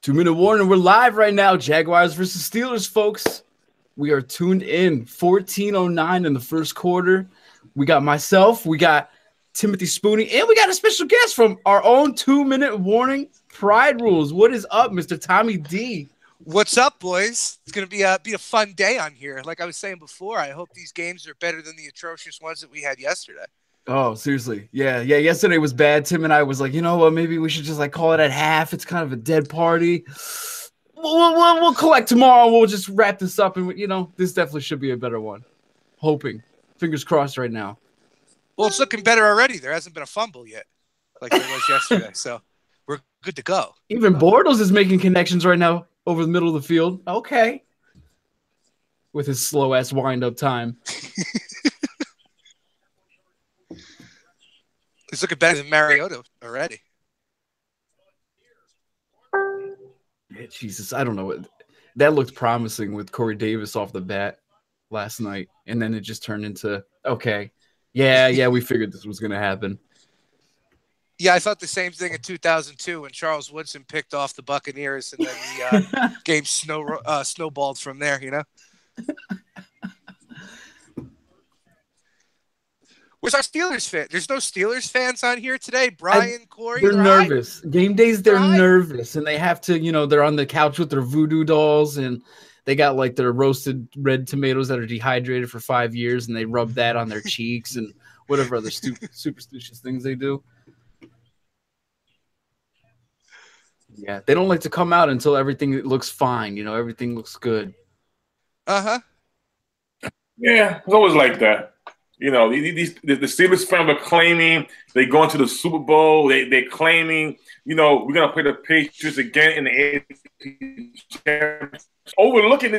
2-minute warning. We're live right now. Jaguars versus Steelers, folks. We are tuned in. 14:09 in the first quarter. We got myself. We got Timothy Spooney. And we got a special guest from our own 2-minute warning. Pride Rules. What is up, Mr. Tommy D? What's up, boys? It's going to be a fun day on here. Like I was saying before, I hope these games are better than the atrocious ones that we had yesterday. Oh, seriously. Yeah. Yesterday was bad. Tim and I was like, you know what? Maybe we should just call it at half. It's kind of a dead party. We'll collect tomorrow. We'll just wrap this up. And, this definitely should be a better one. Hoping. Fingers crossed right now. Well, it's looking better already. There hasn't been a fumble yet like there was yesterday. So we're good to go. Even Bortles is making connections right now over the middle of the field. Okay. With his slow-ass wind-up time. It's looking better than Mariota already. Yeah, Jesus, I don't know. That looked promising with Corey Davis off the bat last night, and then it just turned into, okay, yeah, we figured this was going to happen. Yeah, I thought the same thing in 2002 when Charles Woodson picked off the Buccaneers, and then the game snowballed from there, Where's our Steelers fan? There's no Steelers fans on here today. Brian, Corey, they're nervous. Game days, they're nervous, and they have to, they're on the couch with their voodoo dolls, and they got their roasted red tomatoes that are dehydrated for 5 years, and they rub that on their cheeks and whatever other superstitious things they do. Yeah, they don't like to come out until everything looks fine. Everything looks good. Uh-huh. Yeah, it's always like that. The Steelers fans are claiming they going to the Super Bowl. They're claiming, we're going to play the Patriots again in the AFC Championship. Overlooking the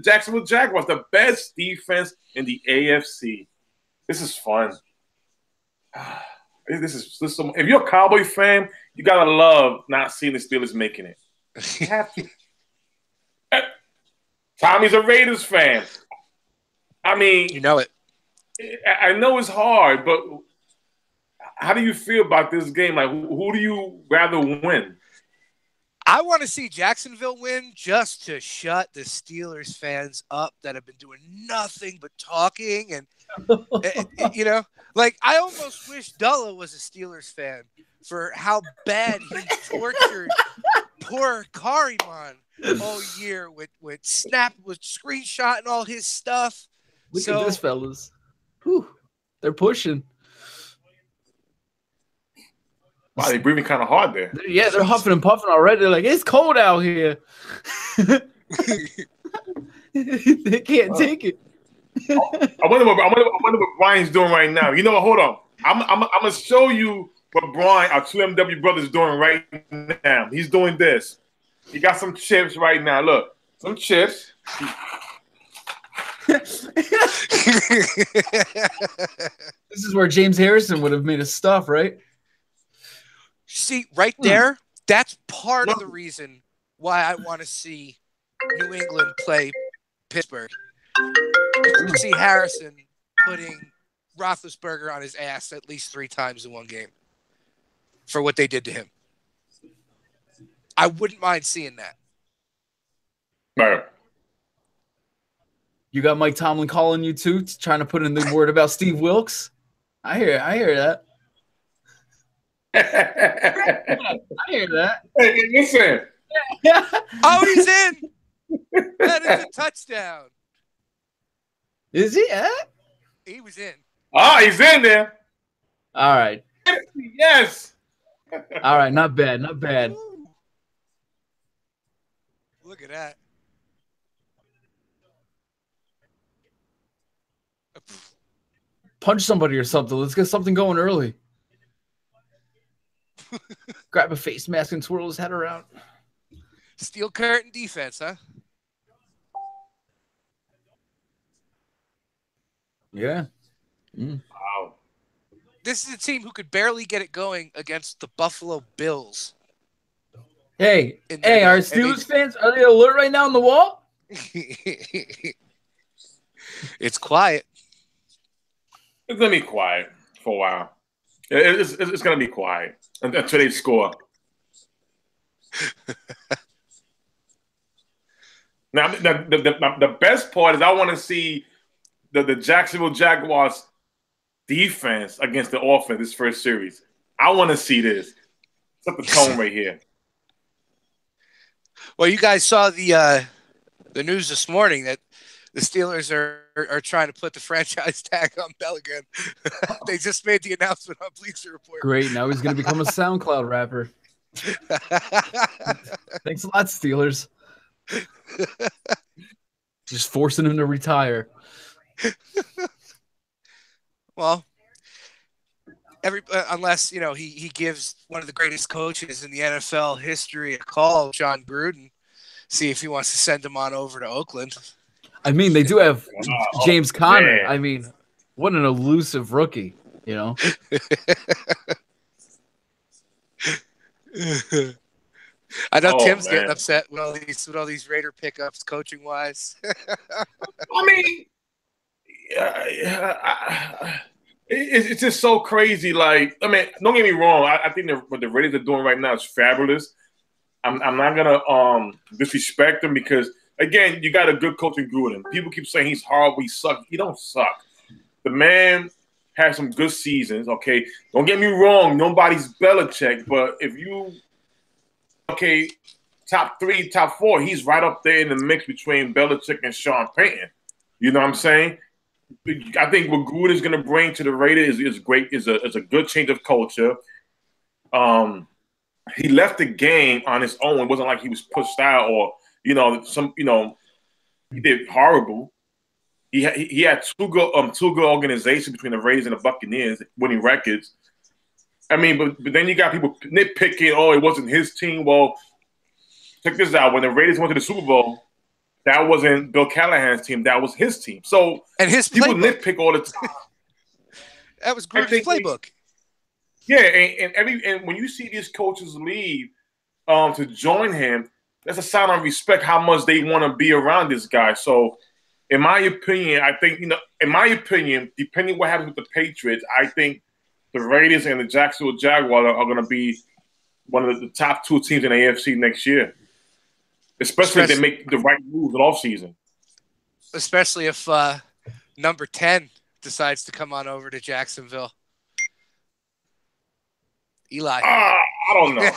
Jacksonville Jaguars, the best defense in the AFC. This is fun. If you're a Cowboy fan, you got to love not seeing the Steelers making it. You have to. Tommy's a Raiders fan. I mean, you know it. I know it's hard, but how do you feel about this game? Who do you rather win? I want to see Jacksonville win just to shut the Steelers fans up that have been doing nothing but talking. And, I almost wish Dullah was a Steelers fan for how bad he tortured poor Kariman all year with screenshotting all his stuff. Look at this, fellas. Whew, they're pushing. Wow, they're breathing kind of hard there. Yeah, they're huffing and puffing already. They're like, it's cold out here. They can't take it. I wonder what Brian's doing right now. You know what? Hold on. I'm gonna show you what Brian, our 2MW brother, is doing right now. He's doing this. He got some chips right now. Look, some chips. This is where James Harrison would have made his stuff, right? See, right there, that's part of the reason why I want to see New England play Pittsburgh. To see Harrison putting Roethlisberger on his ass at least 3 times in one game for what they did to him. I wouldn't mind seeing that. Right. You got Mike Tomlin calling you too, trying to put in the word about Steve Wilkes. I hear that. I hear that. Hey, listen. Oh, he's in. That is a touchdown. Is he? He was in. Oh, he's in there. All right. Yes. All right. Not bad. Look at that. Punch somebody or something. Let's get something going early. Grab a face mask and twirl his head around. Steel curtain defense, huh? Yeah. Wow. This is a team who could barely get it going against the Buffalo Bills. Hey, our Steelers fans, are they alert right now on the wall? It's quiet. It's going to be quiet for a while. It's going to be quiet until they score. Now, the best part is I want to see the Jacksonville Jaguars defense against the offense this first series. I want to see this. Set the tone right here. Well, you guys saw the news this morning that the Steelers are trying to put the franchise tag on Belligan. They just made the announcement on Bleacher Report. Great. Now he's going to become a SoundCloud rapper. Thanks a lot, Steelers. Just forcing him to retire. Well, unless he gives one of the greatest coaches in the NFL history a call, John Gruden, see if he wants to send him on over to Oakland. I mean, they do have James Conner. I mean, what an elusive rookie, you know. I know Tim's getting upset with all these Raider pickups, coaching wise. I mean, it's just so crazy. Like, I mean, don't get me wrong. I think what the Raiders are doing right now is fabulous. I'm not gonna disrespect them because, again, you got a good coach in Gruden. People keep saying he's horrible, he sucks. He don't suck. The man has some good seasons. Okay, don't get me wrong. Nobody's Belichick, but if you top 3, top 4, he's right up there in the mix between Belichick and Sean Payton. You know what I'm saying? I think what Gruden is going to bring to the Raiders is great. Is a good change of culture. He left the game on his own. It wasn't like he was pushed out or he did horrible. He had two good organizations between the Raiders and the Buccaneers, winning records. I mean, but then you got people nitpicking. Oh, it wasn't his team. Well, check this out. When the Raiders went to the Super Bowl, that wasn't Bill Callahan's team. That was his team. So and his people playbook. nitpick all the time. That was Gruden's playbook. Yeah, and when you see these coaches leave to join him, that's a sign of respect how much they want to be around this guy. So, in my opinion, I think depending what happens with the Patriots, I think the Raiders and the Jacksonville Jaguars are going to be one of the top 2 teams in the AFC next year. Especially if they make the right moves in offseason. Especially if number 10 decides to come on over to Jacksonville. Eli. I don't know.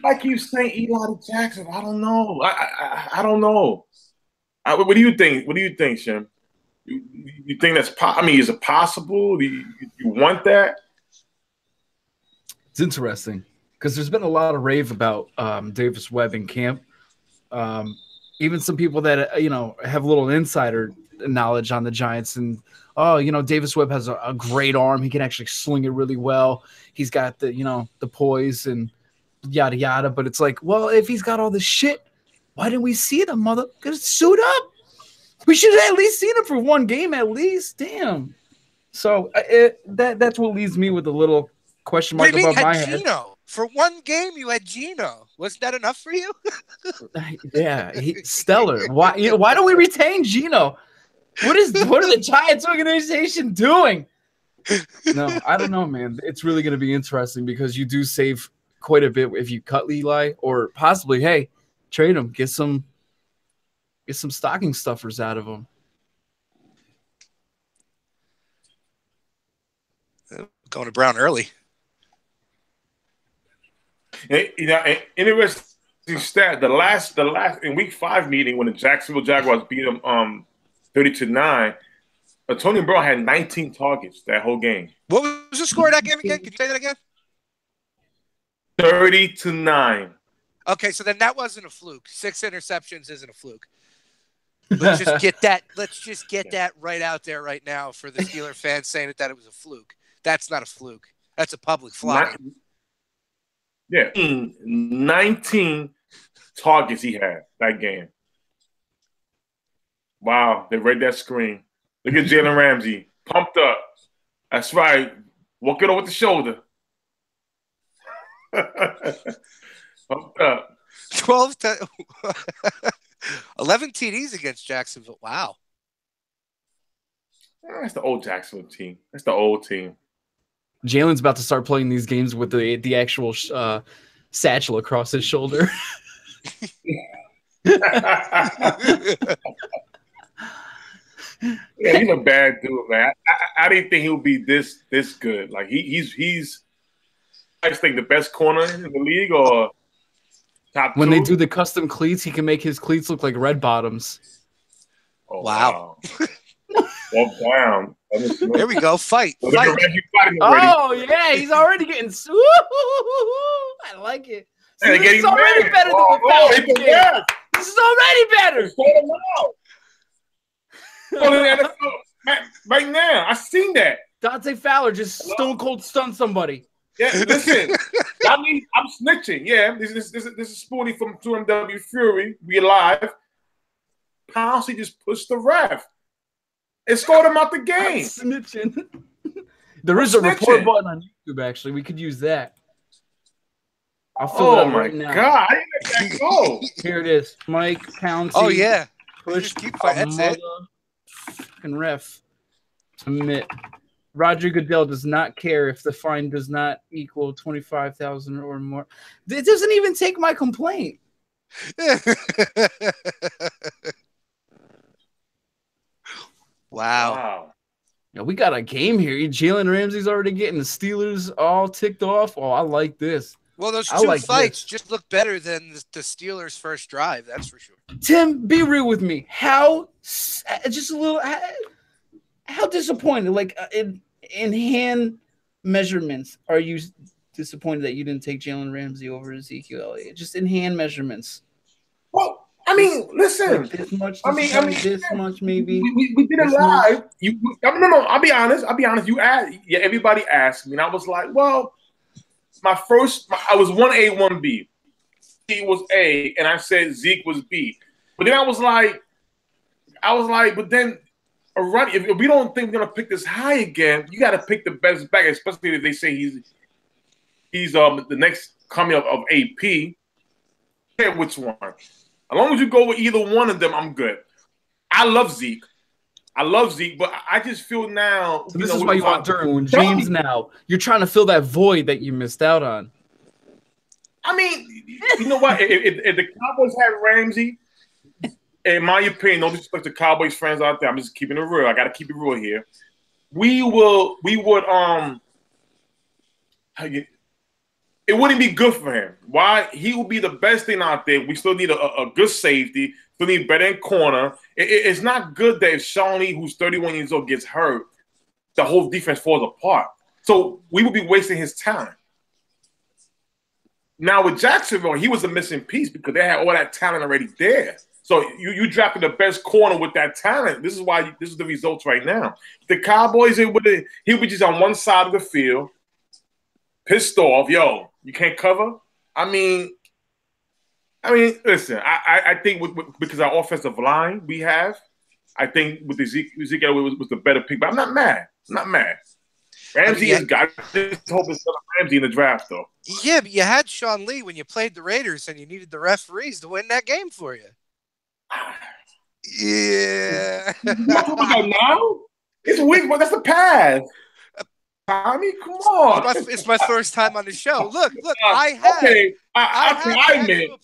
Like you saying Eli to Jackson, I don't know. I don't know. What do you think? What do you think, Shim? You think that's is it possible? Do you want that? It's interesting because there's been a lot of rave about Davis Webb in camp. Even some people that have a little insider knowledge on the Giants and Davis Webb has a great arm. He can actually sling it really well. He's got the poise and yada yada. But it's like, well, if he's got all this shit, why didn't we see the mother? Because suit up. We should have at least seen him for one game at least. Damn. So that's what leaves me with a little question mark above my head. Gino? For one game, you had Gino. Wasn't that enough for you? Yeah, stellar. Why don't we retain Gino? What are the Giants organization doing? No, I don't know, man. It's really going to be interesting because you do save quite a bit if you cut Eli or possibly, hey, trade him, get some stocking stuffers out of him. Going to Brown early. Interesting stat. The last in Week 5 meeting when the Jacksonville Jaguars beat them 30-9, Antonio Brown had 19 targets that whole game. What was the score of that game again? Can you say that again? 30-9. Okay, so then that wasn't a fluke. 6 interceptions isn't a fluke. Let's just get that right out there right now for the Steeler fans saying that it was a fluke. That's not a fluke. That's a public flogging. 19 targets he had that game. Wow, they read that screen. Look at Jalen Ramsey, pumped up. That's right. Walk it over the shoulder. Pumped up. 11 TDs against Jacksonville. Wow. That's the old Jacksonville team. That's the old team. Jalen's about to start playing these games with the actual satchel across his shoulder. Yeah, he's a bad dude, man. I didn't think he would be this good. Like he's I just think the best corner in the league or top When two. they do the custom cleats, he can make his cleats look like red bottoms. Oh, wow. Walk down. There we go. Fight. Look at Reggie fighting already. Oh yeah, he's already getting. I like it. See, Hey, this is already mad. better than the Falcons it's game. bad. This is already better. Sort him out. Well, in the NFL, right now, I seen that. Dante Fowler just stone cold stunned somebody. Yeah, listen. I mean, I'm snitching. Yeah, this is Spoonie from 2MW Fury. We live. Pouncey just pushed the ref. It scored him out the game. Snitching. There is a report button on YouTube. Actually, we could use that. I'll fill it up right now. Oh my God! I didn't let that go. Here it is. Mike Pouncey. Oh yeah. Push. Just keep fighting. That's it. Fucking ref. Submit. Roger Goodell does not care if the fine does not equal 25,000 or more. It doesn't even take my complaint. Wow. Yeah, we got a game here. Jalen Ramsey's already getting the Steelers all ticked off. Oh, I like this. Well, those two fights just look better than the Steelers' first drive. That's for sure. Tim, be real with me. How disappointed, like in hand measurements, are you disappointed that you didn't take Jalen Ramsey over Ezekiel Elliott? Just in hand measurements. Well, I mean, listen. Like this much. This much maybe. We did it live. No. I'll be honest. You asked. Yeah, everybody asked me, and I was like, well, I was 1A, 1B. He was A, and I said Zeke was B. But then I was like, but then, if we don't think we're gonna pick this high again, you got to pick the best back, especially if they say he's the next coming of AP. Yeah, which one? As long as you go with either one of them, I'm good. I love Zeke, but I just feel now. So this is why you want Derwin James now. You're trying to fill that void that you missed out on. I mean, you know what? if the Cowboys had Ramsey, in my opinion, no disrespect to Cowboys fans out there, I'm just keeping it real. I got to keep it real here. We would it wouldn't be good for him. Why? He will be the best thing out there. We still need a good safety. Still need better in corner. It's not good that if Sean Lee, who's 31 years old, gets hurt, the whole defense falls apart. So we would be wasting his time. Now with Jacksonville, he was a missing piece because they had all that talent already there. So you drafted the best corner with that talent. This is why this is the results right now. The Cowboys, he would be just on one side of the field, pissed off. Yo, you can't cover. I mean, listen. I think because our offensive line we have, I think with Ezekiel was the better pick. But I'm not mad. Ramsey is got. I just hope it's Ramsey in the draft though. Yeah, but you had Sean Lee when you played the Raiders, and you needed the referees to win that game for you. Yeah. Now it's weak, but that's the past. Tommy, come on. It's my first time on the show. Look, I have a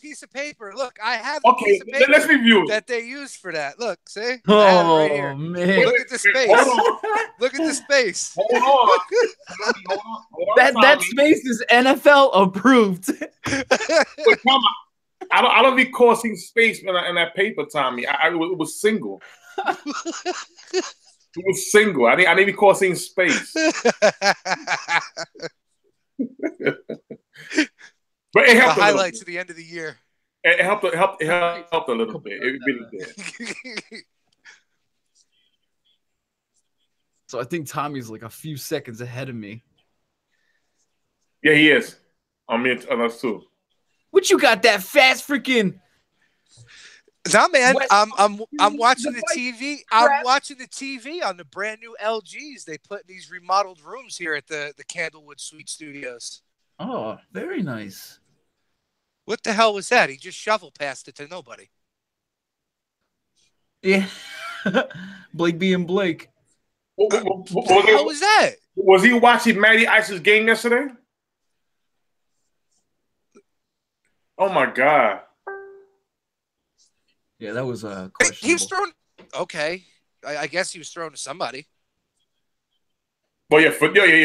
piece of paper. Look, I have a piece of paper let's review that they use for that. Look, see? Oh, right here. man. Look at the space. Look at the space. Hold on. That space is NFL approved. Wait, come on. I don't recall seeing space in that paper, Tommy. It was single. It was single. I didn't recall seeing space. But it helped. The highlights at the end of the year. It helped a little bit. It really did. So I think Tommy's like a few seconds ahead of me. Yeah, he is. I mean, us too. What you got that fast freaking? Nah, man, I'm watching the TV. I'm watching the TV on the brand new LGs they put in these remodeled rooms here at the Candlewood Suite Studios. Oh, very nice. What the hell was that? He just shovel passed it to nobody. Yeah, Blake being Blake. What the hell was that? Was he watching Matty Ice's game yesterday? Oh my God. Yeah, that was questionable. He was thrown. Okay, I guess he was thrown to somebody. Well, yeah,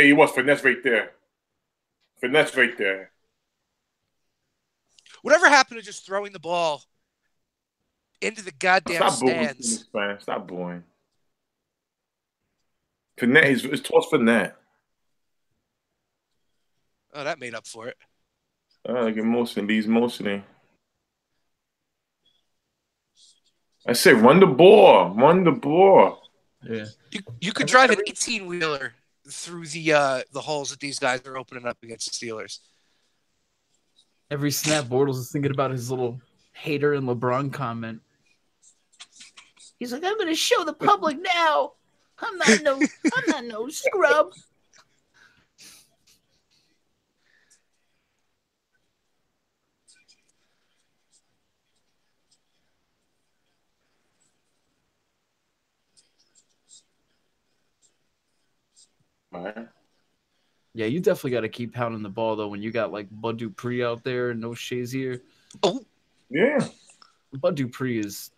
he was. Finesse right there. Finesse right there. Whatever happened to just throwing the ball into the goddamn stands? Stop booing. Finesse, it's tossed Finesse. Oh, that made up for it. Like motioning, he's motioning. I say, run the ball. Yeah. You could drive an 18-wheeler through the holes that these guys are opening up against the Steelers. Every snap, Bortles is thinking about his little hater and LeBron comment. He's like, I'm going to show the public now. I'm not no scrub. Right. Yeah, you definitely got to keep pounding the ball, though, when you got, like, Bud Dupree out there and no Shazier. Oh. Yeah. Bud Dupree is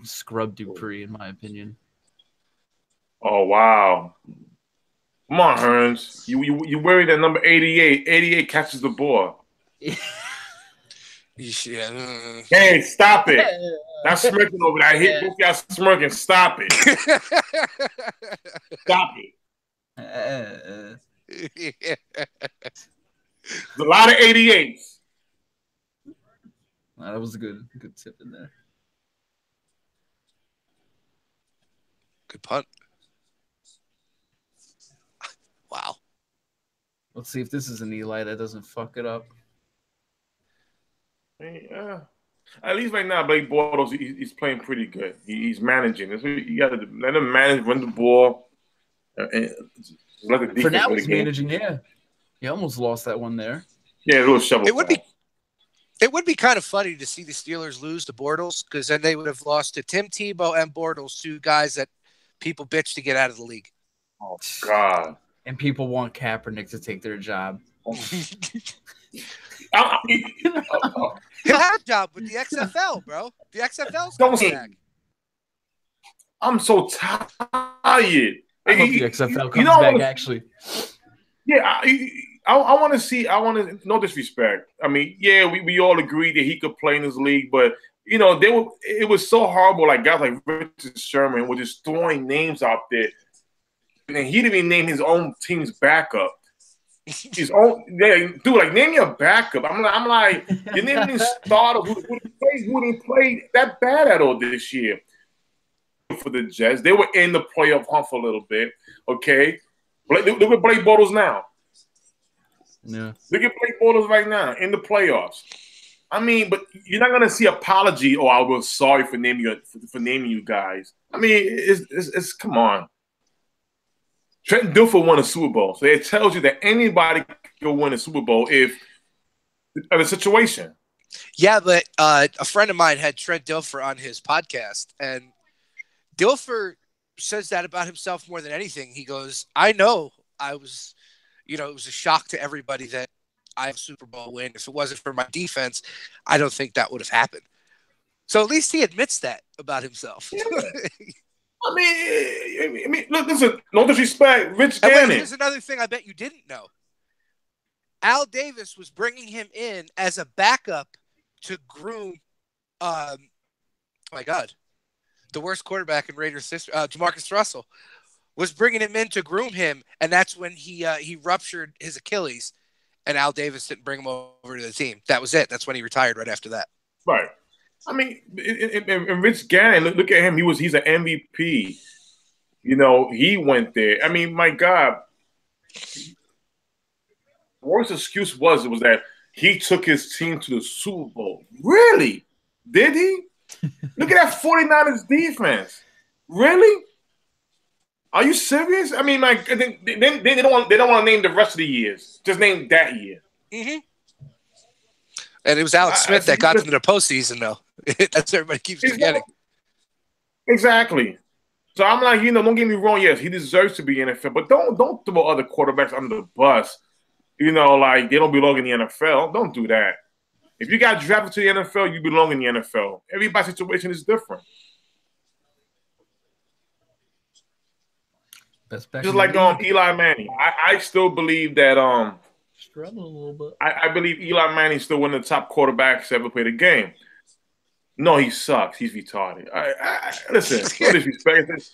scrub Dupree, in my opinion. Oh, wow. Come on, Hearns. You worry that number 88. 88 catches the ball. Yeah. Hey, stop it. Not smirking over there. I hit both y'all smirking. Stop it. Stop it. There's a lot of 88s. That was a good tip in there. Good punt. Wow. Let's see if this is an Eli that doesn't fuck it up. Yeah. At least right now, Blake Bortles, he's playing pretty good. He's managing. You got to let him manage, run the ball. And let the defense for now, he's managing. Yeah, he almost lost that one there. Yeah, a little shovel. It would be kind of funny to see the Steelers lose to Bortles, because then they would have lost to Tim Tebow and Bortles, two guys that people bitch to get out of the league. Oh God! And people want Kaepernick to take their job. He'll have a job with the XFL, bro. The XFL's coming back. I'm so tired. I hope the XFL comes back, actually. Yeah, I want to see. No disrespect. I mean, yeah, we all agree that he could play in this league, but it was so horrible. Like guys like Richard Sherman were just throwing names out there, and he didn't even name his own team's backup. His own, yeah, dude. Like, name your backup. I'm like, you name his starter who didn't play that bad at all this year. For the Jets, they were in the playoff hunt for a little bit. Okay, look at Blake Bortles now. Yeah, look at Blake Bortles right now in the playoffs. I mean, but you're not gonna see apology. Oh, I was sorry for naming you guys. I mean, it's come on. Trent Dilfer won a Super Bowl, so it tells you that anybody can win a Super Bowl if the situation. Yeah, but a friend of mine had Trent Dilfer on his podcast, and Dilfer says that about himself more than anything. He goes, I know I was, it was a shock to everybody that I have a Super Bowl win. If it wasn't for my defense, I don't think that would have happened. So at least he admits that about himself. Yeah. I mean, look, listen, no disrespect. Rich Gannon. Here's another thing I bet you didn't know. Al Davis was bringing him in as a backup to groom, oh my God, the worst quarterback in Raiders history, Jamarcus Russell, was bringing him in to groom him, and that's when he ruptured his Achilles, and Al Davis didn't bring him over to the team. That was it. That's when he retired right after that. Right. I mean, and Rich Gannon, look at him. He's an MVP. He went there. I mean, my God. The worst excuse was that he took his team to the Super Bowl. Really? Did he? Look at that 49ers defense. Really? Are you serious? I mean, like, they don't want to name the rest of the years. Just name that year. Mm-hmm. And it was Alex Smith that got them to the postseason, though. That's what everybody keeps forgetting. Exactly. So I'm like, don't get me wrong. Yes, he deserves to be in the NFL, but don't throw other quarterbacks under the bus. Like they don't belong in the NFL. Don't do that. If you got drafted to the NFL, you belong in the NFL. Everybody's situation is different. Just like Eli Manning. I still believe that struggle a little bit. I believe Eli Manning still one of the top quarterbacks to ever play the game. No, he sucks. He's retarded. Listen, no disrespect.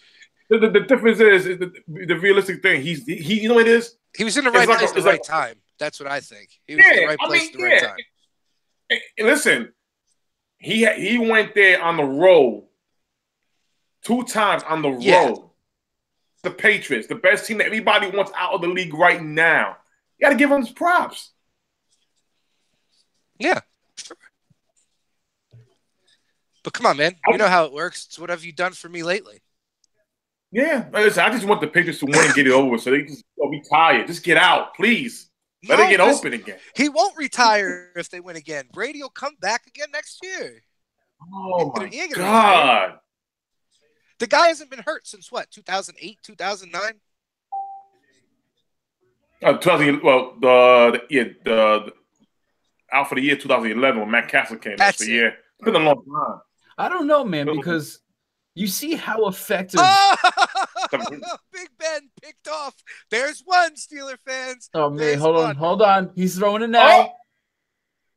The difference is the realistic thing. He you know what it is? He was in the right place at the right time. That's what I think. He was in the right place at the right time. Listen, he went there on the road 2 times on the road. The Patriots, the best team that everybody wants out of the league right now. You got to give him his props. Yeah. Sure. But come on, man. You know how it works. It's what have you done for me lately? Yeah. Listen, I just want the Patriots to win and get it over so they just be tired. Just get out, please. Let it get open again. He won't retire if they win again. Brady will come back again next year. Oh, my God. The guy hasn't been hurt since what? 2008, 2009? 2000. Well, the out for the year 2011 when Matt Castle came. That's it. Yeah, it's been a long time. I don't know, man, because you see how effective. Big Ben picked off. There's one, Steeler fans. Oh man, hold on. He's throwing it now.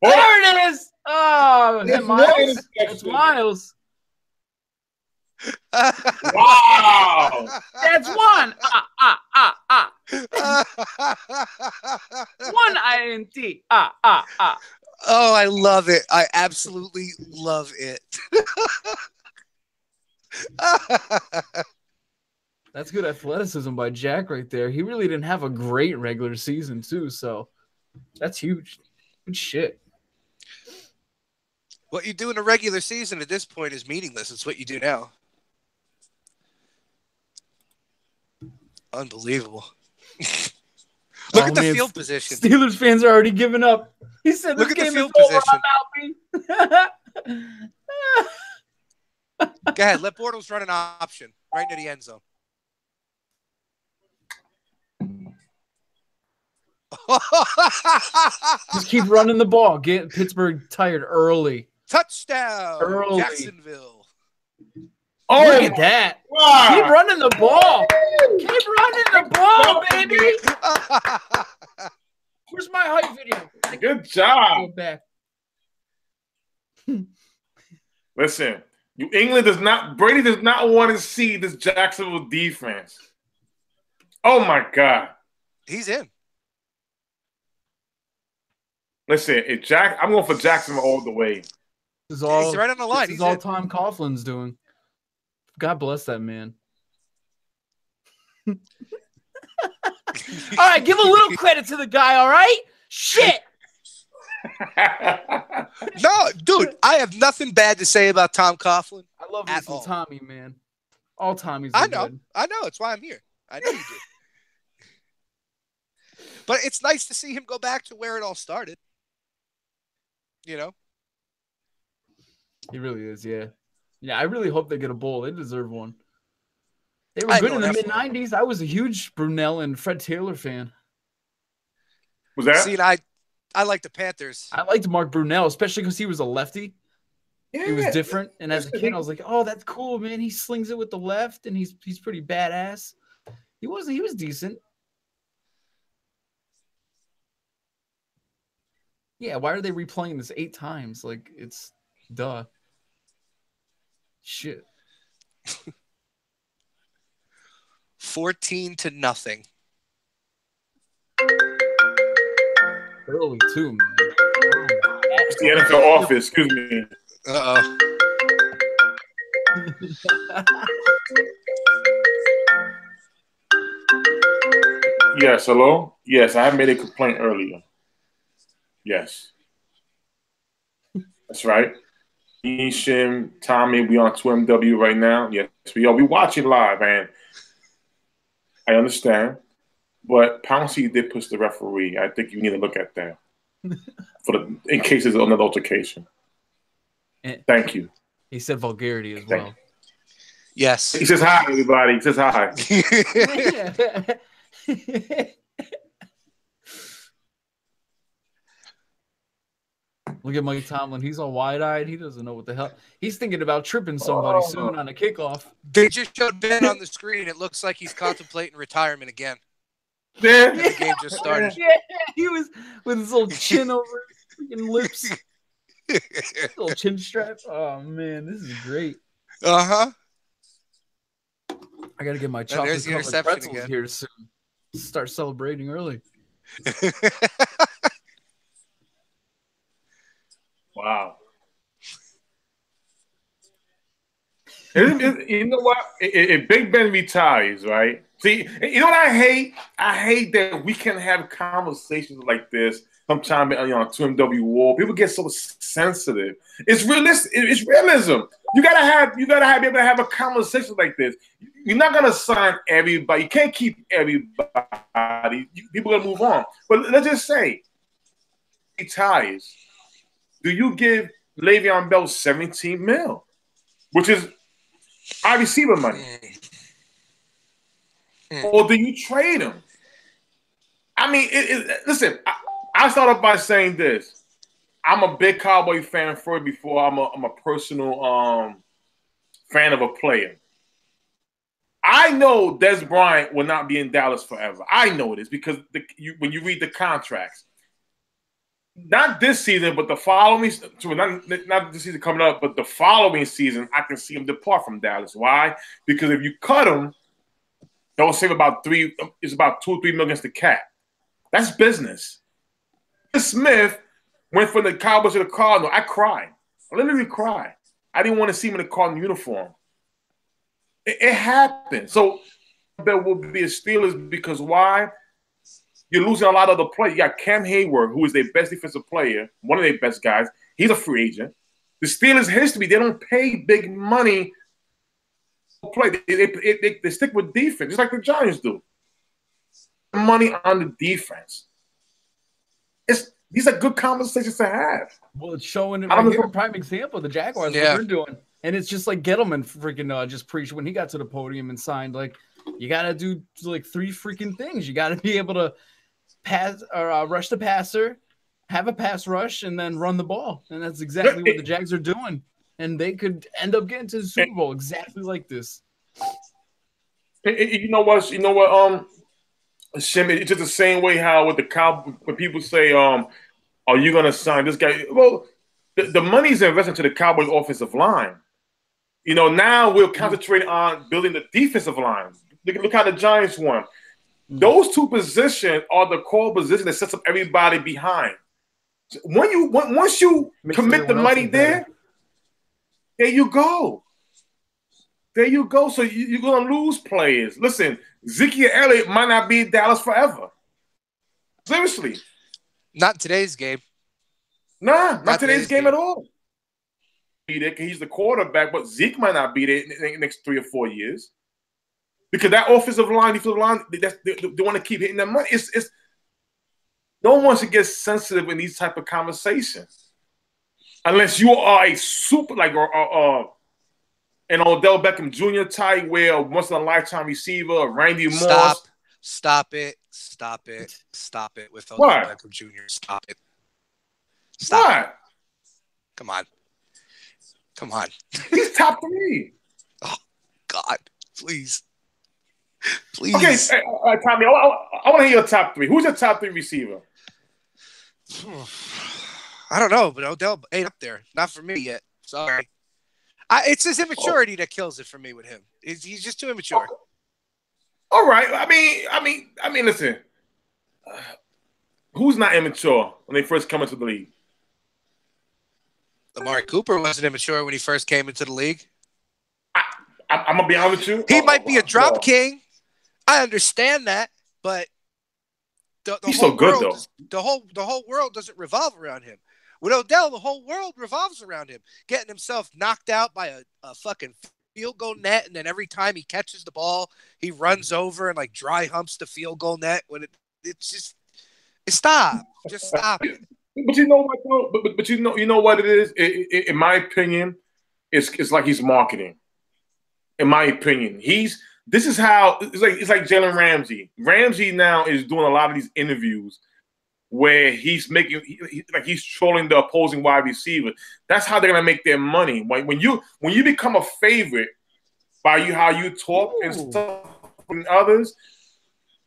Oh. There it is. Oh, is that Miles? It's Miles. Wow, that's one. One INT. Oh, I love it. I absolutely love it. That's good athleticism by Jack right there. He really didn't have a great regular season too, so that's huge. Good shit. What you do in a regular season at this point is meaningless. It's what you do now. Unbelievable. Look at the field position. Steelers fans are already giving up. He said, "Look at the field position." Go ahead. Let Bortles run an option right into the end zone. Just keep running the ball. Get Pittsburgh tired early. Touchdown. Early. Jacksonville. Oh, look at that. Wow. Keep running the ball. Keep running the ball, baby. Where's my hype video? Good job. Go back. Listen, Brady does not want to see this Jacksonville defense. Oh, my God. He's in. Listen, I'm going for Jacksonville all the way. He's right on the line. This is all Tom Coughlin's doing. God bless that man. All right, give a little credit to the guy, all right? Shit. No, dude, I have nothing bad to say about Tom Coughlin. I love me some Tommy, man. All Tommies I are know. good. I know. It's why I'm here. I know you do. But it's nice to see him go back to where it all started. You know? He really is, yeah. Yeah, I really hope they get a bowl. They deserve one. They were good in the mid-'90s. I was a huge Brunell and Fred Taylor fan. Was that? See, I like the Panthers. I liked Mark Brunell, especially because he was a lefty. Yeah. He was different. And as a kid, I was like, oh, that's cool, man. He slings it with the left, and he's pretty badass. He was decent. Yeah, why are they replaying this 8 times? Like, it's duh. Shit. 14-0. Early too, man. It's the NFL office, excuse me. Uh-oh. Yes, hello? Yes, I have made a complaint earlier. Yes. That's right. Me, Shim, Tommy, we on 2MW right now. Yes, we are. We watching live, man. I understand. But Pouncey did push the referee. I think you need to look at that in case there's another altercation. Thank you. He said vulgarity as well. Yes. He says hi, everybody. He says hi. Look at Mike Tomlin. He's all wide-eyed. He doesn't know what the hell. He's thinking about tripping somebody soon on a kickoff. They just showed Ben on the screen. It looks like he's contemplating retirement again. Yeah. The game just started. Yeah, he was with his little chin over his freaking lips. Little chin strap. Oh, man, this is great. Uh-huh. I got to get my chocolate covered pretzels here soon. Start celebrating early. Wow. You know what? If Big Ben retires, right? See, you know what I hate? I hate that we can have conversations like this sometimes on 2MW War. People get so sensitive. It's realistic. It's realism. You gotta be able to have a conversation like this. You're not gonna sign everybody. You can't keep everybody. People are gonna move on. But let's just say he retires. Do you give Le'Veon Bell $17 million, which is high receiver money? Or do you trade him? I mean, listen, I started by saying this. I'm a big Cowboy fan first before I'm a personal fan of a player. I know Des Bryant will not be in Dallas forever. I know this because when you read the contracts, not this season, but the following, not this season coming up, but the following season, I can see him depart from Dallas. Why? Because if you cut him, they'll save about $2 or $3 million against the cap. That's business. Smith went from the Cowboys to the Cardinals. I cried. I literally cried. I didn't want to see him in the Cardinal uniform. It happened. So there will be a Steelers because why? You're losing a lot of the players. You got Cam Hayward, who is their best defensive player, one of their best guys. He's a free agent. The Steelers' history, they don't pay big money to play. They stick with defense, just like the Giants do. Money on the defense. These are good conversations to have. Well, it's showing it right here. A prime example, the Jaguars, what they're doing. And it's just like Gettleman freaking just preached when he got to the podium and signed. Like, you got to do like 3 freaking things. You got to be able to pass or rush the passer, have a pass rush, and then run the ball. And that's exactly what the Jags are doing. And they could end up getting to the Super Bowl exactly like this. You know what? Shim, it's just the same way how with the Cowboys, when people say, are you going to sign this guy? Well, the money's invested into the Cowboys offensive line. You know, now we're concentrating on building the defensive line. Look how the Giants won. Those 2 positions are the core position that sets up everybody behind. Once you commit the money there you go. There you go. So you're going to lose players. Listen, Ezekiel Elliott might not be in Dallas forever. Seriously. Not today's game. Nah, not today's game at all. He's the quarterback, but Zeke might not be there in the next 3 or 4 years. Because that offensive line, defensive line, they want to keep hitting that money. It's no one should get sensitive in these type of conversations. Unless you are a super, like, an Odell Beckham Jr. type, where a once-in-a-lifetime receiver, Randy Moss. Stop it with Odell Beckham Jr. Stop it. What? Come on. He's top 3. Oh, God. Please. Okay, Tommy, I want to hear your top 3. Who's your top 3 receiver? I don't know, but Odell ain't up there. Not for me yet. Sorry. It's his immaturity that kills it for me with him. He's just too immature. All right. I mean, listen. Who's not immature when they first come into the league? Amari Cooper wasn't immature when he first came into the league. I'm gonna be honest with you. He might be a drop king. I understand that, but he's so good though. The whole world doesn't revolve around him. With Odell, the whole world revolves around him, getting himself knocked out by a fucking field goal net, and then every time he catches the ball, he runs over and like dry humps the field goal net. When it's just stop it. But you know what? Though? But you know what it is. In my opinion, it's like he's marketing. in my opinion. This is how it's like Jalen Ramsey. Ramsey now is doing a lot of these interviews where he's he's trolling the opposing wide receiver. That's how they're gonna make their money. When you become a favorite by how you talk and stuff with others,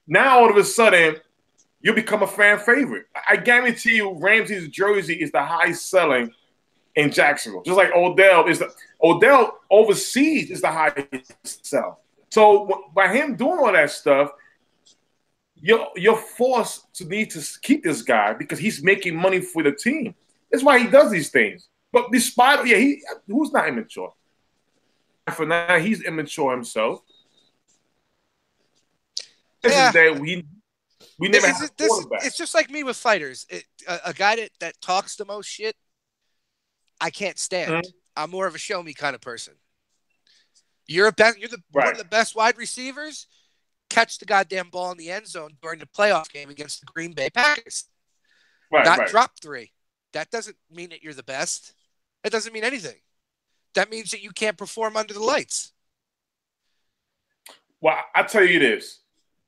now all of a sudden you become a fan favorite. I guarantee you, Ramsey's jersey is the highest selling in Jacksonville, just like Odell overseas is the highest sell. So by him doing all that stuff, you're forced to need to keep this guy because he's making money for the team. That's why he does these things. But despite who's not immature? For now, he's immature himself. This is that we never had a quarterback. It's just like me with fighters. A guy that talks the most shit, I can't stand. Mm-hmm. I'm more of a show me kind of person. You're one of the best wide receivers. Catch the goddamn ball in the end zone during the playoff game against the Green Bay Packers. Not drop 3. That doesn't mean that you're the best. That doesn't mean anything. That means that you can't perform under the lights. Well, I tell you this.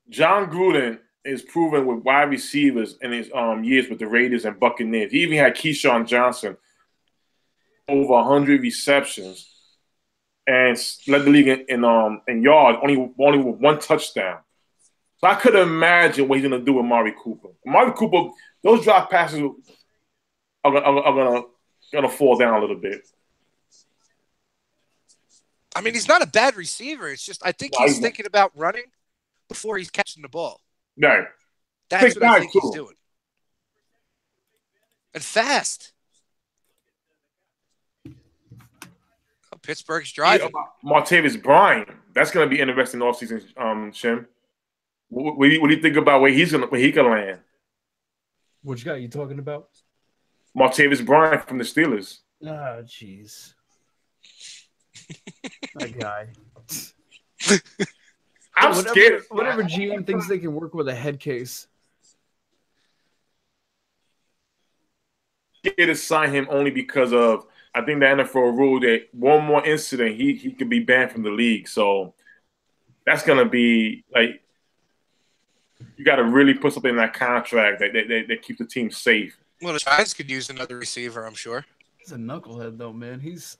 John Gruden is proven with wide receivers in his years with the Raiders and Buccaneers. He even had Keyshawn Johnson over 100 receptions and led the league in yards, only with 1 touchdown. So I could imagine what he's going to do with Amari Cooper. Amari Cooper, those drop passes are going to fall down a little bit. I mean, he's not a bad receiver. It's just I think he's thinking about running before he's catching the ball. Right. That's what I think he's doing. And fast. Pittsburgh's driving. Martavis Bryant. That's going to be interesting offseason, Shim. What do you think about where he can land? Which guy are you talking about? Martavis Bryant from the Steelers. Oh, jeez. That guy. I'm scared. Whatever GM thinks they can work with a head case. Scared to sign him only because of I think the NFL rule that one more incident he could be banned from the league. So that's gonna be like you got to really put something in that contract that keeps the team safe. Well, the Giants could use another receiver, I'm sure. He's a knucklehead though, man. He's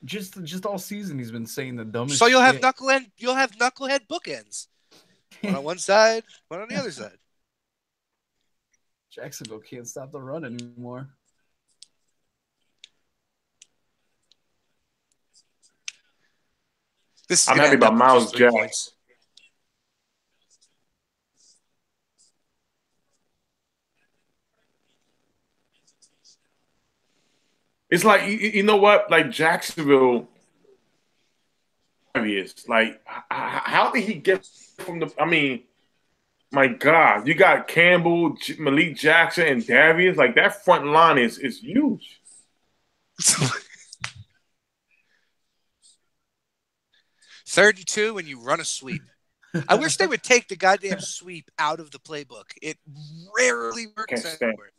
just all season he's been saying the dumbest. So you'll have shit. knucklehead bookends. One on one side, one on the other side. Jacksonville can't stop the run anymore. I'm happy about Miles Jack. It's like you know what, like Jacksonville. Like, how did he get from the? I mean, my God, you got Campbell, Malik Jackson, and Darius. Like that front line is huge. 3rd and 2, and you run a sweep. I wish they would take the goddamn sweep out of the playbook. It rarely works anywhere.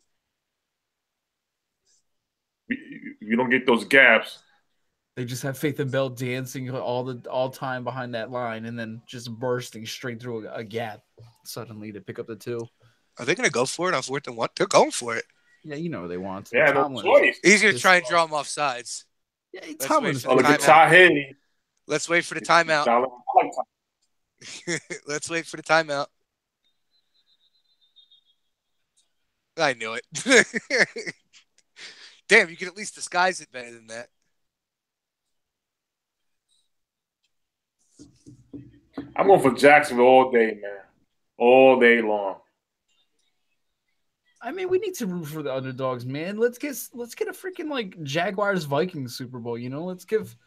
You don't get those gaps. They just have Faith and Bell dancing all time behind that line and then just bursting straight through a gap suddenly to pick up the 2. Are they going to go for it on 4th and 1? They're going for it. Yeah, you know what they want. Yeah, no choice. He's going to try and draw them off sides. Yeah, Tomlin's Let's wait for the timeout. Let's wait for the timeout. I knew it. Damn, you can at least disguise it better than that. I'm going for Jacksonville all day, man. All day long. I mean, we need to root for the underdogs, man. Let's get a freaking like Jaguars Vikings Super Bowl. You know, let's give.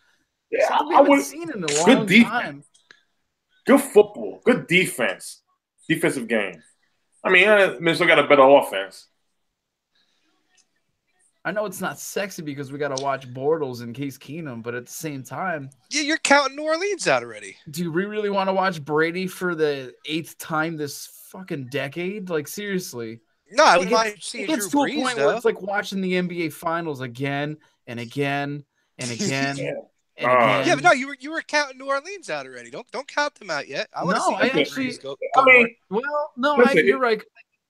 Yeah, I haven't seen in a long time. Good football, good defense, defensive game. I mean, Minnesota got a better offense. I know it's not sexy because we got to watch Bortles and Case Keenum, but at the same time, yeah, you're counting New Orleans out already. Do we really want to watch Brady for the 8th time this fucking decade? Like seriously. No, I wouldn't mind seeing Drew Brees. It gets to a point though. where it's like watching the NBA Finals again and again and again And again, Yeah, but no, you were counting New Orleans out already. Don't count them out yet. I want to No, I see actually- go I mean, well, no, Listen, you're right. I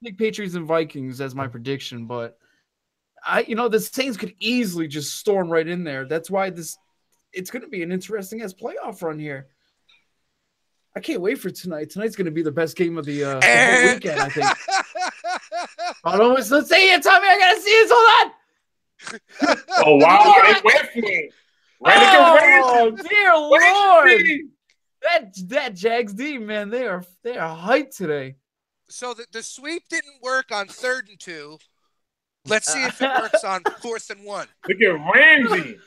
pick Patriots and Vikings as my prediction, but the Saints could easily just storm right in there. That's why it's going to be an interesting as playoff run here. I can't wait for tonight. Tonight's going to be the best game of the whole weekend, I think. Let's say it, Tommy. I got to see this. Hold on. Oh, wow. They went for it. Oh, dear Lord. That Jags D, man, they are hyped today. So the sweep didn't work on 3rd and 2. Let's see if it works on 4th and 1. Look at Ramsey.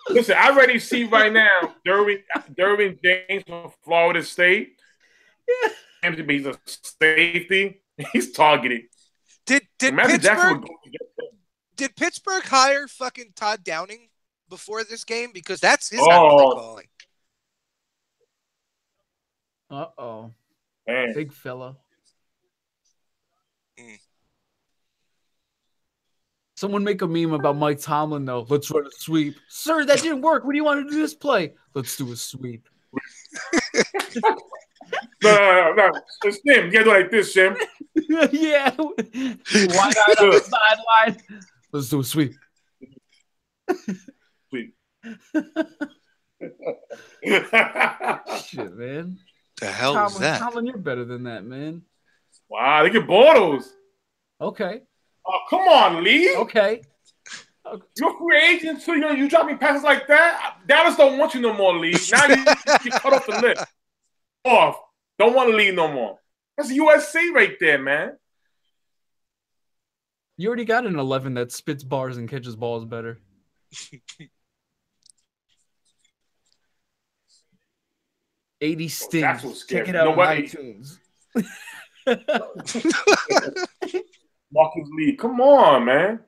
Listen, I already see right now Derwin James from Florida State. Yeah. Ramsey, he's a safety. He's targeted. Did Pittsburgh hire fucking Todd Downing before this game? Because that's his play calling. Uh-oh. Man. Big fella. Someone make a meme about Mike Tomlin, though. Let's run a sweep. Sir, that didn't work. What do you want to do this play? Let's do a sweep. No. It's Shim. You gotta do like this, Shim. Yeah. Wide out on the sideline. Let's do a sweep. Sweep. Shit, man. The hell is that? Tomlin, you're better than that, man. Wow, look at Bortles. Okay. Oh, come on, Lee. Okay. You're free agent, so you dropping passes like that. Dallas don't want you no more, Lee. Now you cut off the list. Off. Don't want to leave no more. That's USC right there, man. You already got an 11 that spits bars and catches balls better. 80 stings. Check it out on iTunes. Marcus Lee, come on, man.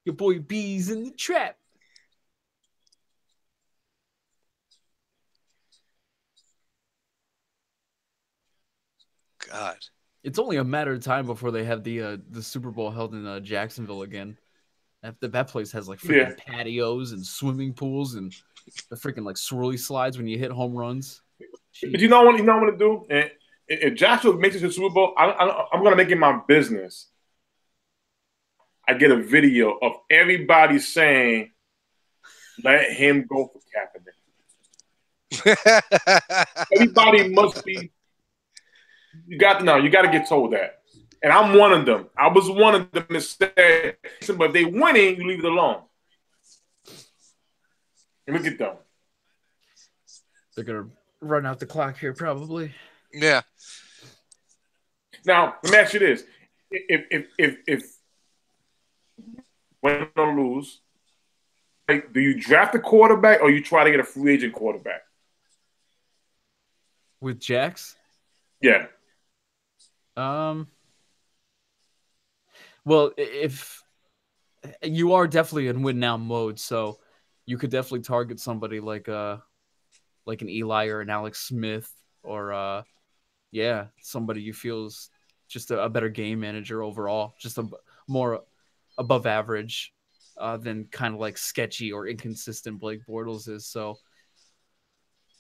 Your boy B's in the trap. God. It's only a matter of time before they have the Super Bowl held in Jacksonville again. That place has like freaking patios and swimming pools and the freaking like swirly slides when you hit home runs. Jeez. But you know what I'm going to do? If Joshua makes it to the Super Bowl, I'm going to make it my business. I get a video of everybody saying, let him go for Kaepernick. Everybody must be. You got to get told that. And I'm one of them. I was one of them that said, but if they winning, you leave it alone. And look at them. They're going to run out the clock here probably. Yeah. Now, let me ask you this. If win or lose, like, do you draft a quarterback or you try to get a free agent quarterback? With Jax? Yeah. Well, if you are definitely in win now mode, so you could definitely target somebody like an Eli or an Alex Smith or somebody you feel is just a better game manager overall, just a more above average than kind of like sketchy or inconsistent Blake Bortles is. So,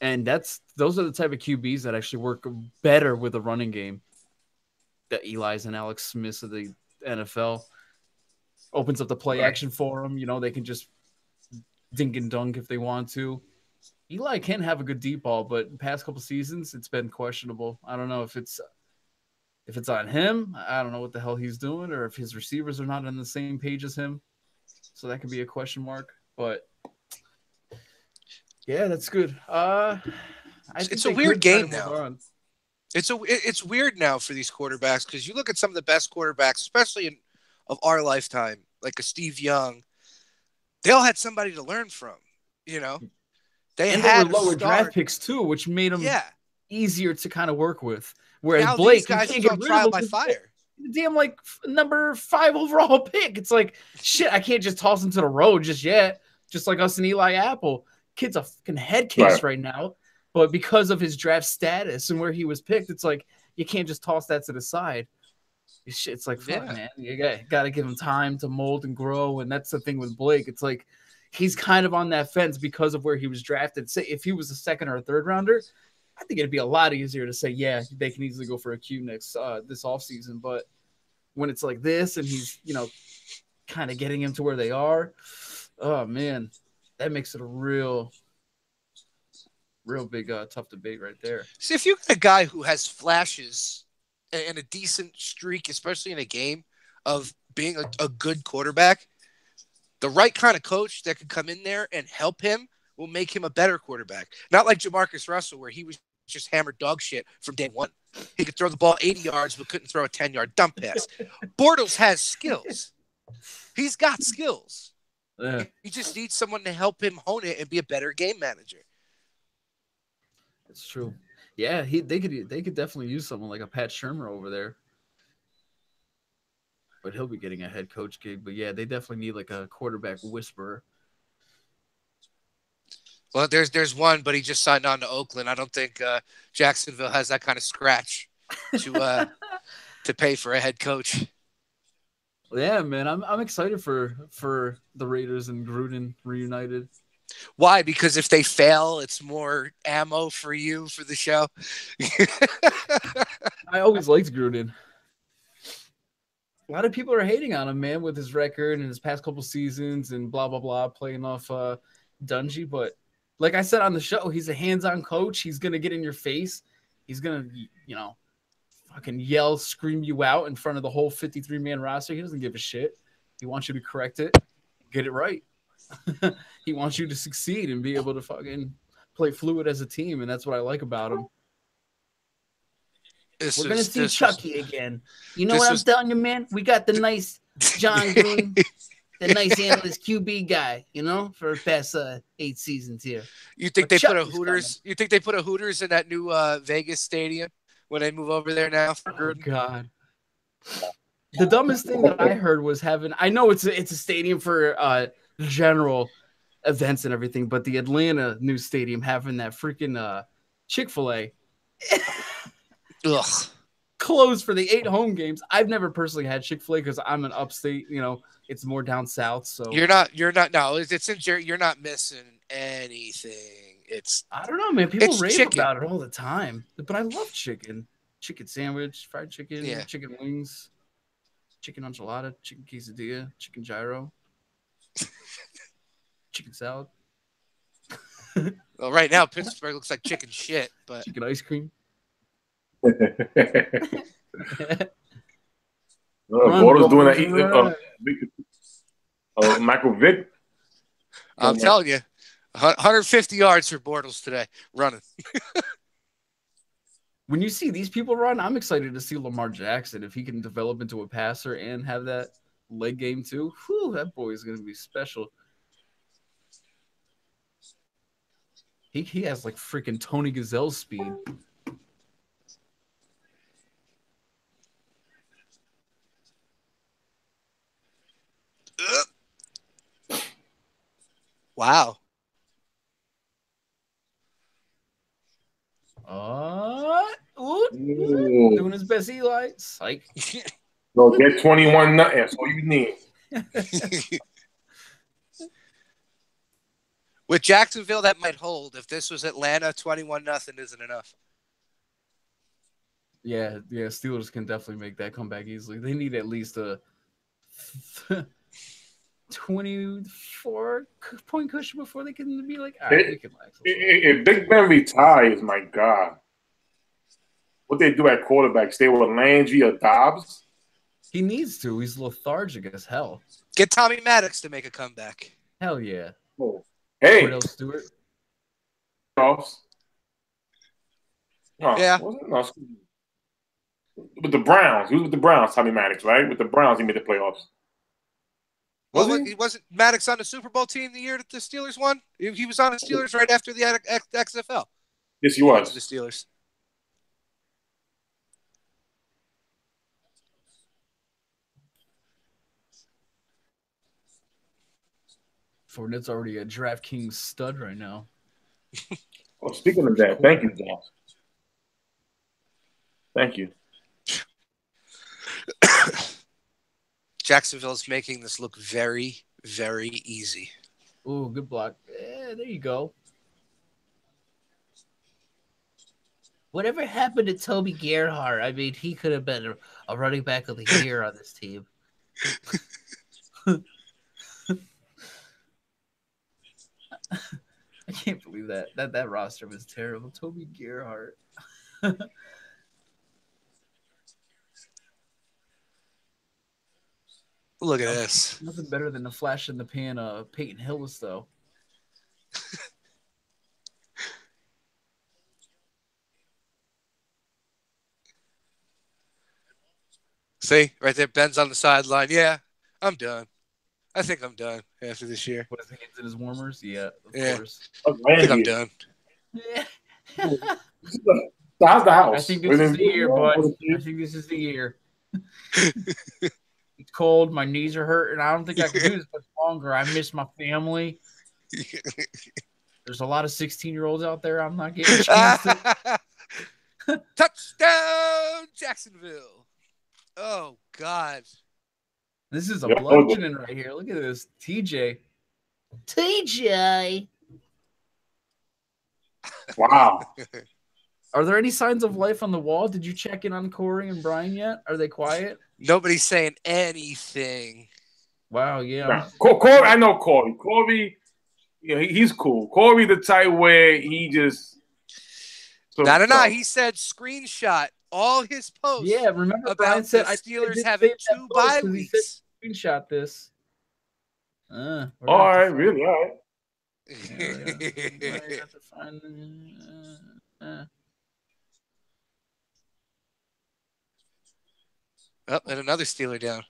and those are the type of QBs that actually work better with a running game. The Eli's and Alex Smiths of the NFL opens up the play action for them. They can just dink and dunk if they want to. Eli can have a good deep ball, but the past couple seasons it's been questionable. I don't know if it's on him. I don't know what the hell he's doing, or if his receivers are not on the same page as him. So that could be a question mark. But yeah, that's good. It's a weird game now. It's weird now for these quarterbacks because you look at some of the best quarterbacks, especially of our lifetime, like a Steve Young. They all had somebody to learn from. They were lower draft picks too, which made them easier to kind of work with. Whereas now Blake, these guys are on trial by fire. Damn, like number 5 overall pick. It's like shit. I can't just toss him to the road just yet. Just like us and Eli Apple. Kid's a fucking head case right now. But because of his draft status and where he was picked, it's like you can't just toss that to the side. It's like, fuck, man. You got to give him time to mold and grow. And that's the thing with Blake. It's like he's kind of on that fence because of where he was drafted. Say if he was a second or a third rounder, I think it'd be a lot easier to say, yeah, they can easily go for a Q next this offseason. But when it's like this and he's, kind of getting him to where they are, oh, man, that makes it a real big tough debate right there. See, if you got a guy who has flashes and a decent streak, especially in a game, of being a good quarterback, the right kind of coach that could come in there and help him will make him a better quarterback. Not like Jamarcus Russell, where he was just hammered dog shit from day one. He could throw the ball 80 yards, but couldn't throw a 10-yard dump pass. Bortles has skills. He's got skills. Yeah. He just needs someone to help him hone it and be a better game manager. It's true. Yeah, they could definitely use someone like a Pat Shurmur over there. But he'll be getting a head coach gig. But yeah, they definitely need like a quarterback whisperer. Well, there's one, but he just signed on to Oakland. I don't think Jacksonville has that kind of scratch to pay for a head coach. Yeah, man, I'm excited for the Raiders and Gruden reunited. Why? Because if they fail, it's more ammo for you for the show. I always liked Gruden. A lot of people are hating on him, man, with his record and his past couple seasons and blah blah blah, playing off Dungy, but. Like I said on the show, he's a hands-on coach. He's going to get in your face. He's going to, fucking yell, scream you out in front of the whole 53-man roster. He doesn't give a shit. He wants you to correct it, get it right. He wants you to succeed and be able to fucking play fluid as a team, and that's what I like about him. We're going to see Chucky again. You know what I'm telling you, man? We got the nice John Gruden. The nice analyst QB guy, for the past 8 seasons here. You think they put a Hooters? Coming. You think they put a Hooters in that new Vegas stadium when they move over there now? Oh, God. The dumbest thing that I heard was having. I know it's a stadium for general events and everything, but the Atlanta new stadium having that freaking Chick-fil-A closed for the 8 home games. I've never personally had Chick-fil-A because I'm an upstate, it's more down south. So you're not. No, it's in Jerry. You're not missing anything. I don't know, man. People rave about it all the time, but I love chicken sandwich, fried chicken, chicken wings, chicken enchilada, chicken quesadilla, chicken gyro, chicken salad. Well, right now Pittsburgh looks like chicken shit, but chicken ice cream. Bortles doing that. Michael Vick. I'm telling you, 150 yards for Bortles today, running. When you see these people run, I'm excited to see Lamar Jackson. If he can develop into a passer and have that leg game too, that boy is going to be special. He has like freaking Tony Gazelle speed. Wow. Doing his best, Eli. Psych. So get 21 nothing. That's all you need. With Jacksonville, that might hold. If this was Atlanta, 21-0 isn't enough. Yeah. Steelers can definitely make that comeback easily. They need at least a 24-point cushion before they can be like, all right, we can relax. If Big Ben retires, my God, what they do at quarterback? Stay with Landry or Dobbs? He needs to. He's lethargic as hell. Get Tommy Maddox to make a comeback. Hell yeah. Oh. Hey. Cordell Stewart. Yeah. No, with the Browns. He was with the Browns, Tommy Maddox, right? With the Browns, he made the playoffs. Wasn't Maddox on the Super Bowl team the year that the Steelers won? He was on the Steelers right after the XFL. Yes, he was. The Steelers. Fournette's already a DraftKings stud right now. Oh, speaking of that, thank you, Josh. Thank you. Jacksonville's making this look very, very easy. Ooh, good block. There you go. Whatever happened to Toby Gerhardt? I mean, he could have been a running back of the year on this team. I can't believe that roster was terrible. Toby Gerhardt. Look at this. Nothing better than the flash in the pan Peyton Hillis, though. See, right there, Ben's on the sideline. Yeah, I'm done. I think I'm done after this year. What is the hands in his warmers? Yeah, of course. I think I'm done. Yeah. How's the house? I think this is the year, bud. I think this is the year. It's cold. My knees are hurting. I don't think I can do this much longer. I miss my family. There's a lot of 16-year-olds out there. I'm not getting a chance to. Touchdown, Jacksonville. Oh, God. This is a bludgeoning right here. Look at this. TJ. Wow. Are there any signs of life on the wall? Did you check in on Corey and Brian yet? Are they quiet? Nobody's saying anything. Wow, yeah. Nah. Corey, I know Corey. Corey, he's cool. Corey the type where he just... No. He said screenshot all his posts. Yeah, remember about Brian said the Steelers having 2 bye weeks. Screenshot this. All right, really? All right. Oh, and another Steeler down.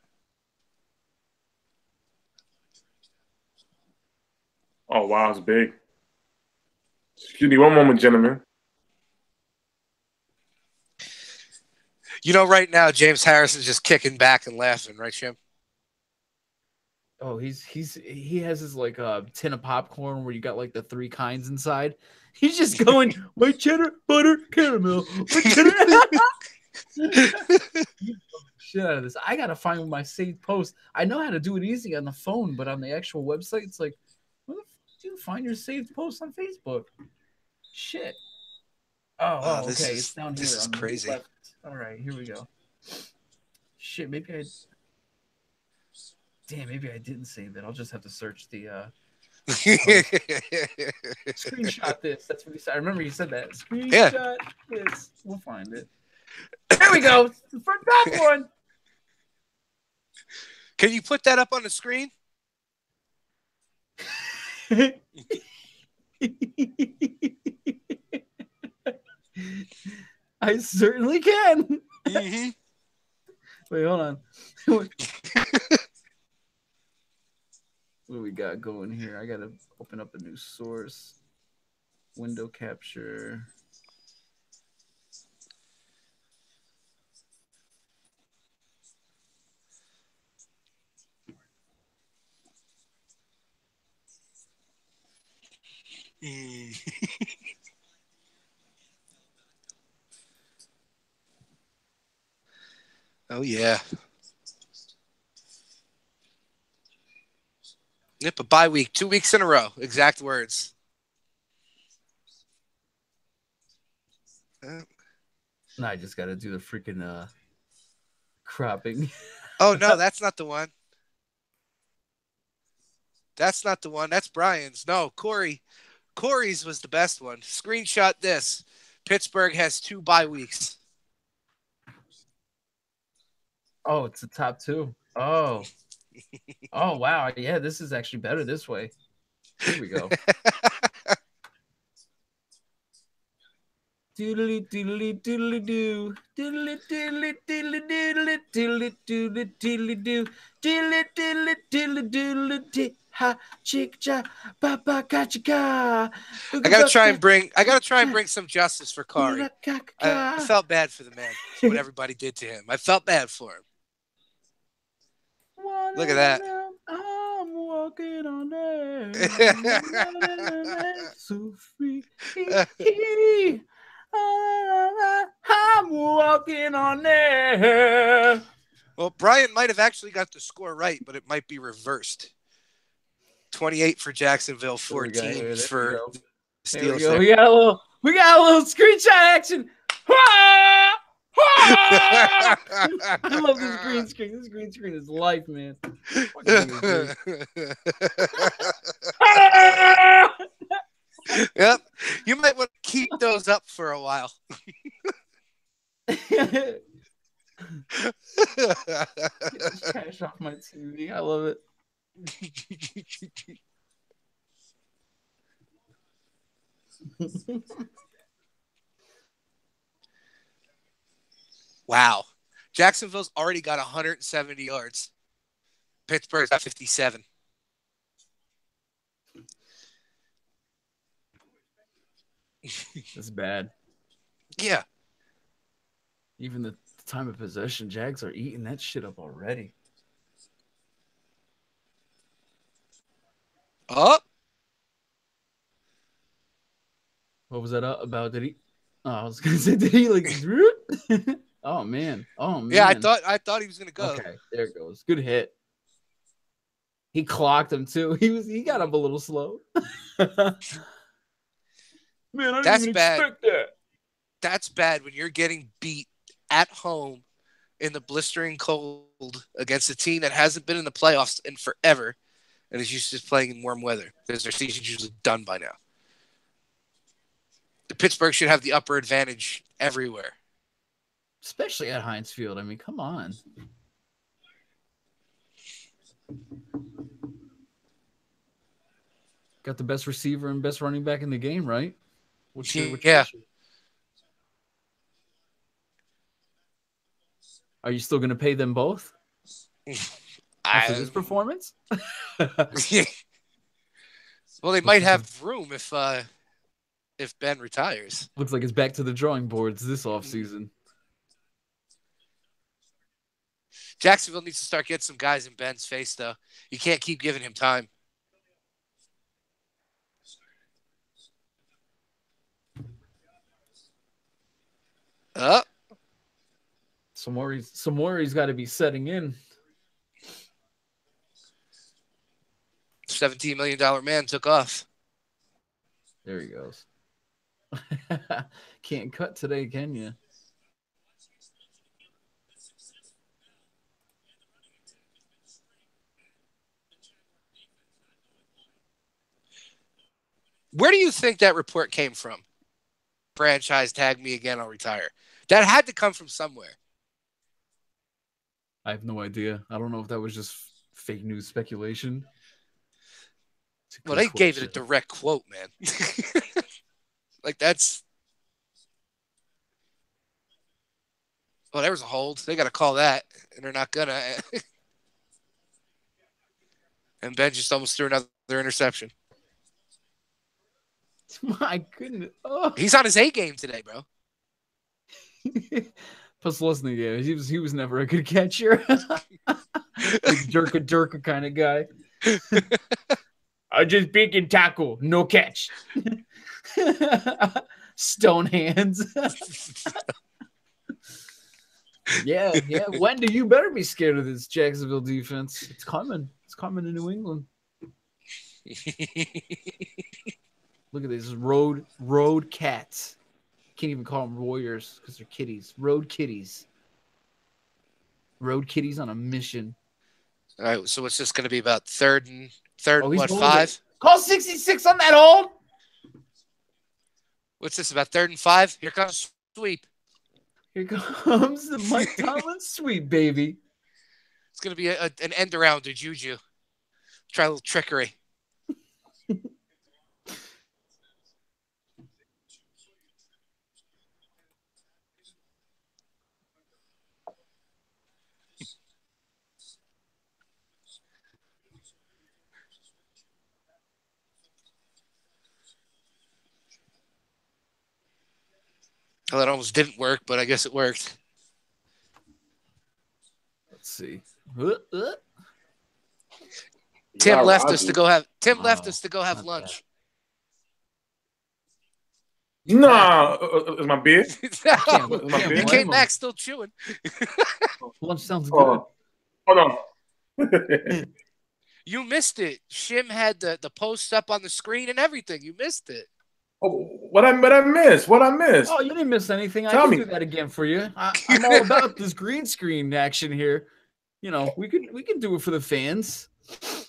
Oh, wow, it's big. Excuse me one moment, gentlemen. You know, right now, James Harrison's just kicking back and laughing, right, Shim? Oh, he has his like tin of popcorn where you got like the 3 kinds inside. He's just going white cheddar, butter, caramel, white cheddar. Shit out of this. I gotta find my saved post. I know how to do it easy on the phone, but on the actual website, it's like, where the fuck do you find your saved post on Facebook? Shit. Oh, okay. It's down here. This is crazy. Left. All right, here we go. Shit, maybe I didn't save it. I'll just have to search the screenshot this. That's what he said. I remember he said that. Screenshot this. We'll find it. There we go. The front top one. Can you put that up on the screen? I certainly can. Mm-hmm. Wait, hold on. What do we got going here? I gotta open up a new source. Window capture. Oh, yeah. Yep, a bye week. 2 weeks in a row. Exact words. No, I just got to do the freaking cropping. Oh, no, that's not the one. That's not the one. That's Brian's. No, Corey's was the best one. Screenshot this. Pittsburgh has 2 bye weeks. Oh, it's the top 2. Oh. Oh, wow. Yeah, this is actually better this way. Here we go. Doodly doodly doodly doo. Doodly doodly doodly doodly doodly doodly doodly doo. Doodly doodly doodly doodly doo. Ha chick cha papa kachika. I gotta try and bring some justice for Corey. I felt bad for the man. What everybody did to him. I felt bad for him. Look at that. I'm walking on air. So free. I'm walking on air. Well, Brian might have actually got the score right, but it might be reversed. 28 for Jacksonville, 14 for Steelers. We got a little screenshot action. I love this green screen. This green screen is life, man. Yep. You might want to keep those up for a while. Cash off my TV. I love it. Wow. Jacksonville's already got 170 yards. Pittsburgh's got 57. That's bad. Yeah. Even the time of possession, Jags are eating that shit up already. Oh. What was that about? Did he? Oh, I was gonna say, did he like? Oh man! Oh man! Yeah, I thought he was gonna go. Okay, there it goes. Good hit. He clocked him too. He got up a little slow. Man, I didn't even expect that. That's bad when you're getting beat at home in the blistering cold against a team that hasn't been in the playoffs in forever and is used to playing in warm weather because their season's usually done by now. The Pittsburgh should have the upper advantage everywhere. Especially at Heinz Field. I mean, come on. Got the best receiver and best running back in the game, right? Yeah. Are you still going to pay them both? After this performance? Well, they might have room if Ben retires. Looks like it's back to the drawing boards this offseason. Jacksonville needs to start getting some guys in Ben's face, though. You can't keep giving him time. Some worries got to be setting in. $17 million man took off. There he goes. Can't cut today, can you? Where do you think that report came from? Franchise tag me again, I'll retire. That had to come from somewhere. I have no idea. I don't know if that was just fake news speculation. Well, they gave it a direct quote, man. Like, that's... Well, there was a hold. They got to call that, and they're not going to. And Ben just almost threw another interception. My goodness. Oh. He's on his A game today, bro. Plus, listening, yeah, he was never a good catcher. Like jerka kind of guy. I just pick and tackle, no catch. Stone hands. Yeah. Wendy, you better be scared of this Jacksonville defense. It's coming. It's coming to New England. Look at this road cats. Can't even call them warriors because they're kitties. Road kitties. Road kitties on a mission. All right, so what's this going to be about? Third and 5? Call 66 on that hold. What's this about? 3rd and 5? Here comes sweep. Here comes the Mike Tomlin sweep, baby. It's going to be an end around to Juju. Try a little trickery. Well, that almost didn't work, but I guess it worked. Let's see. Tim left us to go have lunch. No, is my beard? You came back still chewing. Lunch sounds good. Hold on. You missed it. Shim had the post up on the screen and everything. You missed it. Oh, what I miss? What I missed? Oh, you didn't miss anything. Tell I can me. do that again for you. I'm all about this green screen action here. You know, we can do it for the fans.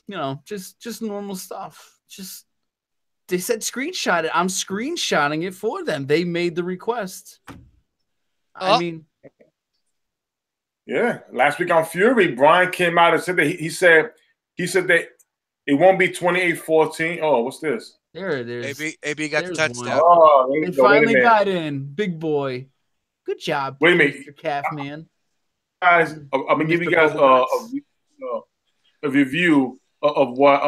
You know, just normal stuff. Just they said screenshot it. I'm screenshotting it for them. They made the request. I mean, yeah. Last week on Fury, Brian came out and said that he said that it won't be 28-14. Oh, what's this? There it is. AB got the touchdown. Oh, they finally got in. Big boy. Good job. Wait a minute. Mr. Calf Man. Guys, I'm going to give you guys a review of what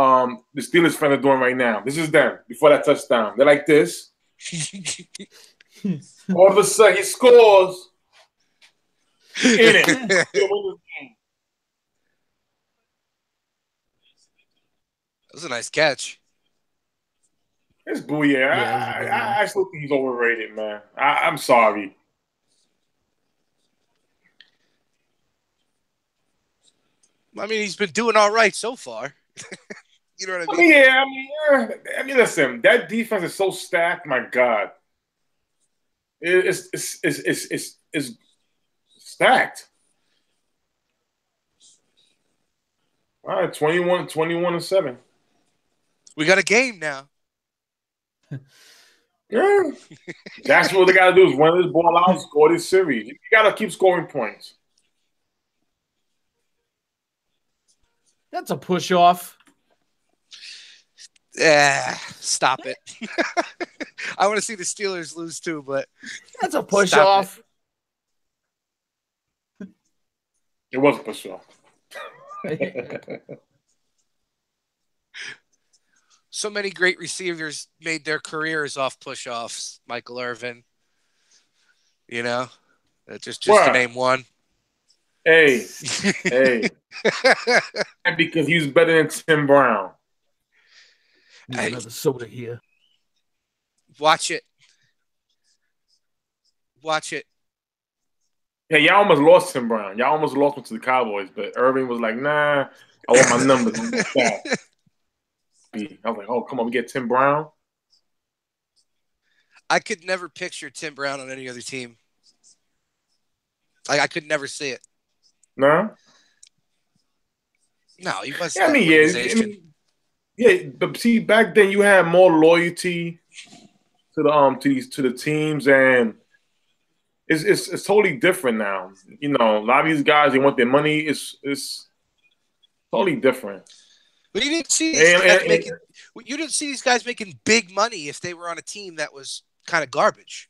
the Steelers fans are doing right now. This is them before that touchdown. They're like this. All of a sudden, he scores. In it. That was a nice catch. It's booyah. I still think he's overrated, man. I'm sorry. I mean, he's been doing all right so far. You know what I mean? Yeah. I mean, listen, that defense is so stacked. My God, it's stacked. All right, 21-7. We got a game now. Yeah. That's what they got to do is run this ball out, score this series. You got to keep scoring points. That's a push off. Stop it. I want to see the Steelers lose too, but that's a push off. It was a push off. So many great receivers made their careers off push-offs. Michael Irvin, you know, just to name one. Hey. Because he was better than Tim Brown. Another soda here. Watch it. Yeah, y'all almost lost Tim Brown. Y'all almost lost him to the Cowboys, but Irving was like, nah, I want my numbers. I was like, oh, come on, we get Tim Brown. I could never picture Tim Brown on any other team. I could never see it. No? No, he was. But see, back then you had more loyalty to the teams, and it's totally different now. You know, a lot of these guys, they want their money. It's totally different. But you didn't see these guys making big money if they were on a team that was kind of garbage.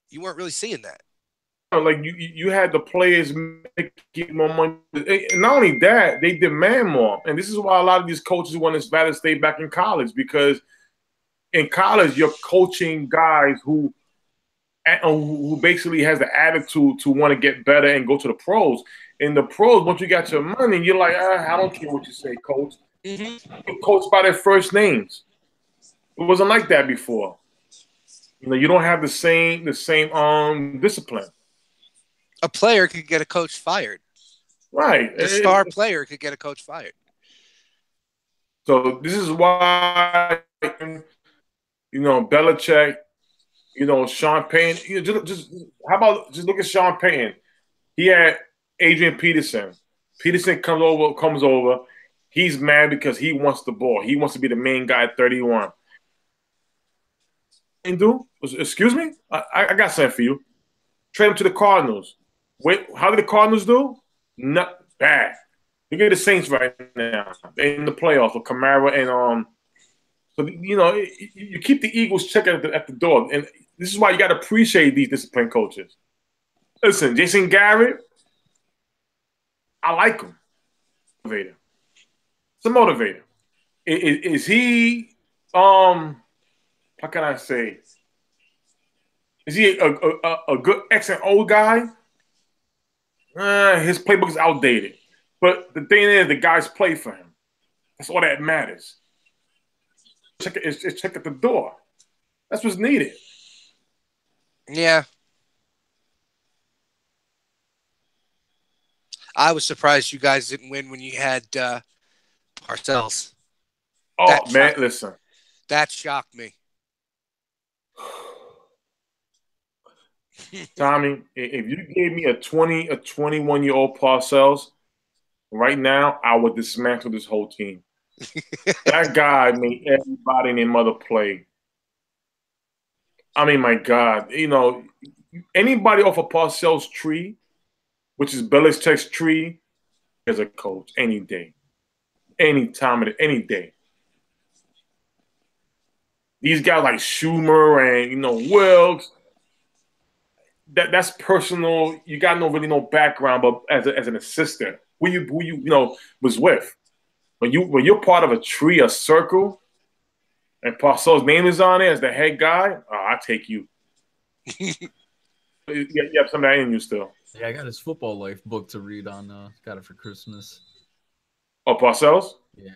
You weren't really seeing that. Like you had the players making more money. And not only that, they demand more. And this is why a lot of these coaches want to rather stay back in college, because in college you're coaching guys who basically has the attitude to want to get better and go to the pros. In the pros, once you got your money, you're like, I don't care what you say, coach. Mm-hmm. You're coached by their first names. It wasn't like that before. You know, you don't have the same discipline. A player could get a coach fired. Right. A star player could get a coach fired. So this is why, you know, Belichick, you know, Sean Payton. You know, just how about just look at Sean Payton? He had Adrian Peterson. Peterson comes over. He's mad because he wants the ball. He wants to be the main guy at 31. And excuse me? I got something for you. Trade him to the Cardinals. Wait, how did the Cardinals do? Not bad. Look at the Saints right now. They're in the playoffs with Kamara and so you know, you keep the Eagles checking at the door. And this is why you got to appreciate these disciplined coaches. Listen, Jason Garrett, I like him. Motivator. It's a motivator. Is he how can I say? Is he a good X and O guy? His playbook is outdated. But the thing is, the guys play for him. That's all that matters. Check at the door. That's what's needed. Yeah. I was surprised you guys didn't win when you had Parcells. Oh, man, listen. That shocked me. Tommy, if you gave me a 21-year-old Parcells right now, I would dismantle this whole team. That guy made everybody and their mother play. I mean, my God, anybody off a Parcells tree, which is Belichick's tree, as a coach, any day, any time, any day. These guys like Schumer and Wilkes, that's personal. You got no background, but as an assistant, who you was with. When you're part of a tree, a circle, and Parcells' name is on it as the head guy, I take you. You have some of that in you still. Yeah, I got his football life book to read on. Got it for Christmas. Oh, Parcells? Yeah.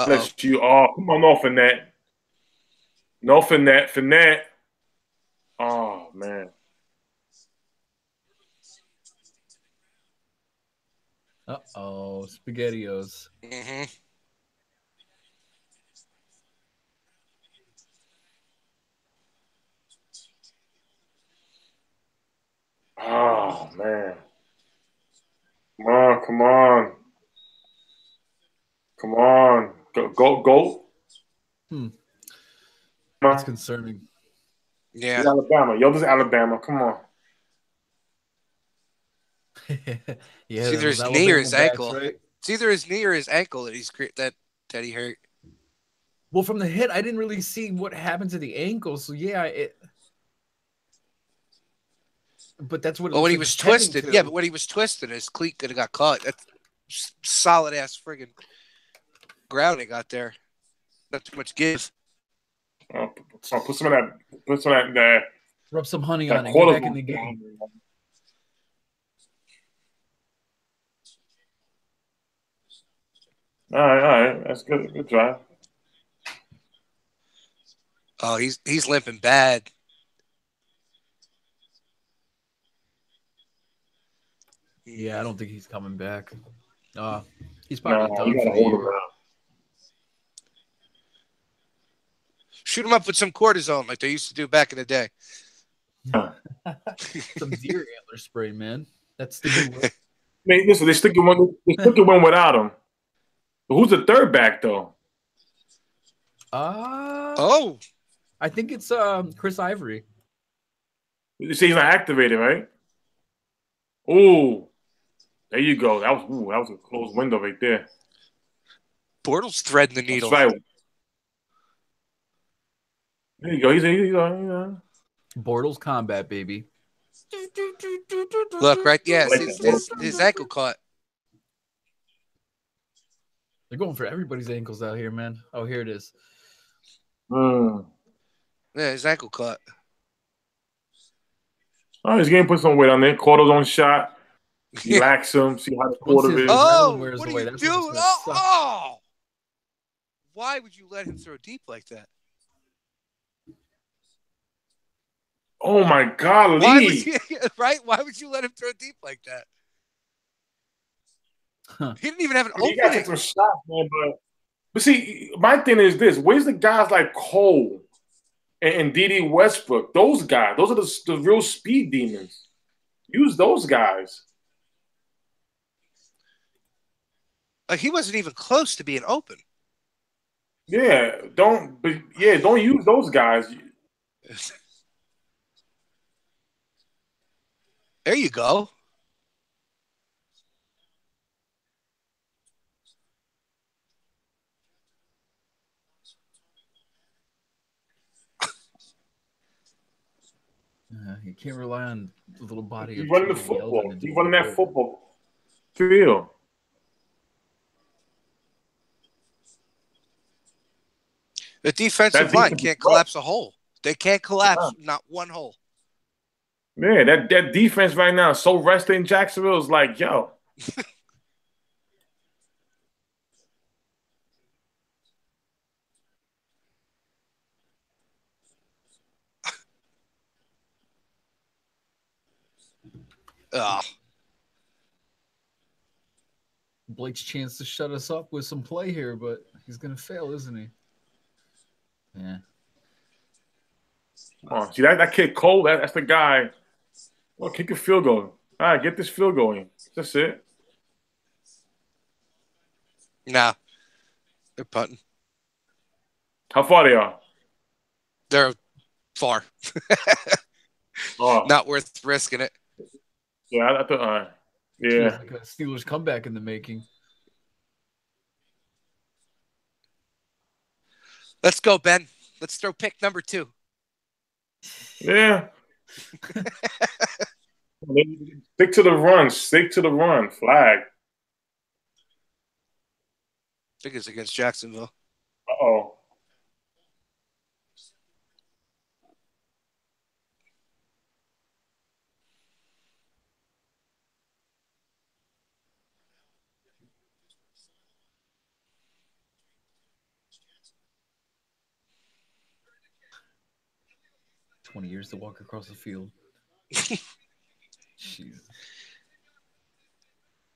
Let you. Oh, come on, no Fournette. No Fournette. Oh man. SpaghettiOs. Mm-hmm. Oh man. Come on. Come on. Go. That's concerning. Yeah. It's Alabama. Yo, this is Alabama. Come on. Yeah, it's either his knee or his ankle. Right? It's either his knee or his ankle that he hurt. Well, from the hit, I didn't really see what happened to the ankle. So yeah, but that's what. When he was twisted, but when he was twisted, his cleat could have got caught. That's solid ass friggin' grounding out there. Not too much give. Put some of that in there. Rub some honey on it. Get back in the game. All right. That's good. Good drive. Oh, he's limping bad. Yeah, I don't think he's coming back. He's probably done for the year. Shoot him up with some cortisone like they used to do back in the day. Some deer antler spray, man. That's the new one. Man, listen, they stick it one without him. But who's the third back though? I think it's Chris Ivory. You say he's not activated, right? Oh, there you go. That was a closed window right there. Bortles threading the needle. That's right. There you go. He's Bortles combat, baby. Look, right? Yeah, his ankle caught. They're going for everybody's ankles out here, man. Oh, here it is. Yeah, his ankle caught. Oh, he's getting put some weight on there. Cortisone shot. Relax him. See how the quarter is. Oh, what are you doing? Oh! Why would you let him throw deep like that? Oh my God, Lee! Right? Why would you let him throw deep like that? He didn't even have an opening. You gotta take some shots, man. But see, my thing is this: where's the guys like Cole and D.D. Westbrook? Those guys, those are the real speed demons. Use those guys. Like he wasn't even close to being open. Yeah, don't use those guys. There you go. You can't rely on the little body. He's running the football. He's running that football field. The defensive line can't collapse a hole. They can't collapse not one hole. Man, that defense right now is so rested in Jacksonville. Is like, yo. Blake's chance to shut us up with some play here, but he's gonna fail, isn't he? Yeah. Come on, see that kid Cole? That's the guy. Well, kick a field goal. All right, get this field going. That's it. Nah, they're punting. How far they are? They're far. Not worth risking it. Yeah, I thought. Yeah, Feels like a Steelers comeback in the making. Let's go, Ben. Let's throw pick number 2. Yeah. Stick to the run. Stick to the run. Flag. I think it's against Jacksonville. Uh-oh. Years to walk across the field. Jesus.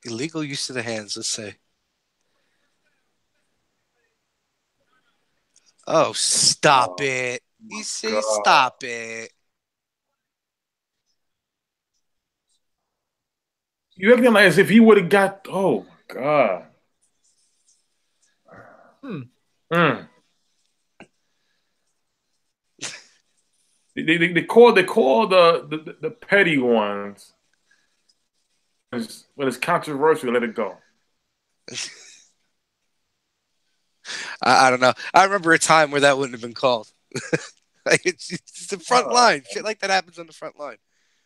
Illegal use of the hands, let's say. Oh, stop it. You say stop it. You acting like as if he would have got. Oh, God. They call the petty ones. When it's controversial, let it go. I don't know. I remember a time where that wouldn't have been called. Like it's the front line. Shit like that happens on the front line.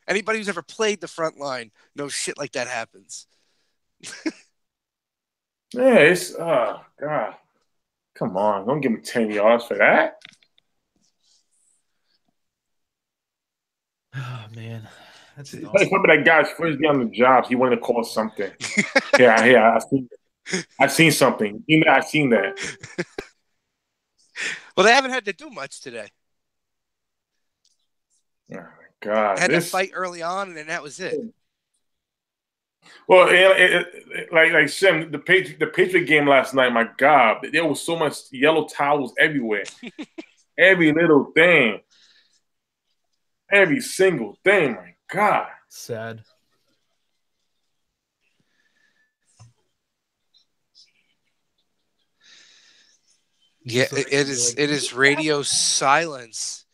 Anybody who's ever played the front line knows shit like that happens. Yeah, it's God. Come on, don't give him 10 yards for that. Oh man, that's awesome. Remember that guy's first day on the job. He wanted to call something. Yeah, I seen something. I seen that. Well, they haven't had to do much today. Oh my God! They had to fight early on, and then that was it. Well, like Shim, the Patriot game last night. My God, there was so much yellow towels everywhere. Every little thing. Every single thing, my God. Sad. Yeah, it is radio silence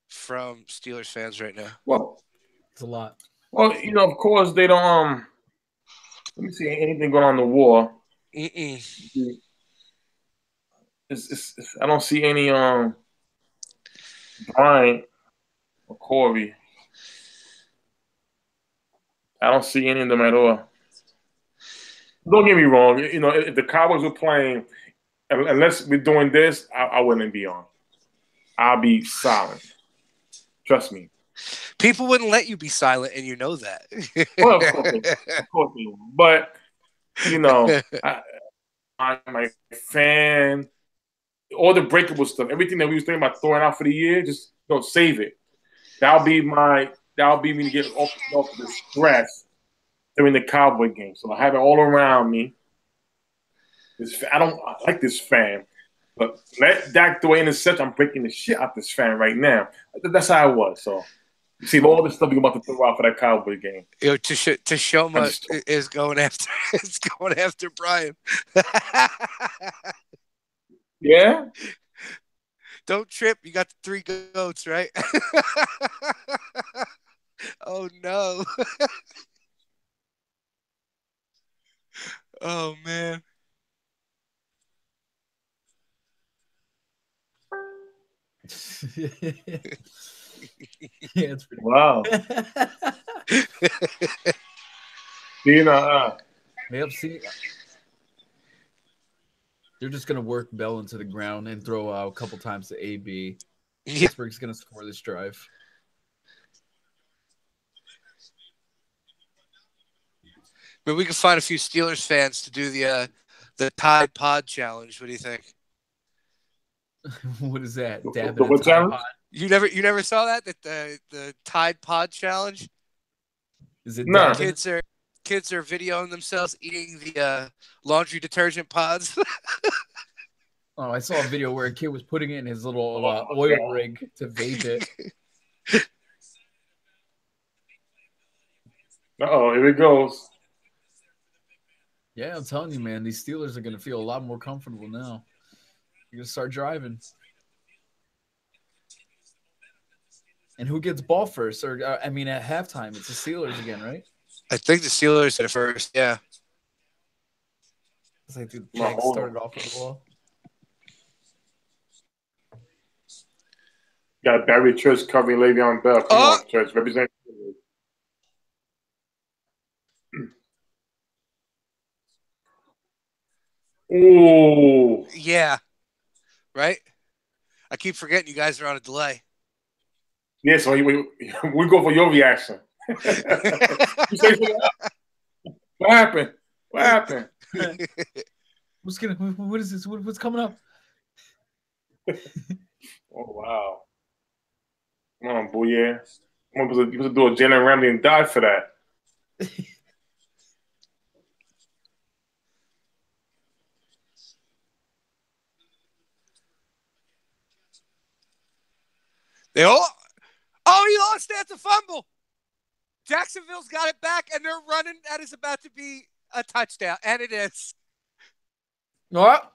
from Steelers fans right now. Well, it's a lot. Well, of course they don't. Let me see anything going on in the war. I don't see any Brian or Corey. I don't see any of them at all. Don't get me wrong. If the Cowboys were playing, unless we're doing this, I wouldn't be on. I'll be silent. Trust me. People wouldn't let you be silent, and you know that. Well, of course they will. But, I'm a fan. All the breakable stuff, everything that we was thinking about throwing out for the year, just save it. That'll be me to get off the stress during the Cowboy game. So I have it all around me. I like this fan, but let Dak throw an interception. I'm breaking the shit out this fan right now. That's how it was. So you see all the stuff you're about to throw out for that Cowboy game. Tashoma is going after Brian. Yeah. Don't trip. You got the 3 goats, right? Oh no. Oh man. Yeah, it's pretty wow. Yep, see, they're just gonna work Bell into the ground and throw out a couple times to AB. Pittsburgh's gonna score this drive. But we can find a few Steelers fans to do the Tide Pod challenge. What do you think? What is that? What challenge? You never saw that? The Tide Pod challenge? Is it no? kids are videoing themselves eating the laundry detergent pods. Oh, I saw a video where a kid was putting it in his little oil rig to vape it. Here it goes. Yeah, I'm telling you, man, these Steelers are going to feel a lot more comfortable now. You're going to start driving. And who gets ball first? Or at halftime, it's the Steelers again, right? I think the Steelers are first, yeah. It's like the Jags started off with the ball. Got Barry Church covering Le'Veon Bell. Come on, Church. Represent. Oh. Yeah. Right? I keep forgetting you guys are on a delay. Yeah, so we go for your reaction. You say what happened? What happened? What is this? What's coming up? Oh, wow. Come on, boy, yeah. I'm supposed to do a Jalen Ramsey and die for that. He lost that to fumble. Jacksonville's got it back, and they're running. That is about to be a touchdown, and it is. What?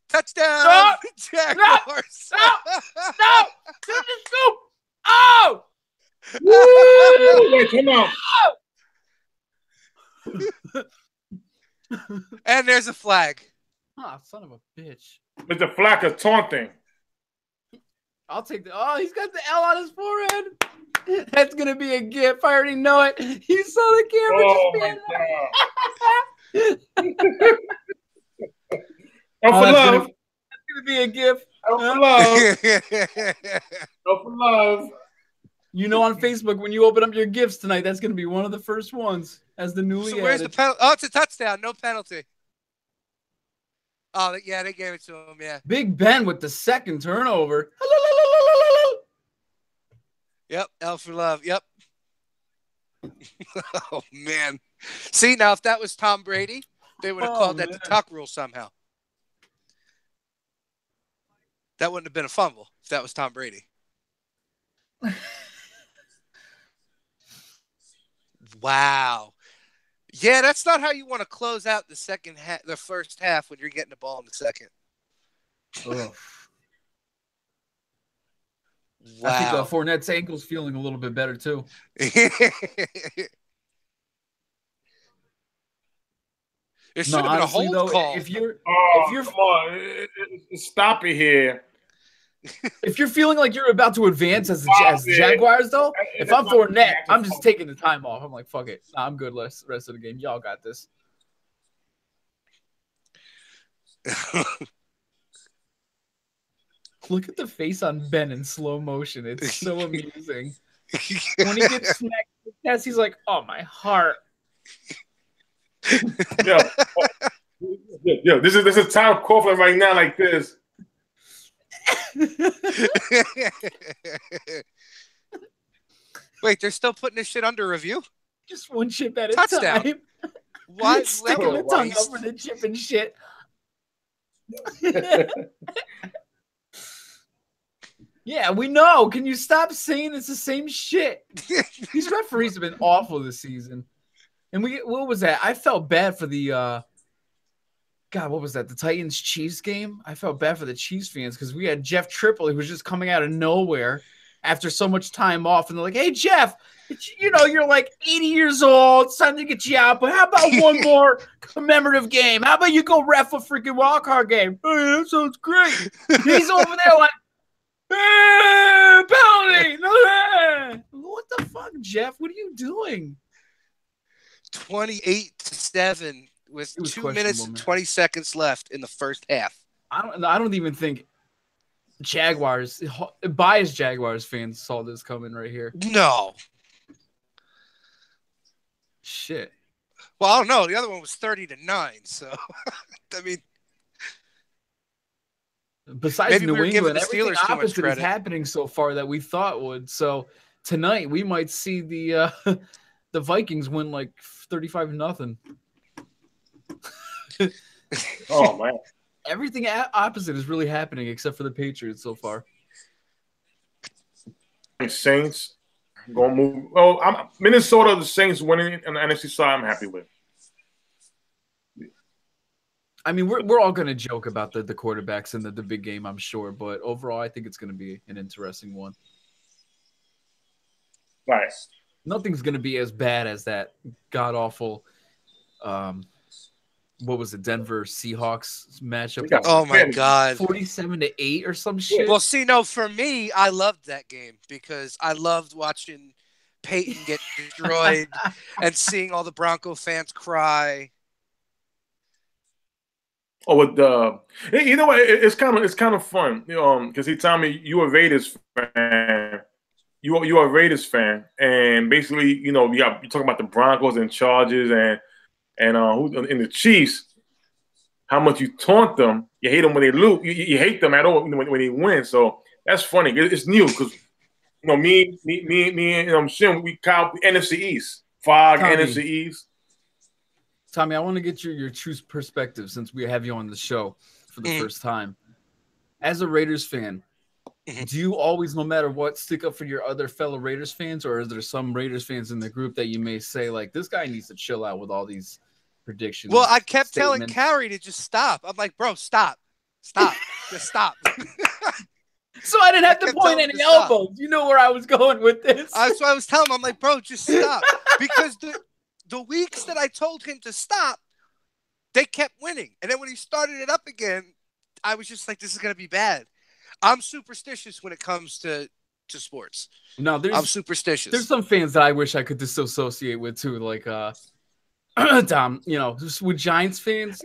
Touchdown, no! Jaguars. No! To the scoop! Oh! Wait, come on. And there's a flag. Ah, son of a bitch. It's a flag of taunting. I'll take the. Oh, he's got the L on his forehead. That's gonna be a gif. I already know it. You saw the camera. Oh my god! That's gonna be a gif. For love. For love. You know, on Facebook, when you open up your gifts tonight, that's gonna be one of the first ones as the newly. So where's the penalty? Oh, it's a touchdown. No penalty. Oh, yeah, they gave it to him. Yeah. Big Ben with the second turnover. Yep, L for love. Yep. Oh, man. See, now, if that was Tom Brady, they would have called that the tuck rule somehow. That wouldn't have been a fumble if that was Tom Brady. Wow. Yeah, that's not how you want to close out the first half when you're getting the ball in the second. Ugh. Wow. I think Fournette's ankle's feeling a little bit better too. There should have been a hold call. If you're come on, stop it here. If you're feeling like you're about to advance as the Jaguars, though, if I'm Fournette, I'm just taking the time off. I'm like, fuck it. Nah, I'm good rest of the game. Y'all got this. Look at the face on Ben in slow motion. It's so amusing. When he gets smacked in the chest, he's like, oh, my heart. Yo, this is Tom Coughlin right now like this. Wait, they're still putting this shit under review? Just one chip at a Touchdown. time. Why? Sticking the tongue up for the chip and shit. Yeah, we know. Can you stop saying it's the same shit? These referees have been awful this season. And what was that? I felt bad for the God, what was that? The Titans-Chiefs game? I felt bad for the Chiefs fans because we had Jeff Tripoli who was just coming out of nowhere after so much time off. And they're like, hey, Jeff, you're like 80 years old. It's time to get you out. But how about one more commemorative game? How about you go ref a freaking wild card game? Oh, that sounds great. He's over there like, penalty. What the fuck, Jeff? What are you doing? 28-7 with 2 minutes and 20 seconds left in the first half. I don't even think biased Jaguars fans saw this coming right here. No. Shit. Well, I don't know. The other one was 30-9. So, I mean, besides maybe New England, the everything Steelers too much opposite credit. is happening so far that we thought would. So tonight we might see the the Vikings win like 35-0. Oh man. Everything opposite is really happening except for the Patriots so far. Saints gonna move. Oh, Minnesota. The Saints winning on the NFC side. I'm happy with. I mean, we're all gonna joke about the quarterbacks in the big game, I'm sure, but overall, I think it's gonna be an interesting one. Right. Nothing's gonna be as bad as that god awful. What was it? Denver Seahawks matchup. Oh my God, 47-8 or some shit. Well, see, no, for me, I loved that game because I loved watching Peyton get destroyed and seeing all the Bronco fans cry. Oh, with you know what? It's kind of fun, because he told me you a Raiders fan. You are a Raiders fan, and basically, you talking about the Broncos and Chargers and who in the Chiefs. How much you taunt them, you hate them when they lose. You hate them at all when they win. So that's funny. It's new because me and Shim, we call NFC East, NFC East. Tommy, I want to get your true perspective since we have you on the show for the first time. As a Raiders fan, do you always, no matter what, stick up for your other fellow Raiders fans, or is there some Raiders fans in the group that you may say, like, this guy needs to chill out with all these predictions? Well, I kept telling Carrie to just stop. I'm like, bro, stop, just stop. So I didn't have to point any elbows. You know where I was going with this. That's why I was telling him. I'm like, bro, just stop. Because the weeks that I told him to stop, they kept winning. And then when he started it up again, I was just like, this is going to be bad. I'm superstitious when it comes to sports. No, I'm superstitious. There's some fans that I wish I could disassociate with too, like Dom, just with Giants fans,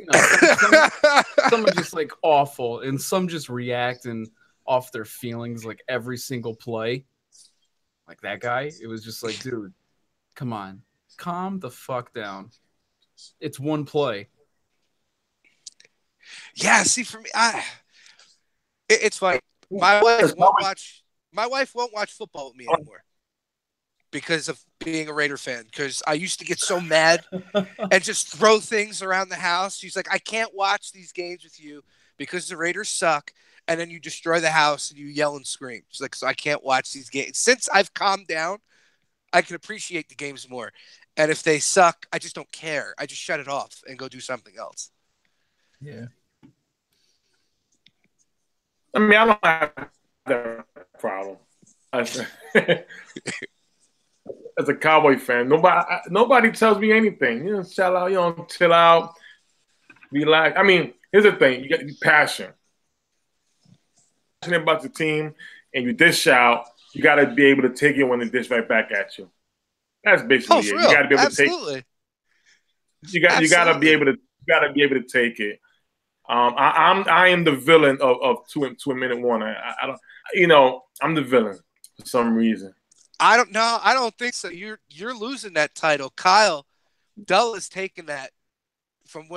some are just like awful, and some just react and off their feelings like every single play. Like that guy, it was just like, dude, come on, calm the fuck down. It's one play. Yeah, see, for me, it's funny. My wife won't watch football with me anymore because of being a Raider fan. Because I used to get so mad and just throw things around the house. She's like, I can't watch these games with you because the Raiders suck. And then you destroy the house and you yell and scream. She's like, so I can't watch these games. Since I've calmed down, I can appreciate the games more. And if they suck, I just don't care. I just shut it off and go do something else. Yeah. I mean, I don't have that problem. As a Cowboy fan, nobody tells me anything. Chill out, relax. I mean, here's the thing: you got passion. Passionate about the team, and you dish out. You got to be able to take it when they dish right back at you. That's basically it. You got to be able to take. You got to be able to take it. I am the villain of two and minute one. I don't, I'm the villain for some reason. I don't know. I don't think so. You're losing that title. Kyle Dull is taking that from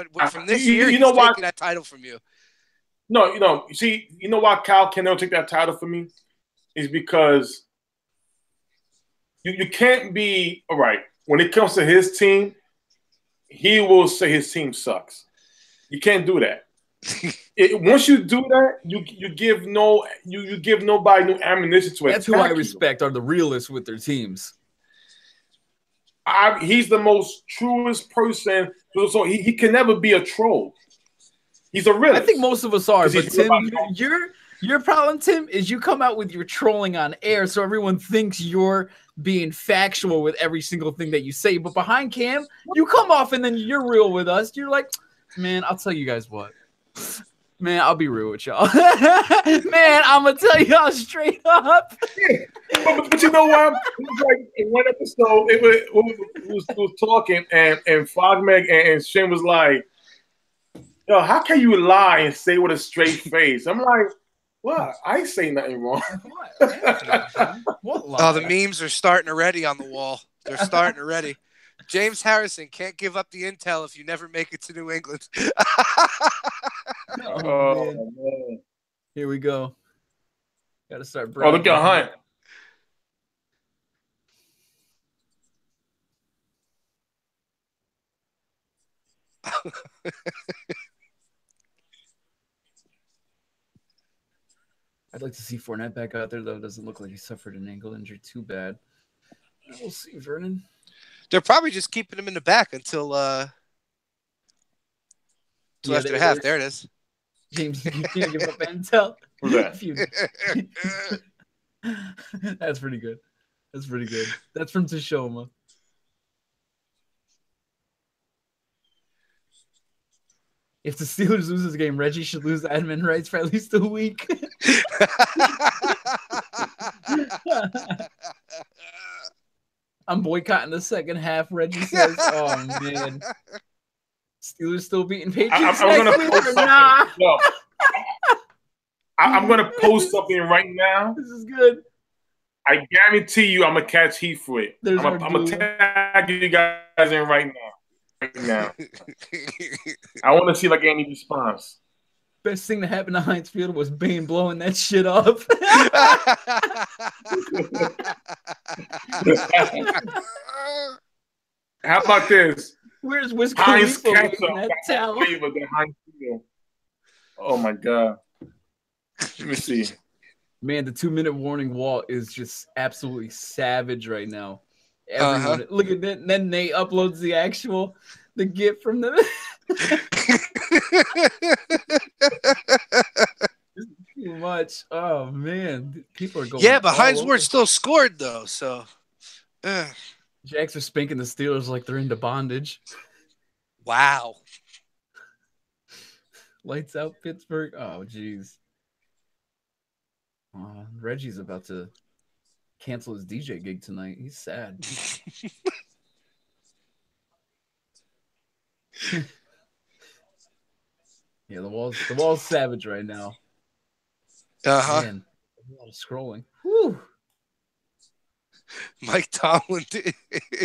this year. You know why? Taking that title from you. No, see, you know why Kyle can never take that title from me? Is because you can't be all right when it comes to his team. He will say his team sucks. You can't do that. Once you do that, you give nobody no ammunition to attack. That's who I respect are the realists with their teams. He's the most truest person, so he can never be a troll. He's a realist. I think most of us are, but Tim, your problem, Tim, is you come out with your trolling on air, so everyone thinks you're being factual with every single thing that you say. But behind cam, you come off and then you're real with us. You're like, man, I'll tell you guys what. Man, I'll be real with y'all. Man, I'm gonna tell y'all straight up. But you know what? Like in one episode, it was talking, and Fogmeg and Shim was like, "Yo, how can you lie and say with a straight face?" I'm like, "What? I ain't say nothing wrong." What lie? Oh, the memes are starting already on the wall. They're starting already. James Harrison can't give up the intel if you never make it to New England. Oh, man. Here we go. Got to start breaking. Oh, look at Hunt. I'd like to see Fournette back out there, though. It doesn't look like he suffered an ankle injury too bad. We'll see, Vernon. They're probably just keeping him in the back until after the half. There it is. James, you can't give up intel. Who's that? That's pretty good. That's pretty good. That's from Tashoma. If the Steelers lose this game, Reggie should lose admin rights for at least a week. I'm boycotting the second half, Reggie says. Oh, man. Steelers still beating Patriots I'm next week or nah? I'm going to post something right now. This is good. I guarantee you I'm going to catch heat for it. I'm going to tag you guys in right now. I want to see like any response. Best thing that happened to Heinz Field was Bane blowing that shit up. How about this? Where's Wiz Heinz Khalifa ketchup that towel? Oh my god. Let me see. Man, the 2-minute warning wall is just absolutely savage right now. Everyone, look at that. And then Nate uploads the GIF from the. Too much. Oh man, people are going. Yeah, but Heinz Ward still scored though. So, Jags are spanking the Steelers like they're into bondage. Wow. Lights out Pittsburgh. Oh jeez. Reggie's about to cancel his DJ gig tonight. He's sad. Yeah, the wall's savage right now. Man, a lot of scrolling. Whew. Mike Tomlin did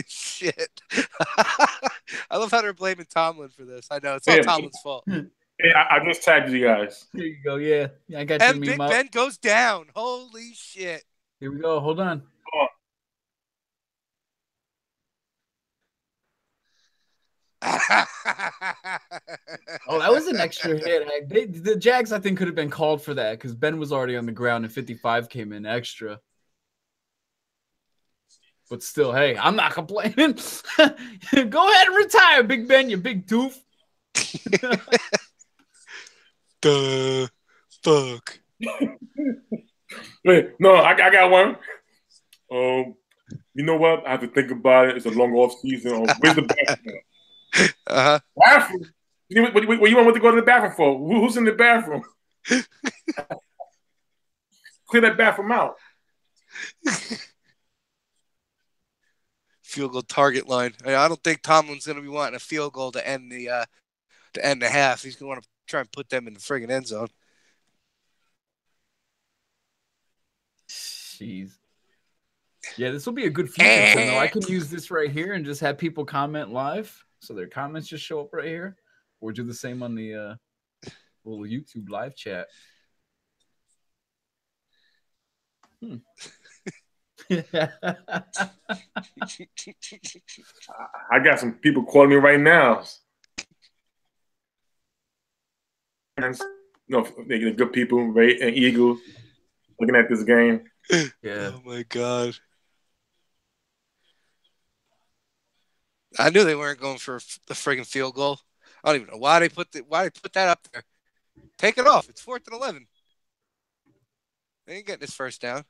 shit. I love how they're blaming Tomlin for this. I know it's all Tomlin's fault. Yeah, I just tagged you guys. There you go. Yeah, I got and you. Big Ben goes down. Holy shit! Here we go. Hold on. Oh, that was an extra hit. The Jags, I think, could have been called for that because Ben was already on the ground and 55 came in extra. But still, hey, I'm not complaining. Go ahead and retire, Big Ben, you big doof. Duh. Fuck. Wait, no, I got one. You know what? I have to think about it. It's a long off season. Where's the bathroom? Bathroom? What you want to go to the bathroom for? Who's in the bathroom? Clear that bathroom out. Field goal target line. I don't think Tomlin's going to be wanting a field goal to end the half. He's going to want to try and put them in the friggin' end zone. Jeez. Yeah, this will be a good feature. Though. I can use this right here and just have people comment live. So their comments just show up right here. Or do the same on the little YouTube live chat. I got some people calling me right now. No, they're good people, Ray and Eagle, looking at this game. Yeah. Oh my god. I knew they weren't going for the friggin' field goal. I don't even know why they put that up there. Take it off. It's 4th and 11. They ain't getting this first down.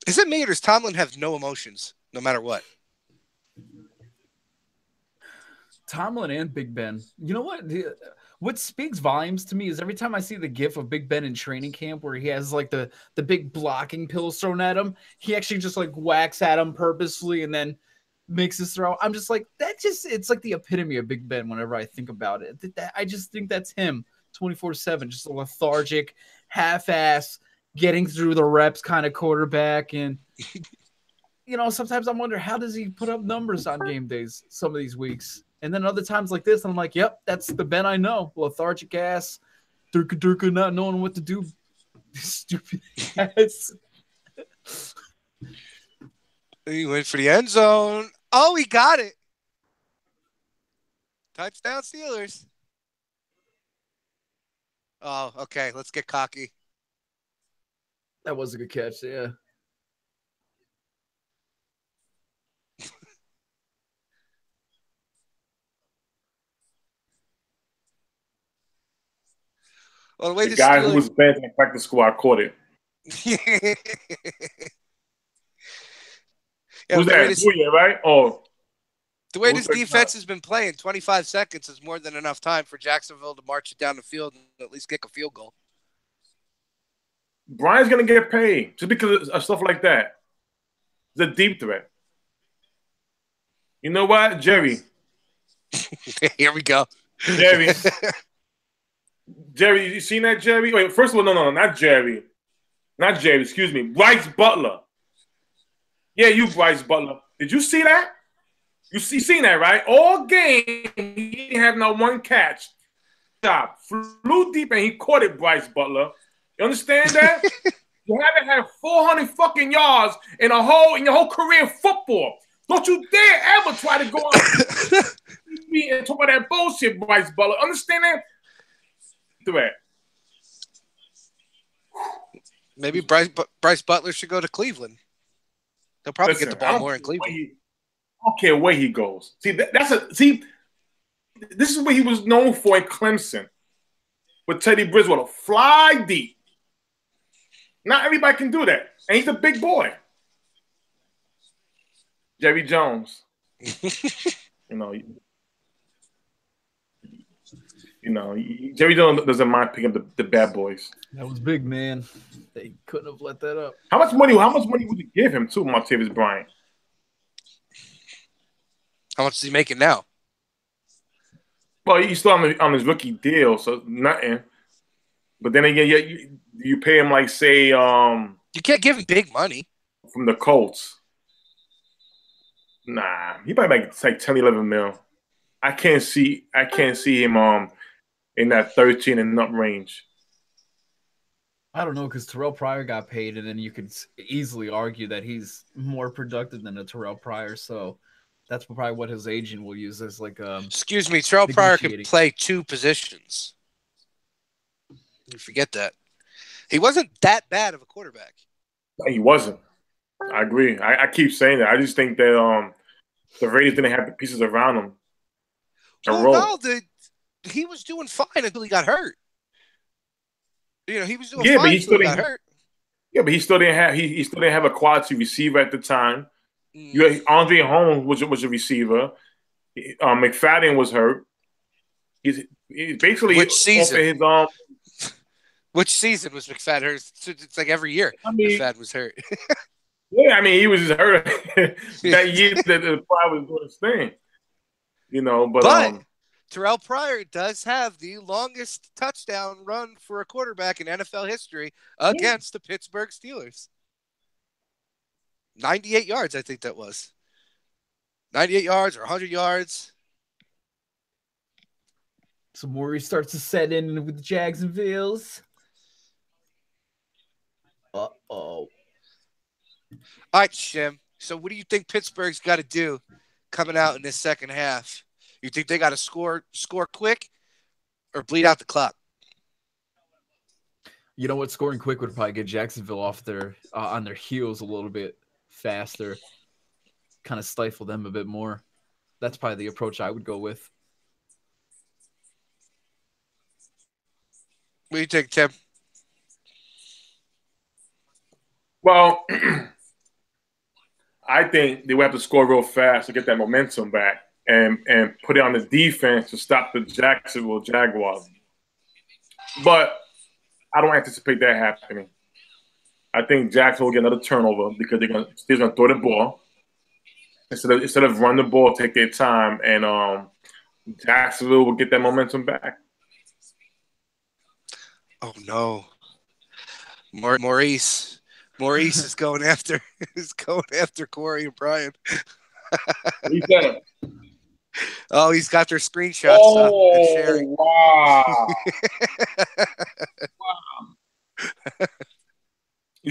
Is it me or does Tomlin have no emotions no matter what? Tomlin and Big Ben. You know what? What speaks volumes to me is every time I see the gif of Big Ben in training camp where he has like the big blocking pills thrown at him, he actually just like whacks at him purposely and then makes his throw. I'm just like, it's like the epitome of Big Ben whenever I think about it. I just think that's him 24/7, just a lethargic, half-ass, getting through the reps kind of quarterback. And, you know, sometimes I wonder, how does he put up numbers on game days some of these weeks? And then other times like this, I'm like, yep, that's the Ben I know. Lethargic ass, Durka, not knowing what to do. Stupid ass. He went for the end zone. Oh, he got it. Touchdown Steelers. Oh, okay. Let's get cocky. That was a good catch, yeah. Well, the way the guy who was benched in the practice squad caught it. Yeah, Who's that? Booyah, right? Oh. The way this defense has been playing, 25 seconds is more than enough time for Jacksonville to march it down the field and at least kick a field goal. Brian's going to get paid just because of stuff like that. It's a deep threat. You know what, Jerry? Here we go. Jerry. Jerry, you seen that, Jerry? Wait, first of all, no, not Jerry. Not Jerry, excuse me. Bryce Butler. Yeah, you, Bryce Butler. Did you see that? You seen that, right? All game, he didn't have not one catch. Stop. Flew deep and he caught it, Bryce Butler. You understand that? You haven't had 400 fucking yards in your whole career in football. Don't you dare ever try to go out and talk about that bullshit, Bryce Butler. Understand that? Threat. Maybe Bryce Butler should go to Cleveland. They'll probably get the ball more in Cleveland. I don't care where he goes. See, this is what he was known for in Clemson with Teddy Bridgewater. Fly deep. Not everybody can do that. And he's a big boy. Jerry Jones. Jerry Jones doesn't mind picking up the bad boys. That was big, man. They couldn't have let that up. How much money would you give him too, Martavis Bryant? How much is he making now? Well, he's still on his rookie deal, so nothing. But then again, you pay him like, say, you can't give him big money from the Colts. Nah, he probably make like 10, 11 mil. I can't see him in that 13 and up range. I don't know, because Terrell Pryor got paid, and then you could easily argue that he's more productive than a Terrell Pryor. So that's probably what his agent will use as like excuse me, Terrell Pryor can play two positions. You forget that. He wasn't that bad of a quarterback. He wasn't. I agree. I keep saying that. I just think that the Raiders didn't have the pieces around him. Well, no, he was doing fine until he got hurt. He was doing fine until he got hurt. Yeah, but he still didn't have a quality receiver at the time. Andre Holmes was a receiver. McFadden was hurt. He's basically which season? Which season was McFadden hurt? It's like every year McFadden was hurt. Yeah, he was just hurt that year that the Pryor was doing his thing. But Terrell Pryor does have the longest touchdown run for a quarterback in NFL history against the Pittsburgh Steelers. 98 yards, I think that was. 98 yards or 100 yards. So Maury starts to set in with the Jacksonville's. Uh-oh. All right, Shim. So what do you think Pittsburgh's got to do coming out in this second half? You think they got to score quick or bleed out the clock? You know what? Scoring quick would probably get Jacksonville off on their heels a little bit faster, kind of stifle them a bit more. That's probably the approach I would go with. What do you think, Tim? Well, I think they would have to score real fast to get that momentum back and put it on the defense to stop the Jacksonville Jaguars. But I don't anticipate that happening. I think Jacksonville will get another turnover because they're gonna throw the ball instead of run the ball, take their time, and Jacksonville will get that momentum back. Oh no, Maurice is going after Corey and Brian. He said, oh, he's got their screenshots. Oh, wow.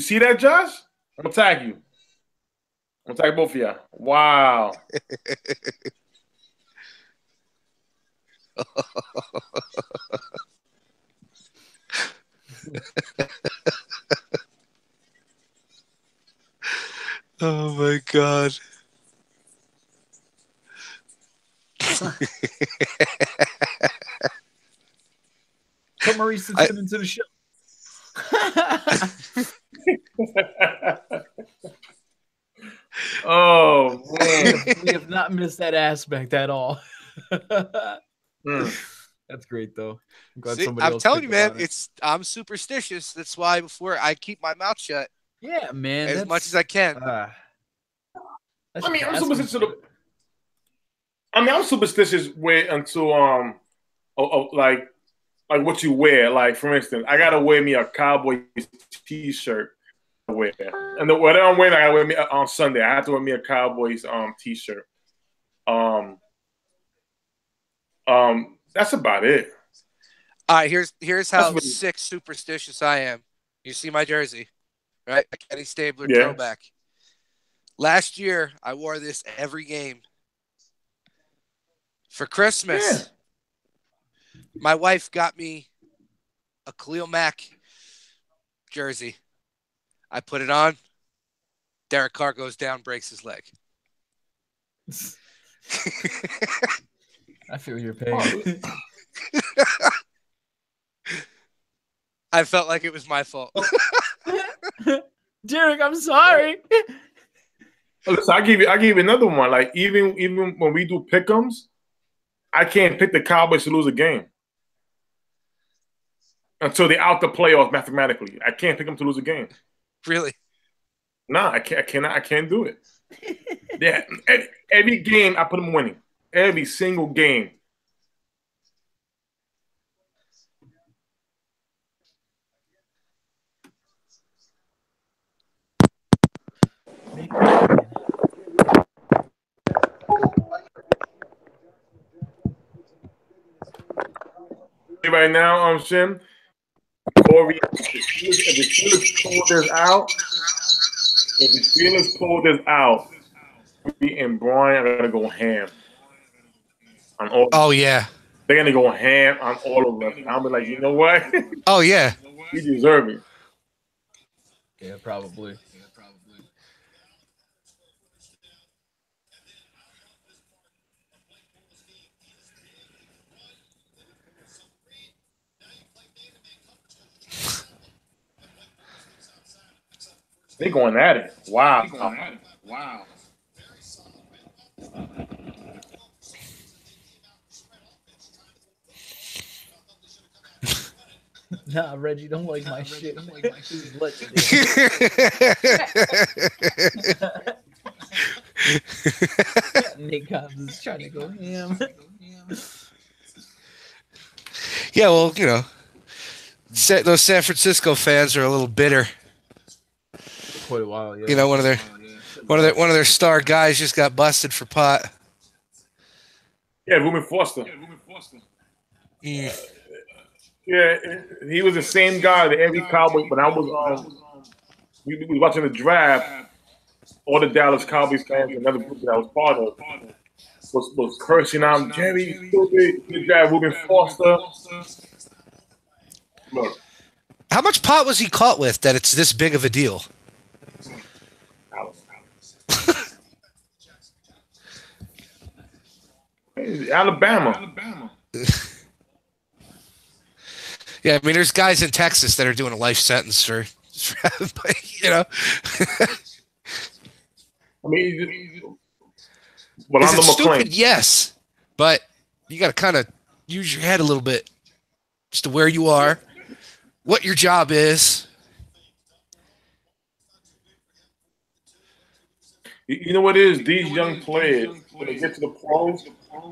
see that, Josh? I'm gonna tag you. I'm gonna tag both of y'all. Wow. Oh my God. Put Maurice Simpson into the show. Oh man, we have not missed that aspect at all. That's great, though. I'm glad somebody else telling you, man, it. I'm superstitious. That's why before I keep my mouth shut. Yeah, man, as much as I can. I mean, I'm superstitious. I'm superstitious until like what you wear. Like, for instance, I gotta wear me a Cowboys T-shirt. Wear, and what I'm wearing, I gotta wear me on Sunday. I have to wear me a Cowboys T-shirt. That's about it. All right, here's how sick superstitious I am. You see my jersey, right? A Kenny Stabler throwback. Last year, I wore this every game. For Christmas, my wife got me a Khalil Mack jersey. I put it on. Derek Carr goes down, breaks his leg. I feel your pain. I felt like it was my fault. Derek, I'm sorry. Listen, I give you another one. Like, even when we do pick'ems, I can't pick the Cowboys to lose a game until they're out the playoffs mathematically. I can't pick them to lose a game. Really? No, I can't do it. Yeah, every game I put them winning. Every single game. Right now, Shim, Corey, if the Steelers pull this out, me and Brian are gonna go ham. On all. Oh yeah. They're gonna go ham on all of us. I'll be like, you know what? Oh yeah. You deserve it. Yeah, probably. They're going at it. Wow. Nah, Reggie, don't like my shit. Nick Cobbs is trying to go ham. Yeah, well, you know, those San Francisco fans are a little bitter. Quite a while, yeah. You know, one of their star guys just got busted for pot. Yeah, Reuben Foster. Yeah, he was the same guy that every Cowboy. When I was we was watching the draft, all the Dallas Cowboys fans, another group that I was part of, was cursing out Jerry, stupid, good guy, Reuben Foster. Look, how much pot was he caught with that it's this big of a deal? Alabama. Yeah, I mean, there's guys in Texas that are doing a life sentence for you know. I mean, well, is it stupid? Yes, but you got to kind of use your head a little bit as to where you are, what your job is. You know what it is? These young players, when they get to the pros,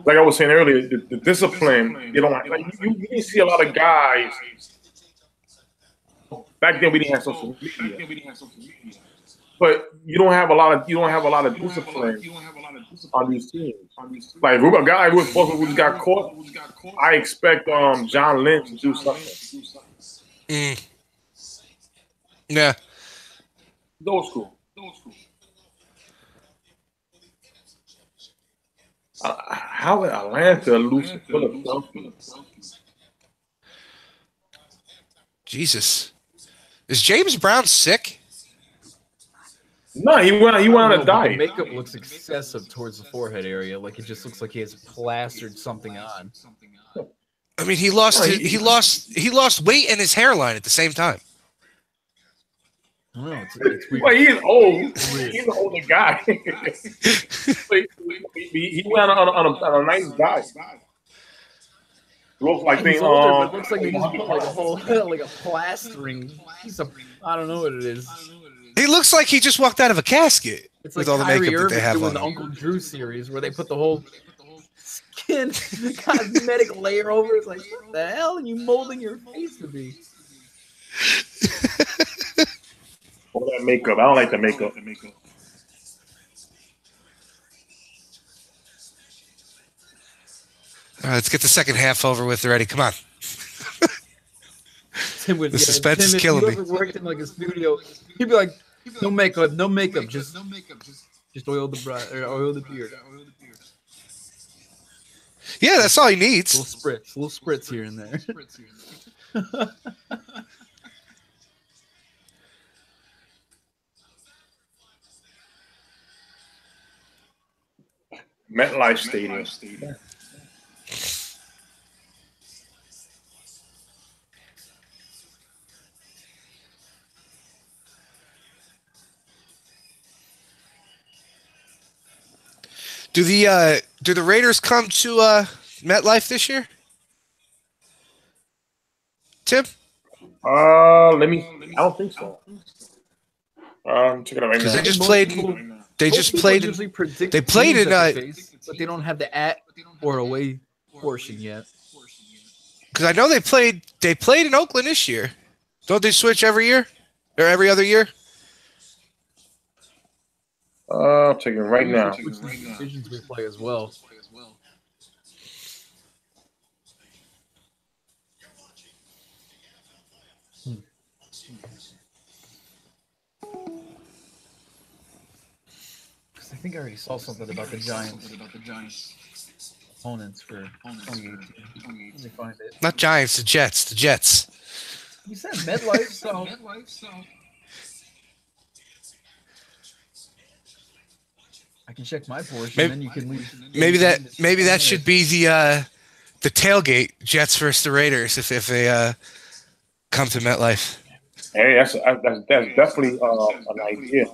like I was saying earlier, the discipline, you don't like you didn't see a lot of guys. Back then we didn't have social media. But you don't have a lot of discipline on these teams. Like a guy who just got caught, I expect John Lynch to do something. Yeah. Old school. How did Atlanta lose to Philadelphia? Jesus. Is James Brown sick? No, he went on a The diet. makeup looks excessive towards the forehead area. Like it just looks like he has plastered something on. I mean, he lost weight and his hairline at the same time. I don't know. It's weird. Well, he is old. He's an older guy. He went on a nice diet. Looks like He's older, but it looks like they just put like a whole like a plastering piece of I don't know what it is. He looks like he just walked out of a casket It's with like all the Kyrie makeup that Irving they have doing on. the him. Uncle Drew series where they put the whole skin cosmetic layer over. It's like what the hell are you molding your face to be? all that makeup. I don't like the makeup. All right, let's get the second half over with already. Come on. Tim would, The suspense is Tim, killing if me. you ever worked in like a studio, he'd be like, no makeup, just oil the oil the beard. Yeah, that's all he needs. Little spritz here and there. MetLife Stadium. Do the Raiders come to MetLife this year? Tim? Let me. I don't think so. I'm checking it right Because now. they just played. They played in. But they don't have the at or away portion yet. Because I know they played in Oakland this year. Don't they switch every year or every other year? I'm checking it right now. Which divisions we play as well. I think I already saw something about the Giants. Opponents for 2018. Let me find it. Not Giants, the Jets. The Jets. You said MetLife, so. I can check my portion, Maybe- then you can leave. Maybe that should be the tailgate, Jets versus the Raiders, if they come to MetLife. Hey, that's definitely an idea.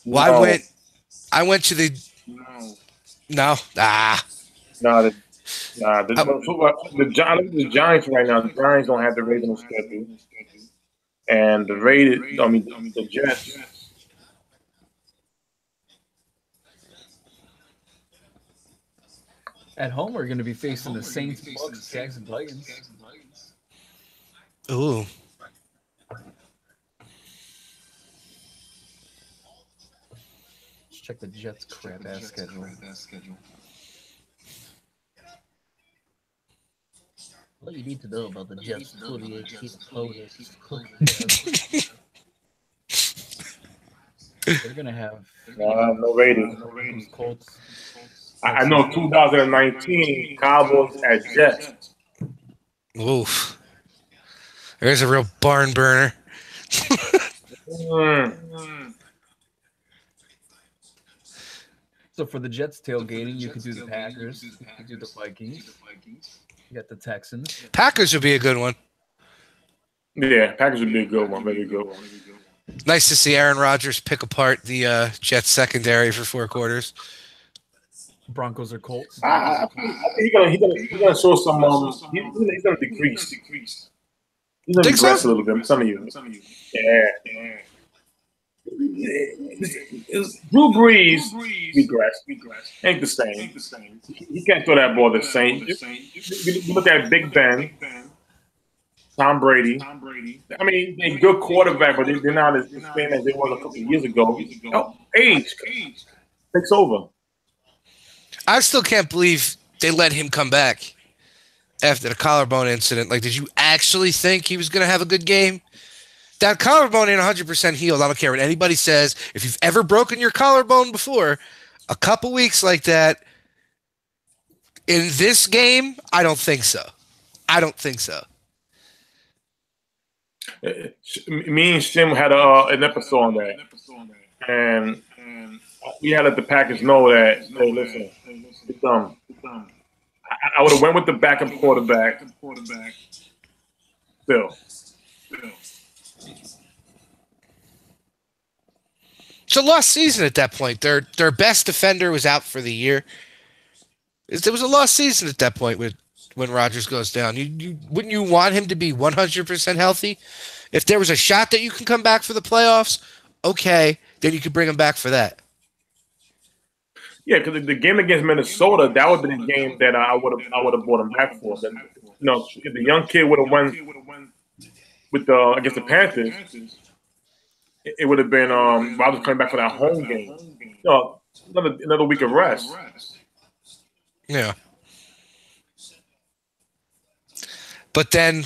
Well, I went to the no. The Giants right now. The Giants don't have the Raiders on schedule, and the Jets. At home, we're going to be facing the Saints, Bucks, Jacksonville Titans. Ooh. Let's check the Jets' crap-ass schedule. What you need to know about the Jets' 2018 opponents. They're going to have No Raiders. Colts. I know 2019 Cowboys at Jets. Oof. There's a real barn burner. So for the Jets tailgating, you could do the Packers, you could do the Vikings, you got the Texans. Packers would be a good one. Yeah, Packers would be a good one. Very good one. Nice to see Aaron Rodgers pick apart the Jets secondary for 4 quarters. Broncos or Colts. I think he's gonna show some. He's gonna decrease. He's gonna regress a little bit. Some of you. Yeah. Drew Brees regress. Ain't the same. He can't throw that ball the same. You look at Big Ben, Tom Brady. I mean, they're good quarterback, but they're not as same as they were a couple of years ago. Oh, age takes over. I still can't believe they let him come back after the collarbone incident. Like, did you actually think he was going to have a good game? that collarbone ain't 100% healed. I don't care what anybody says. If you've ever broken your collarbone before, a couple weeks like that, in this game, I don't think so. I don't think so. Me and Shim had an episode on that, and we had to let the Packers know that, hey, listen, I would have went with the backup quarterback. Still. It's a lost season at that point. Their best defender was out for the year. It was a lost season at that point when Rodgers goes down. Wouldn't you want him to be 100% healthy? If there was a shot that you can come back for the playoffs, okay, then you could bring him back for that. Yeah, because the game against Minnesota, that would be the game that I would have brought him back for. But, if the young kid would have won with against the Panthers, it would have been Rodgers coming back for that home game. Another week of rest. Yeah. But then,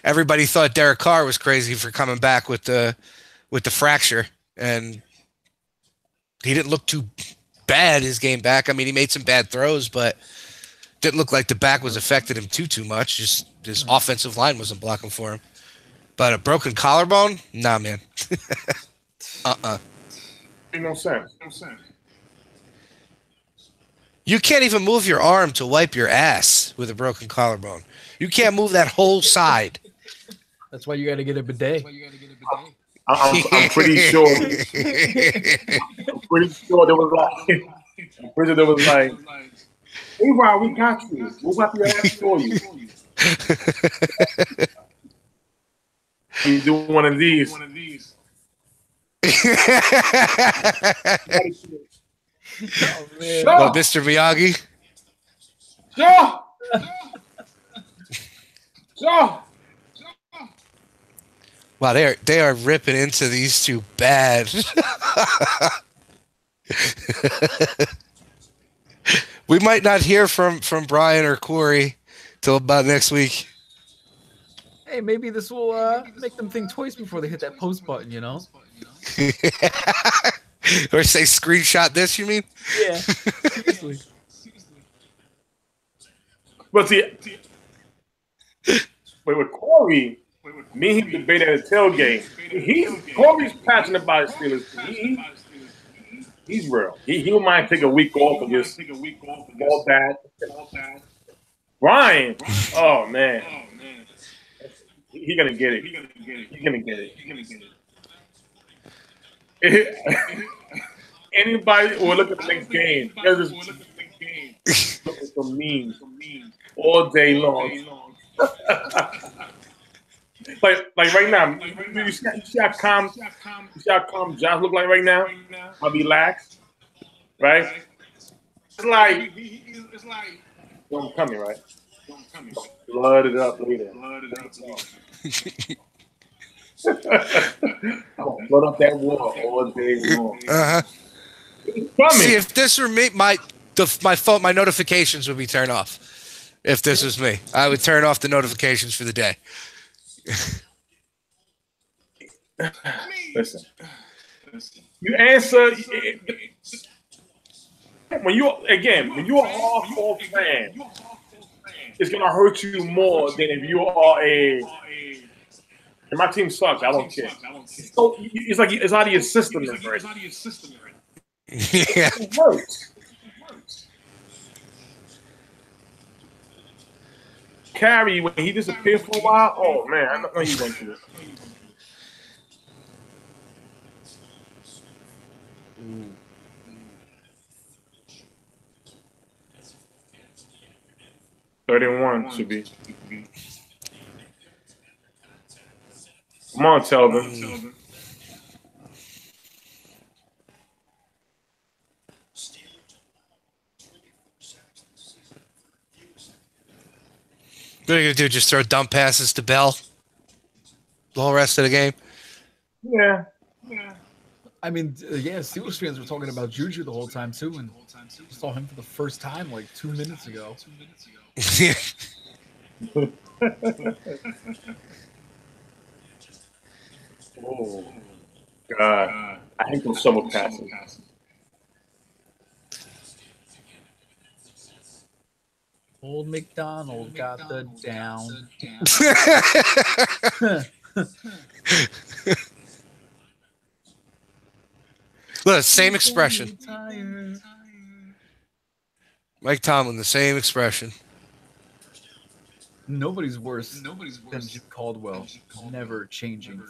everybody thought Derek Carr was crazy for coming back with the fracture, and he didn't look too bad his game back. I mean, he made some bad throws, but didn't look like the back was affected him too much. Just his offensive line wasn't blocking for him. But a broken collarbone? Nah, man. No sense. You can't even move your arm to wipe your ass with a broken collarbone. You can't move that whole side. That's why you got to get a bidet. I'm pretty sure. I'm pretty sure there was like, hey, Rob, we got you. We'll wipe your ass for you. You do one of these. Oh, Mr. Miyagi. Sure. Sure. Wow, they are ripping into these two bad. We might not hear from Brian or Corey till about next week. Hey, maybe this will make them think twice before they hit that post button, Or say screenshot this, you mean? Yeah. Seriously. But see, with Corey, me and him debate at a tailgate. Corey's passionate about his Steelers. He's real. He don't mind taking a week off and just all bad. Brian, oh man, he's gonna get it. He's gonna get it. Anybody will look at the next game. There's just look at some memes all day long. like right now, you see how calm Josh look like right now? How relaxed, right? It's like don't come here, right? Blood it up later. Blood up that wall all day long. See, if this were me, my phone, my notifications would be turned off. If this was me, I would turn off the notifications for the day. Listen. You answer when you're a hardcore fan, it's gonna hurt you more than if you are and my team sucks. I don't care. So it's like it's out of your system. Right? Yeah. It hurts. Carrie, when he disappeared for a while, oh man, I know you went through it. $31 should be. Come on, Telvin. What are you going to do? Just throw dump passes to Bell the whole rest of the game? Yeah. I mean, Steelers fans were talking about Juju the whole time, too, and saw him for the first time like 2 minutes ago. Oh, God. I hate those shovel passes. Old McDonald got the down. Look, same expression. Mike Tomlin, the same expression. Nobody's worse than Jim Caldwell. Never changing.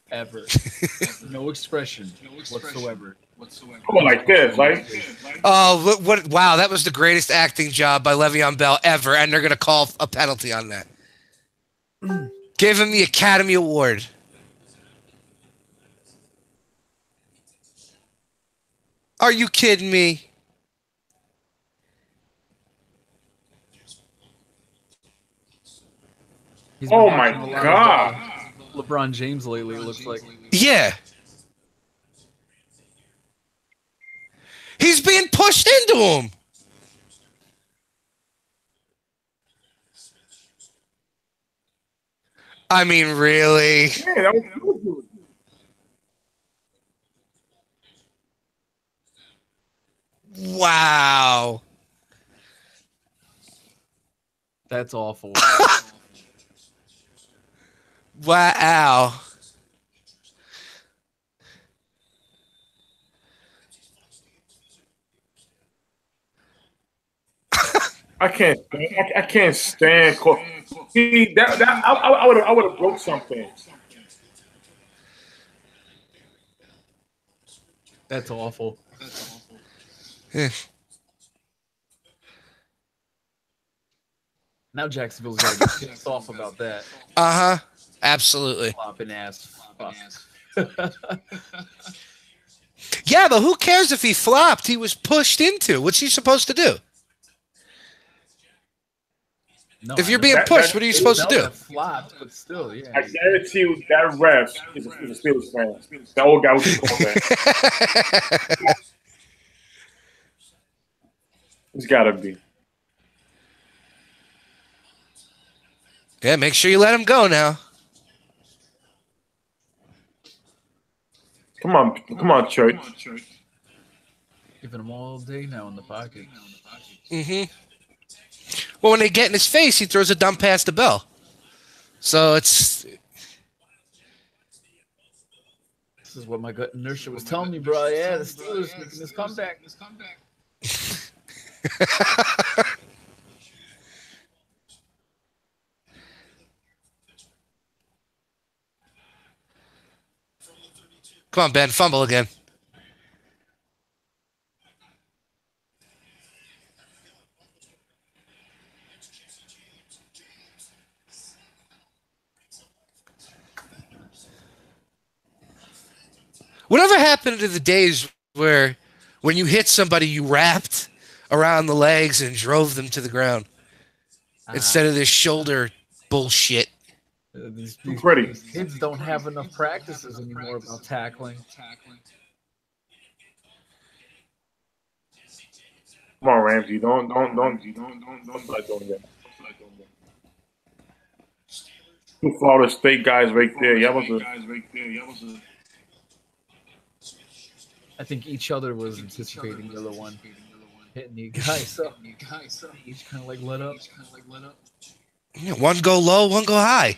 Ever. No expression whatsoever. Oh, like this, right? Oh, what? Wow, that was the greatest acting job by Le'Veon Bell ever, and they're going to call a penalty on that. Give him the Academy Award. Are you kidding me? Oh, my God. LeBron James lately, it looks like. Yeah. He's being pushed into him. I mean, really? Yeah, that was good. Wow. That's awful. Wow. I can't stand. See, I would have broke something. That's awful. Yeah. Now Jacksonville's got to get pissed off about that. Uh-huh. Absolutely. Flopping ass. Fuck. Yeah, but who cares if he flopped? He was pushed into. What's he supposed to do? No, If you're being pushed, what are you supposed to do? Flopped, but still, yeah. I guarantee you that ref is a Steelers fan. That old guy was just called that. He's got to be. Yeah, make sure you let him go now. Come on, Church. Giving him all day now in the pocket. Mm-hmm. Well, when they get in his face, he throws a dump pass to Bell. So it's... This is what my gut inertia was telling me, bro. Yeah, the Steelers making this comeback. Come on, Ben. Fumble again. Whatever happened to the days where when you hit somebody, you wrapped around the legs and drove them to the ground instead of this shoulder bullshit? These kids don't have enough practices anymore about tackling. Come on, Ramsey. Don't start doing that. Two Florida State guys right there. I think each other was anticipating the other one hitting the guy, so each kind of like let up. Yeah, one go low, one go high.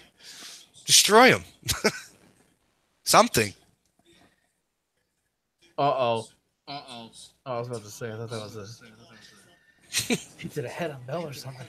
Destroy him. Something. Oh, I was about to say. I thought that was a hit to the head on Bell or something.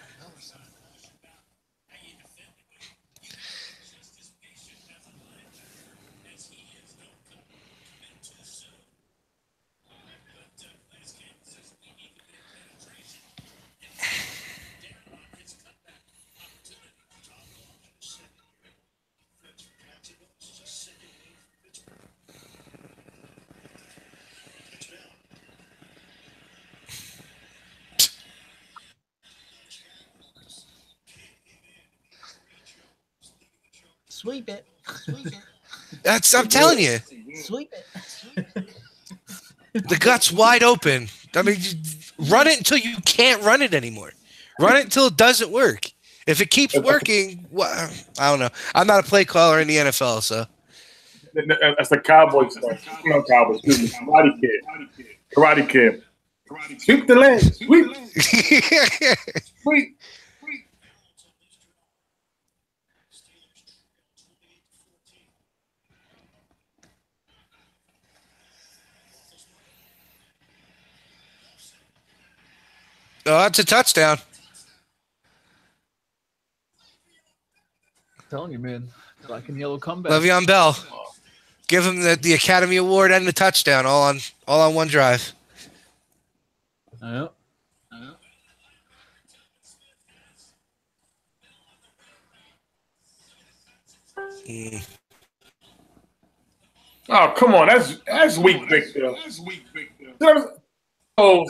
Sweep it. I'm telling you. Sweep it. The gut's wide open. I mean, run it until you can't run it anymore. Run it until it doesn't work. If it keeps working, well, I don't know. I'm not a play caller in the NFL, so. That's the Cowboys stuff. Come on, Cowboys. Excuse me. Karate Kid. Sweep the leg. Sweep. Sweep. Oh, it's a touchdown. I'm telling you, man. Black and yellow comeback. Le'Veon Bell. Give him the Academy Award and the touchdown all on one drive. Yep. Oh, come on. That's weak, Victor. Oh,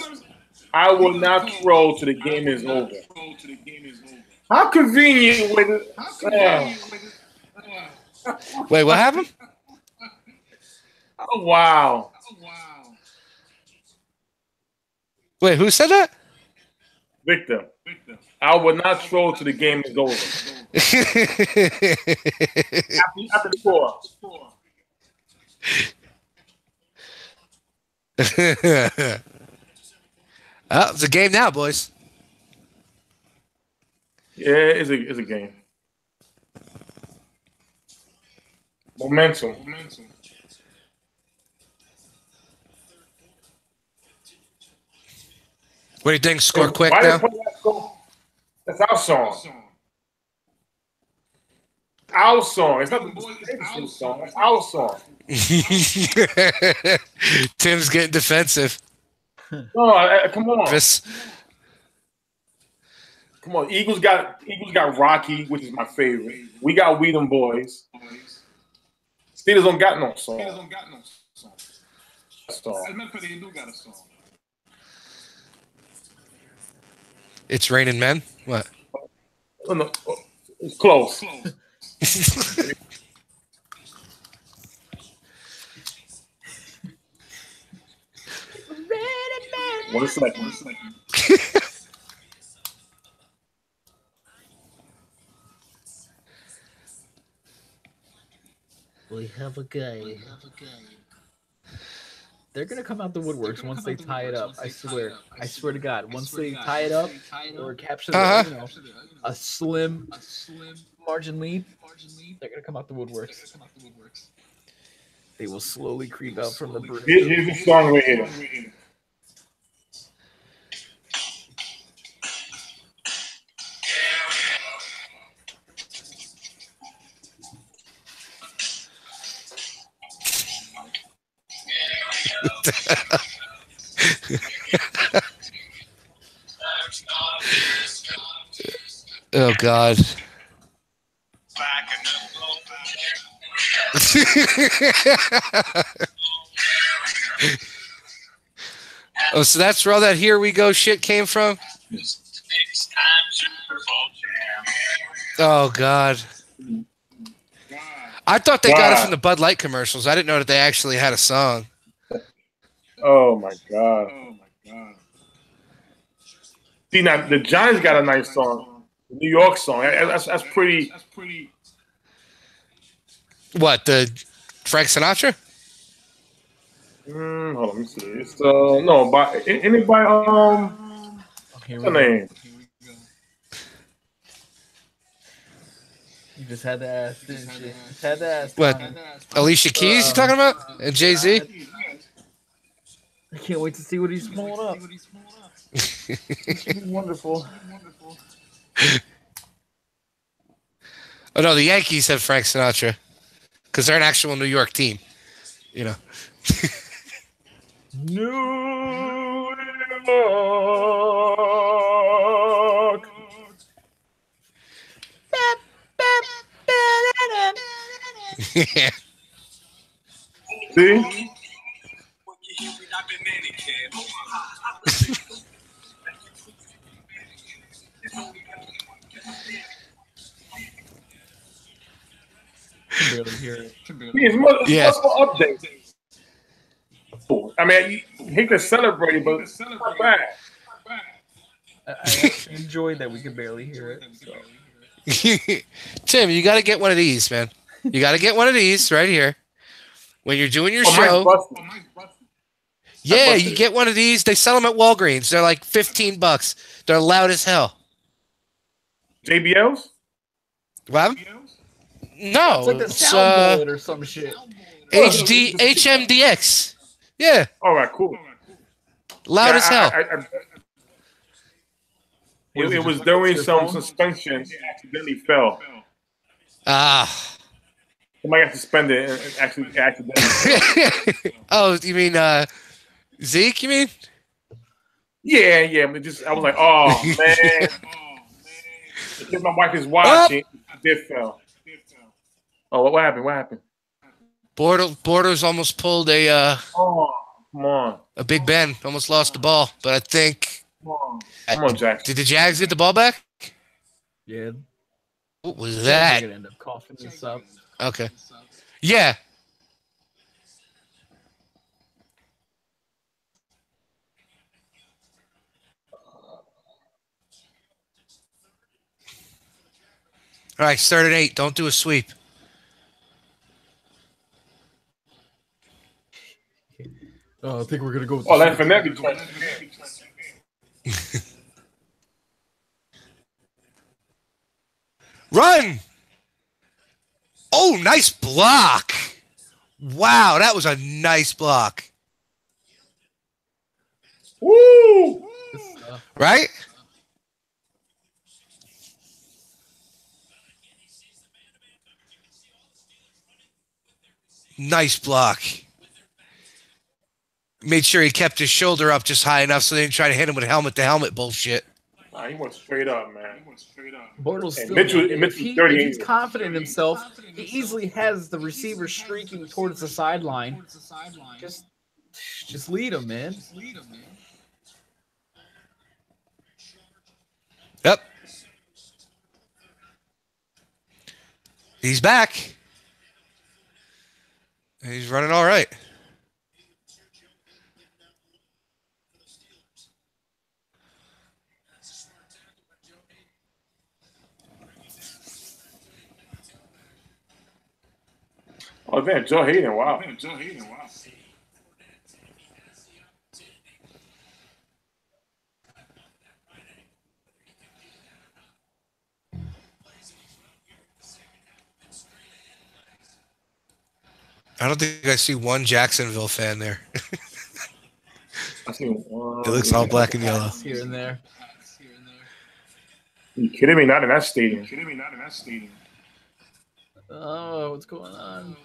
I will not throw till the game is over. How convenient with it. Wait, what happened? Oh, wow. Wait, who said that? Victor. I will not throw till the game is over. After the score. Oh, it's a game now, boys. Yeah, it's a game. Momentum. What do you think? Score quick Why now? That's our song. Our song. It's not the song. It's our song. Tim's getting defensive. No, come on. Chris. Come on. Eagles got Rocky, which is my favorite. We got We Them Boys. Steelers don't got no song. As a matter of fact, they do got a song. It's Raining Men? What? Oh, no. It's close. One second. We have a guy. They're gonna come out the woodworks once they tie it up. I swear to God. Once they tie it up or capture a slim margin lead, they're gonna come out the woodworks. They will slowly creep out from the brink. Here's the song right here. Oh God. Oh, so that's where all that "Here We Go" shit came from? Oh God. I thought they got it from the Bud Light commercials. I didn't know that they actually had a song. Oh my God. See, now the Giants got a nice song. The New York song. That's pretty. What, the Frank Sinatra? Hold on, let me see. It's no, by anybody. What's the name? You just had to ask, didn't you? Just had to ask. What? Alicia Keys you talking about? And Jay-Z? I can't wait to see what he's pulling up. It's wonderful. Oh no, the Yankees have Frank Sinatra because they're an actual New York team. You know. New York. See? Barely hear it. It's update. I mean, he could celebrate it, but it's not bad. I actually enjoyed that we could barely hear it. So. Tim, you got to get one of these, man. You got to get one of these right here. when you're doing your show. Yeah, you get one of these. They sell them at Walgreens. They're like $15. They're loud as hell. JBLs? What? No, it's like the sound bullet or some shit. HMDX. Yeah. All right, cool. Loud as hell. It was during some suspension. It accidentally fell. Somebody got suspended and actually accidentally. Oh, you mean Zeke? You mean? Yeah. I was like, oh man. Because my wife is watching, it did fell. Oh, what happened? What happened? Borders almost pulled a. Oh, come on. A Big Ben almost lost the ball, but I think. Come on, Jackson. Did the Jags get the ball back? Yeah. What was that? I'm gonna end up coughing this up. Okay. Yeah. All right, start at 8. Don't do a sweep. Oh, I think we're gonna go with that's Finette. Run! Oh, nice block. Wow, that was a nice block. Woo! Right? Nice block. Made sure he kept his shoulder up just high enough so they didn't try to hit him with helmet-to-helmet bullshit. Nah, he went straight up, man. Bortles still, if he's confident in himself, he easily has the receiver streaking towards the sideline. Just lead him, man. Yep. He's back. And he's running all right. Oh, damn, Joe Hayden, wow. I don't think I see one Jacksonville fan there. I see one. It looks all black and yellow. Here and there. Are you kidding me? Not in that stadium. Oh, what's going on?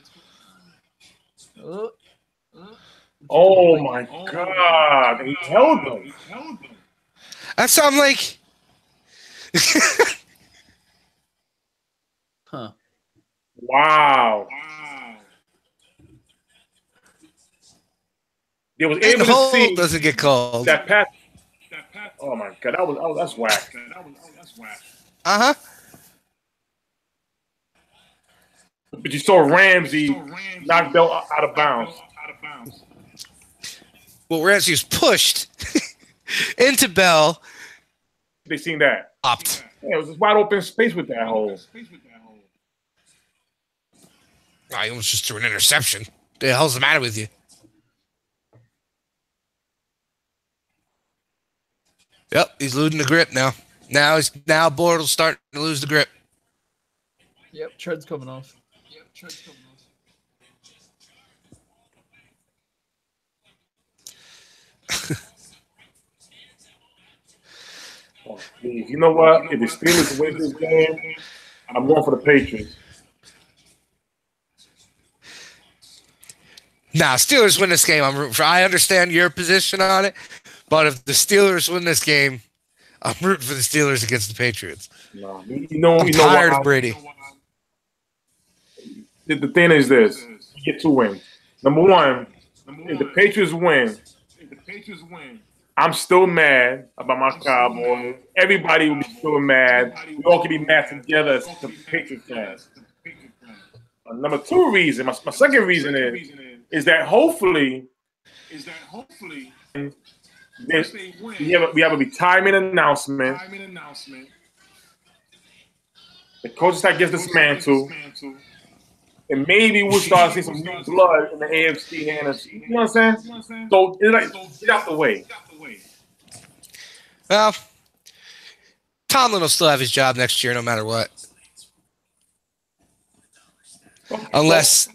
Oh my God! He held him. That's I'm like. Huh. Wow. It was able to see doesn't get called. that pass. Oh my God, that's whack. Uh-huh. But you saw Ramsey knock Bell out of bounds. Well, Ramsey was pushed into Bell. They seen that. Popped. Yeah, it was a wide open space with that hole. I almost just threw an interception. What the hell's the matter with you? Yep, he's losing the grip now. Now Bortles starting to lose the grip. Yep, tread's coming off. Oh, you know what? If the Steelers win this game, I'm going for the Patriots. Nah, Steelers win this game. I'm rooting for. I understand your position on it, but if the Steelers win this game, I'm rooting for the Steelers against the Patriots. No, I'm tired of Brady. The thing is this: you get 2 wins. Number one, if the Patriots win, I'm still mad about my Cowboys. Everybody will be still mad. We all can be mad together as the Patriots fans. Number 2 reason, my second reason is that hopefully we have a retirement announcement. The coaching staff gets this mantle. and maybe we'll start seeing some new blood in the AFC and NFC. You know what I'm saying? So it's like, get out the way. Well, Tomlin will still have his job next year no matter what. Unless,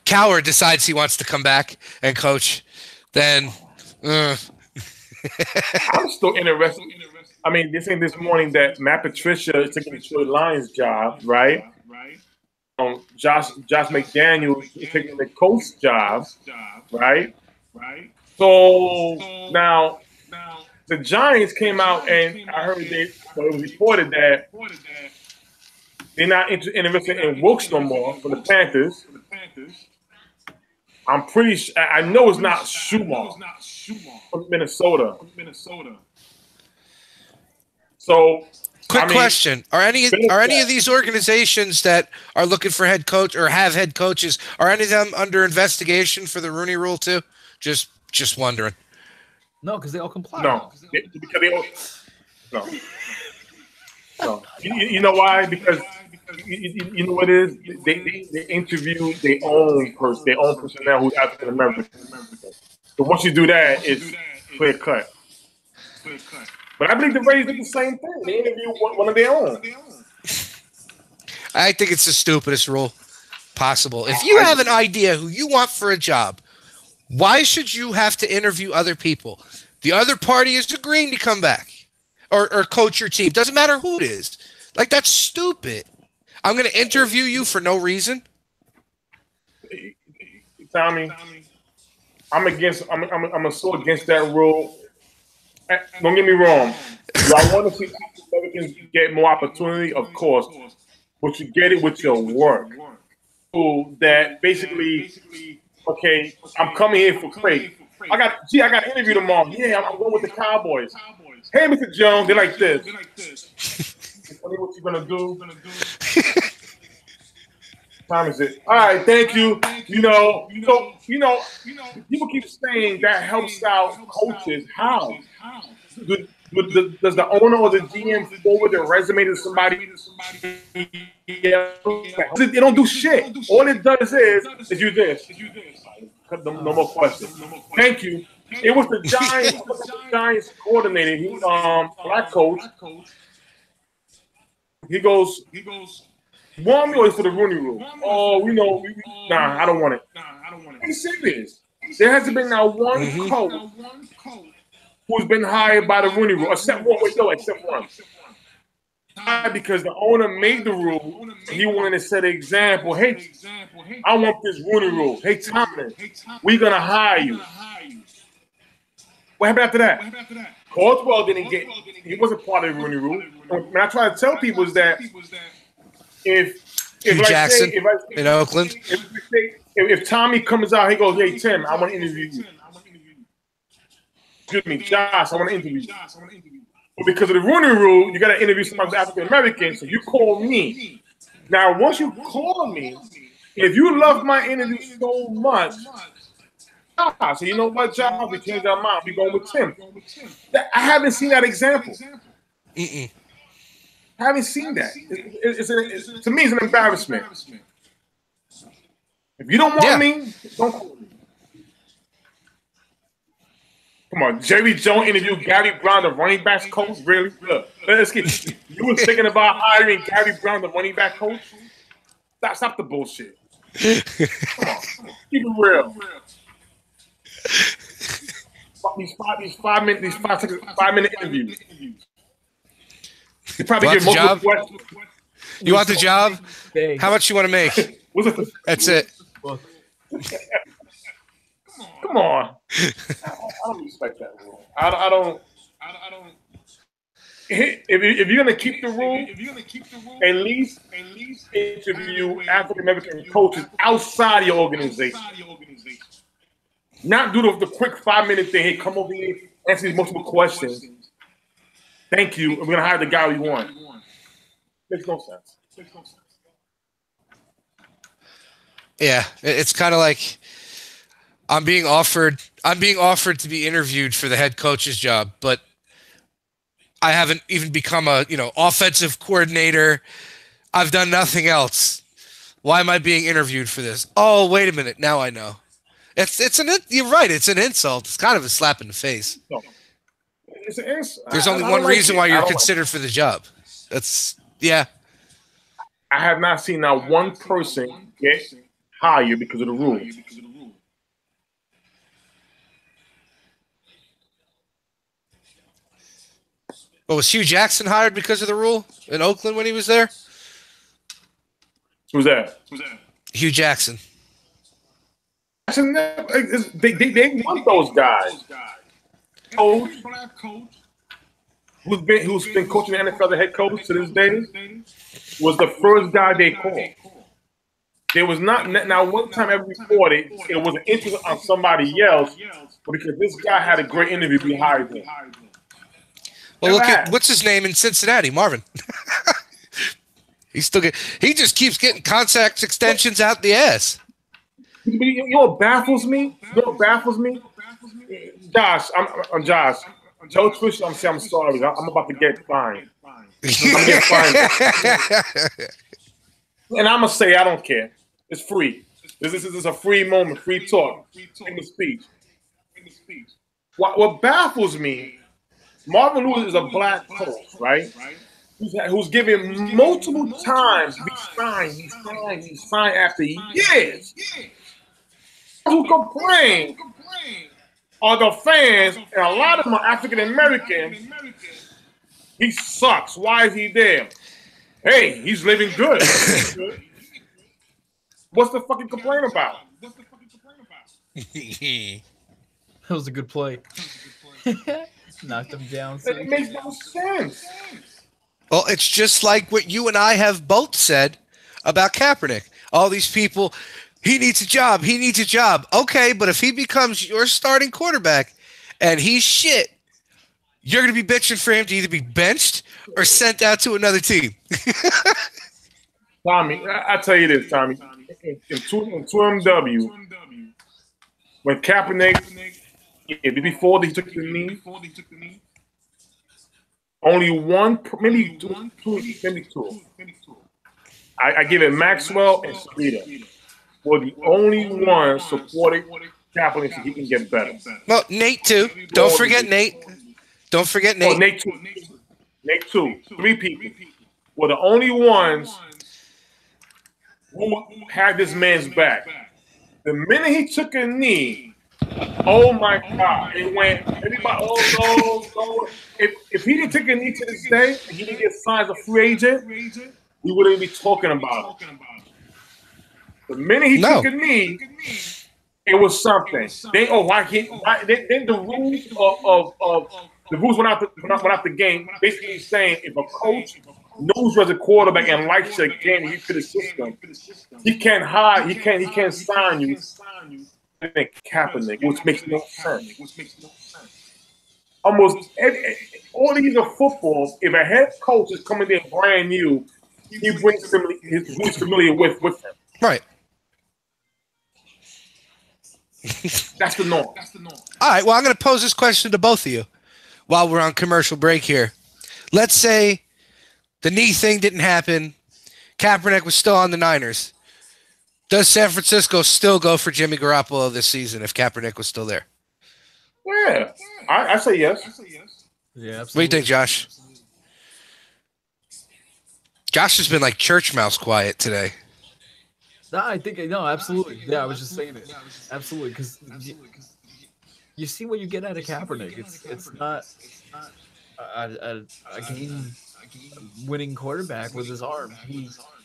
Coward decides he wants to come back and coach, then I'm still interested. I mean, they're saying this morning that Matt Patricia is taking the Detroit Lions job, right? Josh McDaniels is taking the coach job, right? So now the Giants came out and I heard it was reported that they're not interested in Wilkes no more for the Panthers. I'm pretty sure. I know it's not Schumacher from Minnesota. So, quick question: Are any of these organizations that are looking for head coach or have head coaches, are any of them under investigation for the Rooney Rule too? Just wondering. No, because they all comply. No, because they all. No. You know why? Because you know what it is? They interview their own personnel who's African American. So once you do that, it's clear cut. But I believe the Rays did the same thing. They interview one of their own. I think it's the stupidest rule possible. If you have an idea who you want for a job, why should you have to interview other people? The other party is agreeing to come back or coach your team. Doesn't matter who it is. Like, that's stupid. I'm going to interview you for no reason. Tommy, I'm so against that rule. Don't get me wrong. Do I want to see Americans get more opportunity? Of course. But you get it with your work. So that basically, okay, I'm coming here for free. I got an interview tomorrow. Yeah, I'm going with the Cowboys. Hey, Mr. Jones, they're like this. What you gonna do? Time is it? All right, thank you. People keep saying that helps out coaches. How? Does the owner or the GM forward their resume to somebody? They don't do shit. All it does is you this. No more questions. Thank you. It was the Giants coordinator. He black coach. He goes. Want me or for the Rooney Rule? Oh, nah, I don't want it. He's serious. There hasn't been now one coach who's been hired by the Rooney Rule, except one. Because the owner made the rule, he wanted to set an example. Hey, I want this Rooney Rule. Hey, Tomlin, we're gonna hire you. What happened after that? Caldwell didn't get. He wasn't part of the Rooney Rule. When I try to tell people is that if Jackson in Oakland, if Tommy comes out, he goes, "Hey Tim, I want to interview you." Excuse me, Josh, I want to interview you. But because of the Rooney Rule, you got to interview somebody who's African American. So you call me. Now, once you call me, if you love my interview so much, so you know what, Josh, we changed our mind. We going with Tim. I haven't seen that example. I haven't seen that. To me, it's an embarrassment. If you don't want me, don't call me. Come on, Jerry Jones interviewed Gary Brown, the running backs coach. Really? Look, let's get you were thinking about hiring Gary Brown, the running back coach. Stop the bullshit. Come on, keep it real. These 5-minute interviews. You probably get multiple questions. You want the job? How much you want to make? That's it. Come on. I don't respect that rule. I don't. If you're gonna keep the rule, at least interview African American coaches outside your organization. Not do the quick 5-minute thing. Hey, come over here, answer these multiple questions. Thank you. We're gonna hire the guy we want. Makes no sense. Yeah, it's kind of like I'm being offered to be interviewed for the head coach's job, but I haven't even become a offensive coordinator. I've done nothing else. Why am I being interviewed for this? Oh, wait a minute. Now I know. You're right. It's an insult. It's kind of a slap in the face. No, it's an insult. There's only one reason why you're considered for the job. Yeah. I have not seen not one person get hired because of the rule. Well, was Hugh Jackson hired because of the rule in Oakland when he was there? Who's that? Hugh Jackson. They want those guys. Coach, who's been coaching the NFL, the head coach to this day, was the first guy they called. There was not now one time ever reported it was an interest on somebody else, but because this guy had a great interview, we hired him. Well, look at what's his name in Cincinnati, Marvin. He just keeps getting contract extensions out the ass. You know what baffles me? Josh, I'm Josh. Joe Twisher, I'm sorry. I'm about to get fined. And I'm gonna say I don't care. It's free. This is a free moment, free talk, free speech. What baffles me, Marvin Lewis is a black coach, right? Who's given multiple times he signed after years. Who complain are the fans, and a lot of them are African American. He sucks. Why is he there? Hey, he's living good. What's the fucking complaint about? That was a good play. Knocked him down. It makes no sense. Well, it's just like what you and I have both said about Kaepernick. All these people, he needs a job. He needs a job. Okay, but if he becomes your starting quarterback and he's shit, you're going to be bitching for him to either be benched or sent out to another team. Tommy, I tell you this, Tommy. In 2MW, when Kaepernick, before he took the knee, only one, maybe two. I give it Maxwell and Sarita were the only ones supporting Kaepernick so he can get better. Well, Nate too. Don't forget Nate. Don't forget Nate. Oh, Nate too. 3 people were the only ones who had this man's back. The minute he took a knee, oh my God, it went, everybody, no. If he didn't take a knee to this day and he didn't get signed as a free agent, we wouldn't be talking about it. The minute he took a knee, it was something. Then the rules went out the game, basically saying if a coach knows you as a quarterback and likes your game, you to the system, he can't hide, he can't sign you. Kaepernick, which makes no sense. Almost all these are footballs. If a head coach is coming in brand new, he brings who's familiar with him. Right. That's the norm. All right. Well, I'm going to pose this question to both of you while we're on commercial break here. Let's say the knee thing didn't happen. Kaepernick was still on the Niners. Does San Francisco still go for Jimmy Garoppolo this season if Kaepernick was still there? Yeah, I say yes. Yeah, absolutely. What do you think, Josh? Josh has been like church mouse quiet today. No, I think absolutely. Yeah, I was just saying it. Absolutely, because you see what you get out of Kaepernick. It's not a game-winning quarterback with his arm.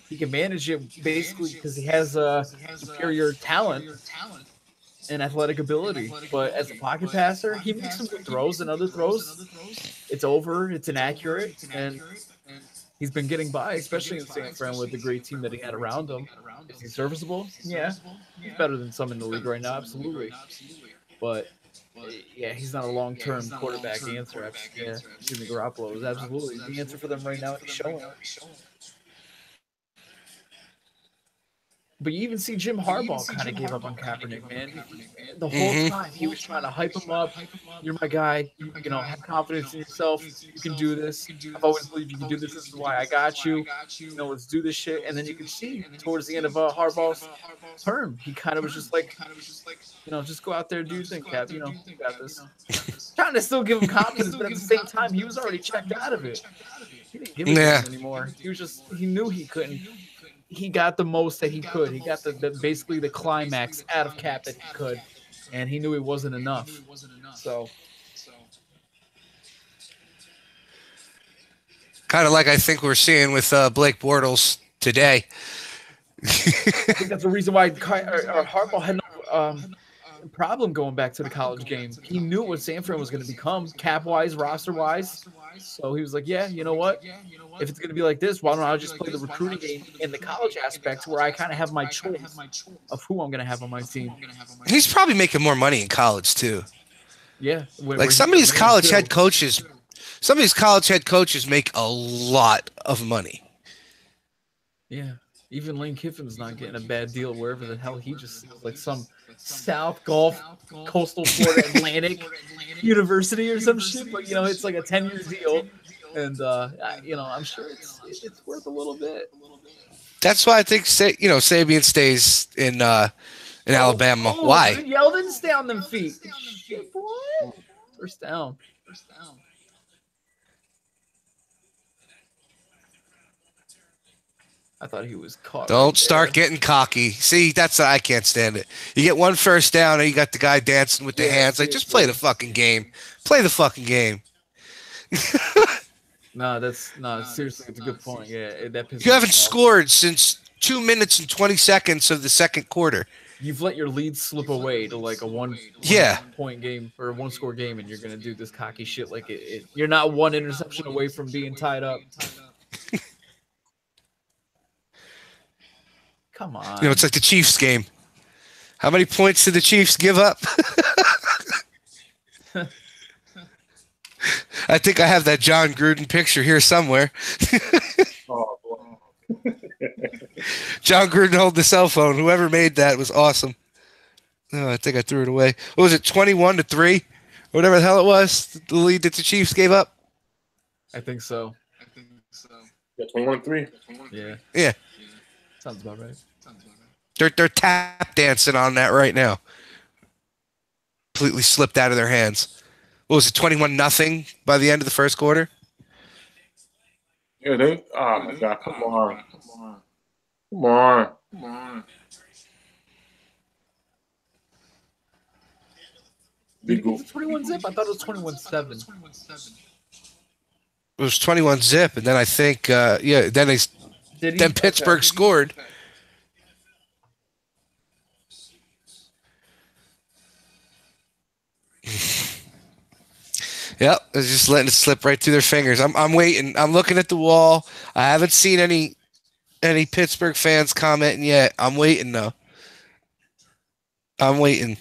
He can manage it basically because he has superior talent and athletic ability. But as a pocket passer, he makes some good throws, and other throws, it's over, it's inaccurate, and he's been getting by, especially in San Fran with the great team that he had around him. Is he serviceable? Yeah. He's better than some in the league right now, absolutely. But yeah, he's not a long-term quarterback answer. Yeah, Jimmy Garoppolo is absolutely the answer for them right now. He's showing it. But you even see Jim Harbaugh kind of gave up on Kaepernick, man. The whole time he was trying to hype him up. You're my guy. You know, have confidence in yourself. You can do this. I've always believed you can do this. This is why I got you. You know, let's do this shit. And then you can see towards the end of Harbaugh's term, he kind of was just like, you know, just go out there and do your thing, Cap. You know, you got this. Trying to still give him confidence, but at the same time, he was already checked out of it. He didn't give it to him anymore. He knew he couldn't. He got the most that he could. He got the basically the climax out of Cap that he could, and he knew it wasn't enough. So, kind of like I think we're seeing with Blake Bortles today. I think that's the reason why Harbaugh had no problem going back to the college game. He knew what San Fran was going to become, cap-wise, roster-wise. So he was like, yeah, you know what? If it's going to be like this, why don't I just play the recruiting game in the college aspect where I kind of have my choice of who I'm going to have on my team. He's probably making more money in college, too. Yeah. Like some of these college head coaches make a lot of money. Yeah. Even Lane Kiffin's not getting a bad deal wherever the hell he just like some South Gulf, Coastal Florida Atlantic University or some shit. But, you know, it's like a 10-year deal. And, you know, I'm sure it's worth a little bit. That's why I think, you know, Sabian stays in Alabama. Why? Yeldon, stay on them feet. Shit, boy. First down. I thought he was caught. Don't start getting cocky. See, I can't stand it. You get one first down and you got the guy dancing with the hands. Like, just play the fucking game. Play the fucking game. Seriously, it's a good point. Yeah, you haven't scored since 2 minutes and 20 seconds of the second quarter. You've let your lead slip away to like a one point game or a one-score game, and you're gonna do this cocky shit like you're not one interception away from being tied up. Come on. You know, it's like the Chiefs game. How many points did the Chiefs give up? I think I have that John Gruden picture here somewhere. Oh, boy. John Gruden holding the cell phone. Whoever made that was awesome. Oh, I think I threw it away. What was it, 21-3? Whatever the hell it was, the lead that the Chiefs gave up? I think so. Yeah, 21-3. Yeah. Sounds about right. They're tap dancing on that right now. Completely slipped out of their hands. What was it, 21-0 by the end of the first quarter? Yeah, oh my God, come on. Come on. Did it go 21-zip? I thought it was 21-7. It was 21-zip, and then I think, then Pittsburgh scored. Yep, I was just letting it slip right through their fingers. I'm waiting. I'm looking at the wall. I haven't seen any Pittsburgh fans commenting yet. I'm waiting though. I'm waiting.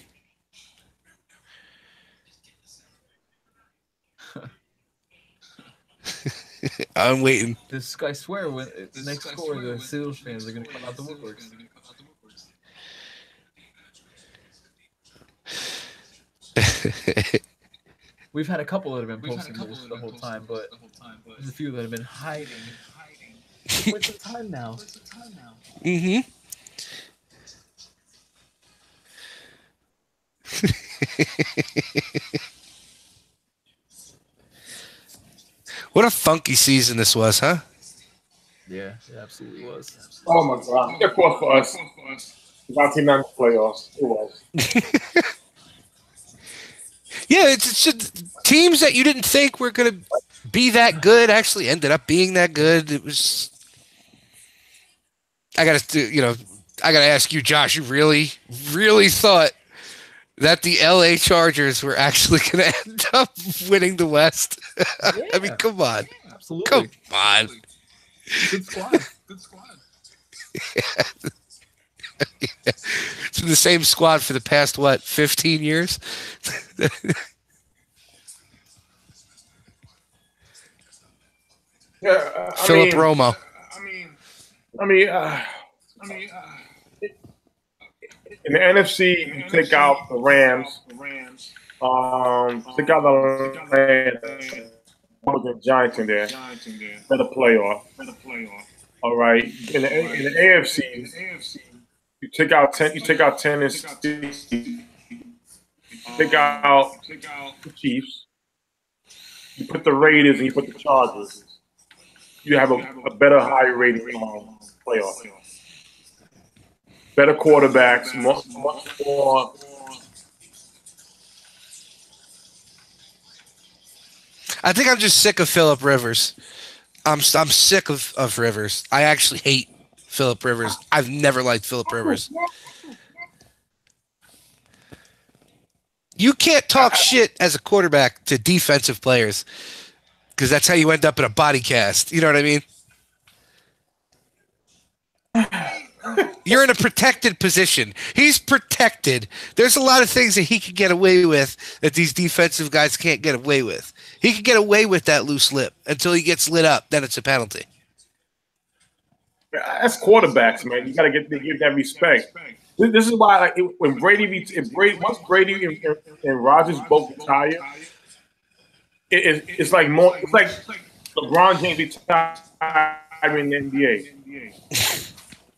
I'm waiting. I swear, when the next score, the Steelers fans are going to come out the woodworks. We've had a couple that have been posting this the whole time, but there's a few that have been hiding. What's the time now? Mm-hmm. What a funky season this was, huh? Yeah, it absolutely was. Oh my God! Of course for us. Our team not in the playoffs. It was. Yeah, it's just teams that you didn't think were going to be that good actually ended up being that good. It was. I got to ask you, Josh. You really, really thought that the LA Chargers were actually going to end up winning the West? Yeah, I mean, come on. Yeah, absolutely. Come on. Good squad. Yeah. It's been the same squad for the past, 15 years? Yeah, Philip Romo. In the NFC, you take out the Rams. Take out the Rams. The Giants in there. Better playoff. All right. In the AFC, you take out Tennessee. Take out the Chiefs. You put the Raiders and you put the Chargers. You have a better high rating playoff. Better quarterbacks, much more. I think I'm just sick of Phillip Rivers. I'm sick of Rivers. I actually hate Phillip Rivers. I've never liked Phillip Rivers. You can't talk shit as a quarterback to defensive players because that's how you end up in a body cast. You know what I mean? You're in a protected position. He's protected. There's a lot of things that he could get away with that these defensive guys can't get away with. He could get away with that loose lip until he gets lit up. Then it's a penalty. That's quarterbacks, man. You got to give that respect. This is why, like, when once Brady and Rodgers both retire, it's like LeBron James retiring in the NBA.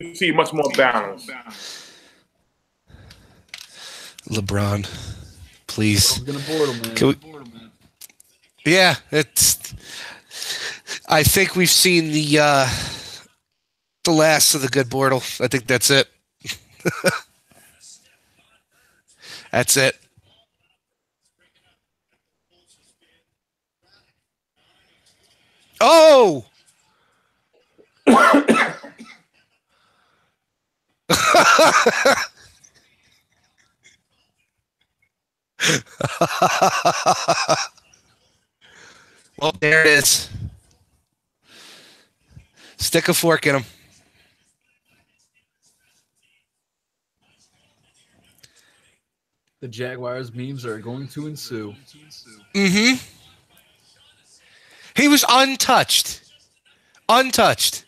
You see much more balance. LeBron, please. Can we? Yeah, it's. I think we've seen the last of the good Bortle. I think that's it. That's it. Oh! Well, there it is. Stick a fork in him. The Jaguars memes are going to ensue. Mm-hmm. He was untouched. Untouched.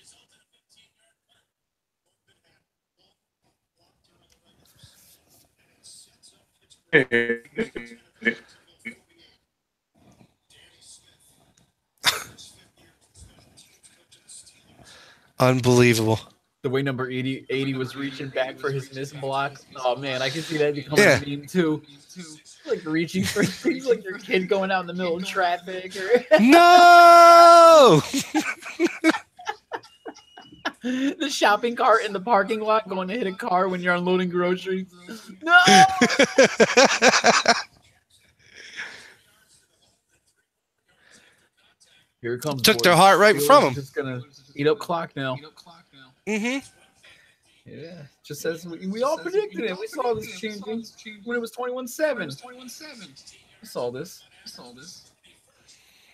Unbelievable. The way number 80 was reaching back for his missed blocks. Oh, man, I can see that becoming a meme, too. Like reaching for things like your kid going out in the middle of traffic. No! The shopping cart in the parking lot going to hit a car when you're unloading groceries. No! Here it comes. Took boys. their heart right from him. Just going to eat up clock now. Mm-hmm. Yeah, just as we all predicted it. We saw this changing when it was 21-7. I saw this.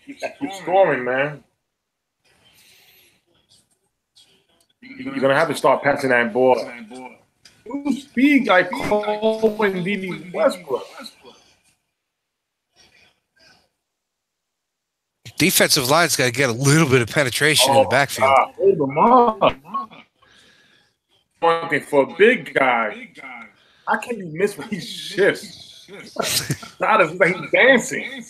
Keep scoring, man. You're going to have to start passing that ball. Ooh, speed like Cole and D.D. Westbrook. Defensive line's got to get a little bit of penetration in the backfield. Hold them up. One thing for a big guy, I can't even miss when he shifts. Not as like he's dancing.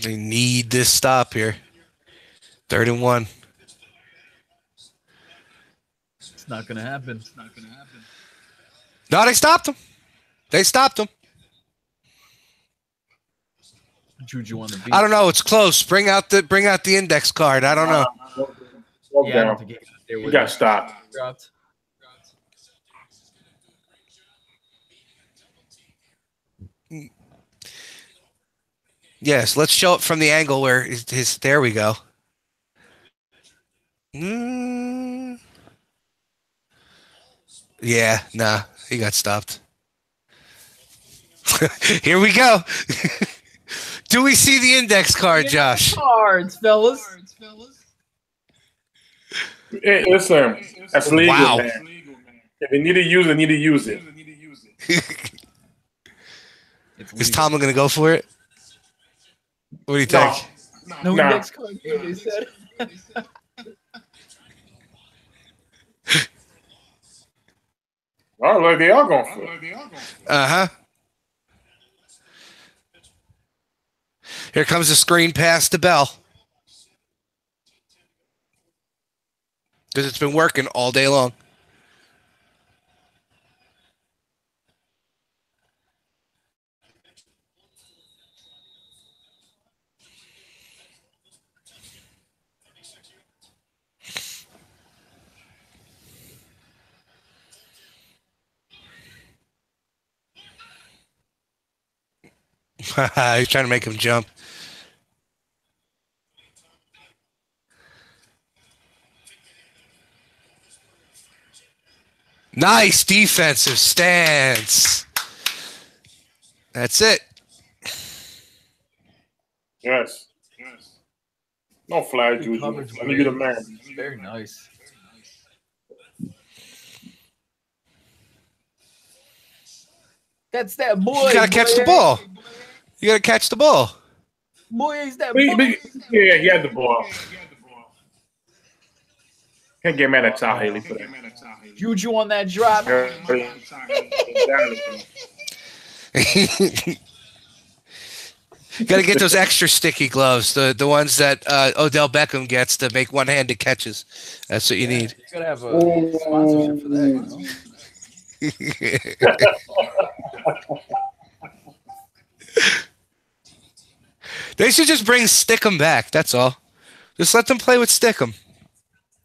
They need this stop here. 3rd and 1. It's not going to happen. No, they stopped him. Juju on the beat. I don't know. It's close. Bring out the index card. I don't know. Yeah, I don't think he got stopped. Yes, let's show it from the angle where his there we go. Yeah, nah, he got stopped. Here we go. Do we see the index card, Josh? Cards, fellas. Hey, listen, that's legal, man. If they need to use it, Is Tomlin going to go for it? What do you think? No next card here, they said. Oh, look, they are going for it. Uh-huh. Here comes the screen pass to Bell. Because it's been working all day long. He's trying to make him jump. Nice defensive stance. That's it. Yes. No flag, Juju. Let me get a man. Very nice. That's that boy. You gotta catch the ball. You gotta catch the ball. Boy, is that boy. Yeah, he had the ball. Can't get mad at Ty Haley for that. Juju on that drop. Got to get those extra sticky gloves, the ones that Odell Beckham gets to make one-handed catches. That's what you need. You gotta have a sponsorship for that. They should just bring Stickum back. That's all. Just let them play with Stickum.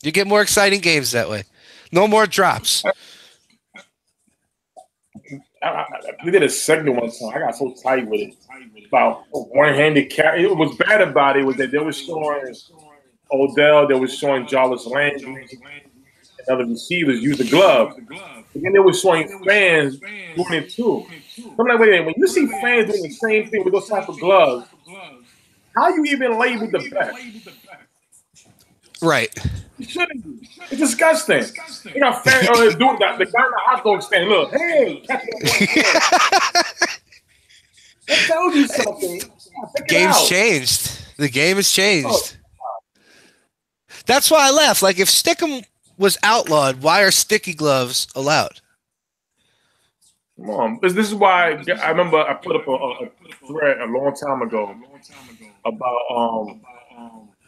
You get more exciting games that way. No more drops. We did a segment one time. I got so tight with it about one-handed carry. What was bad about it was that they were showing Odell, they were showing Jarvis Landry, and other receivers use the glove. And then they were showing fans doing it too. I'm like, wait, when you see fans doing the same thing with those type of gloves, how you even label the best? Right. You shouldn't be. It's disgusting. You got fans doing that. The guy in the hot dog stand, look, hey, that tells you something. Game's changed. The game has changed. That's why I laugh. Like, if Stickum was outlawed, why are sticky gloves allowed? Come on. This is why I remember I put up a thread a long time ago about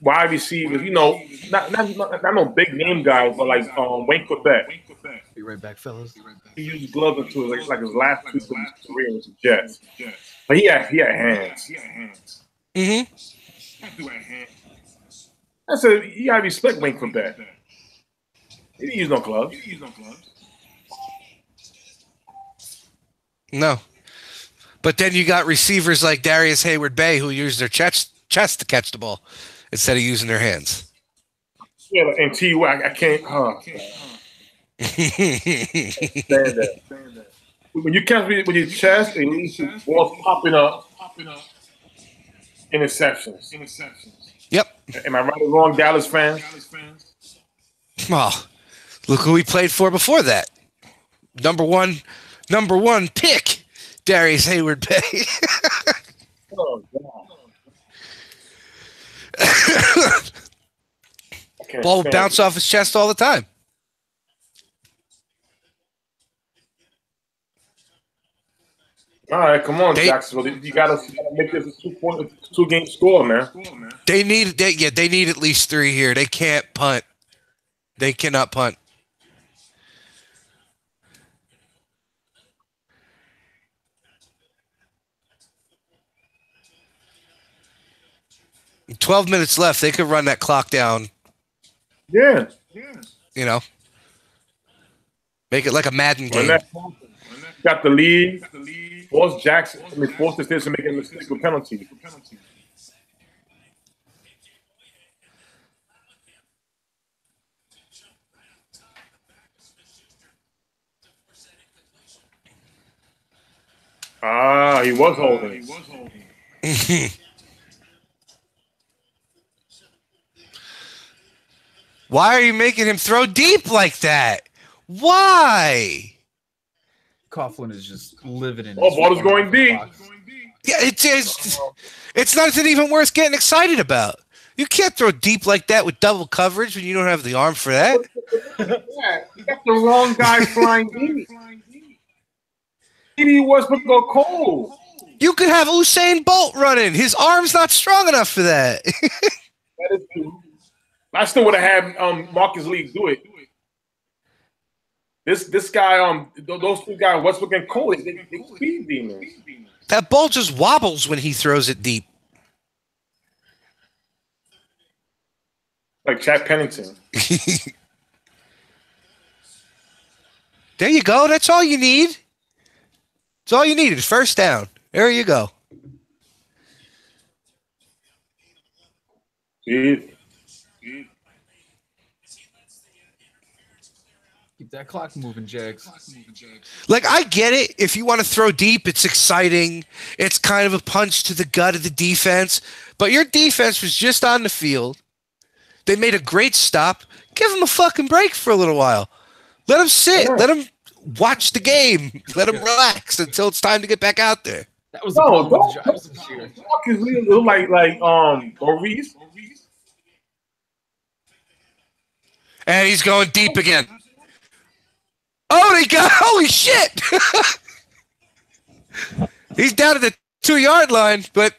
wide receivers, you know, not no big name guys, but like Wayne Quebec. Be right back, fellas. He used gloves until like his last 2 years of his career was the Jets. But he had hands. Mm-hmm. I said, you gotta respect Wayne Quebec. He didn't use no gloves. No. But then you got receivers like Darius Hayward-Bay who use their chest to catch the ball instead of using their hands. Yeah, and T.Y. I can't. Stand there. When you catch with your chest, at least your ball's popping up. Interceptions. Yep. Am I right or wrong, Dallas fans? Oh, look who we played for before that. Number one pick, Darius Hayward-Bay. Oh, God. Ball would bounce off his chest all the time. All right, come on, Jacksonville. You gotta make this a 2-game score, man. They need at least 3 here. They can't punt. They cannot punt. In 12 minutes left. They could run that clock down. Yeah. You know, make it like a Madden game. Got the lead. Force the Steelers to make a mistake with penalty. He was holding. Why are you making him throw deep like that? Why? Coughlin is just living in. Oh, ball is going deep. Yeah, it's not even worth getting excited about. You can't throw deep like that with double coverage when you don't have the arm for that. Yeah, you got the wrong guy flying deep. He was to go cold. You could have Usain Bolt running. His arm's not strong enough for that. That is true. I still would have had Marcus Lee do it. This guy, those two guys, Westbrook and Cole, they speed demons. That ball just wobbles when he throws it deep. Like Chad Pennington. There you go. That's all you need. That's all you need is first down. There you go. Keep that clock moving, Jags. Like, I get it. If you want to throw deep, it's exciting. It's kind of a punch to the gut of the defense. But your defense was just on the field. They made a great stop. Give them a fucking break for a little while. Let them sit. Yeah. Let them watch the game. Let them relax until it's time to get back out there. That was the problem with the Giants this year. Marcus Lee look like Maurice. And he's going deep again. Oh, they got, holy shit! He's down at the 2-yard line, but.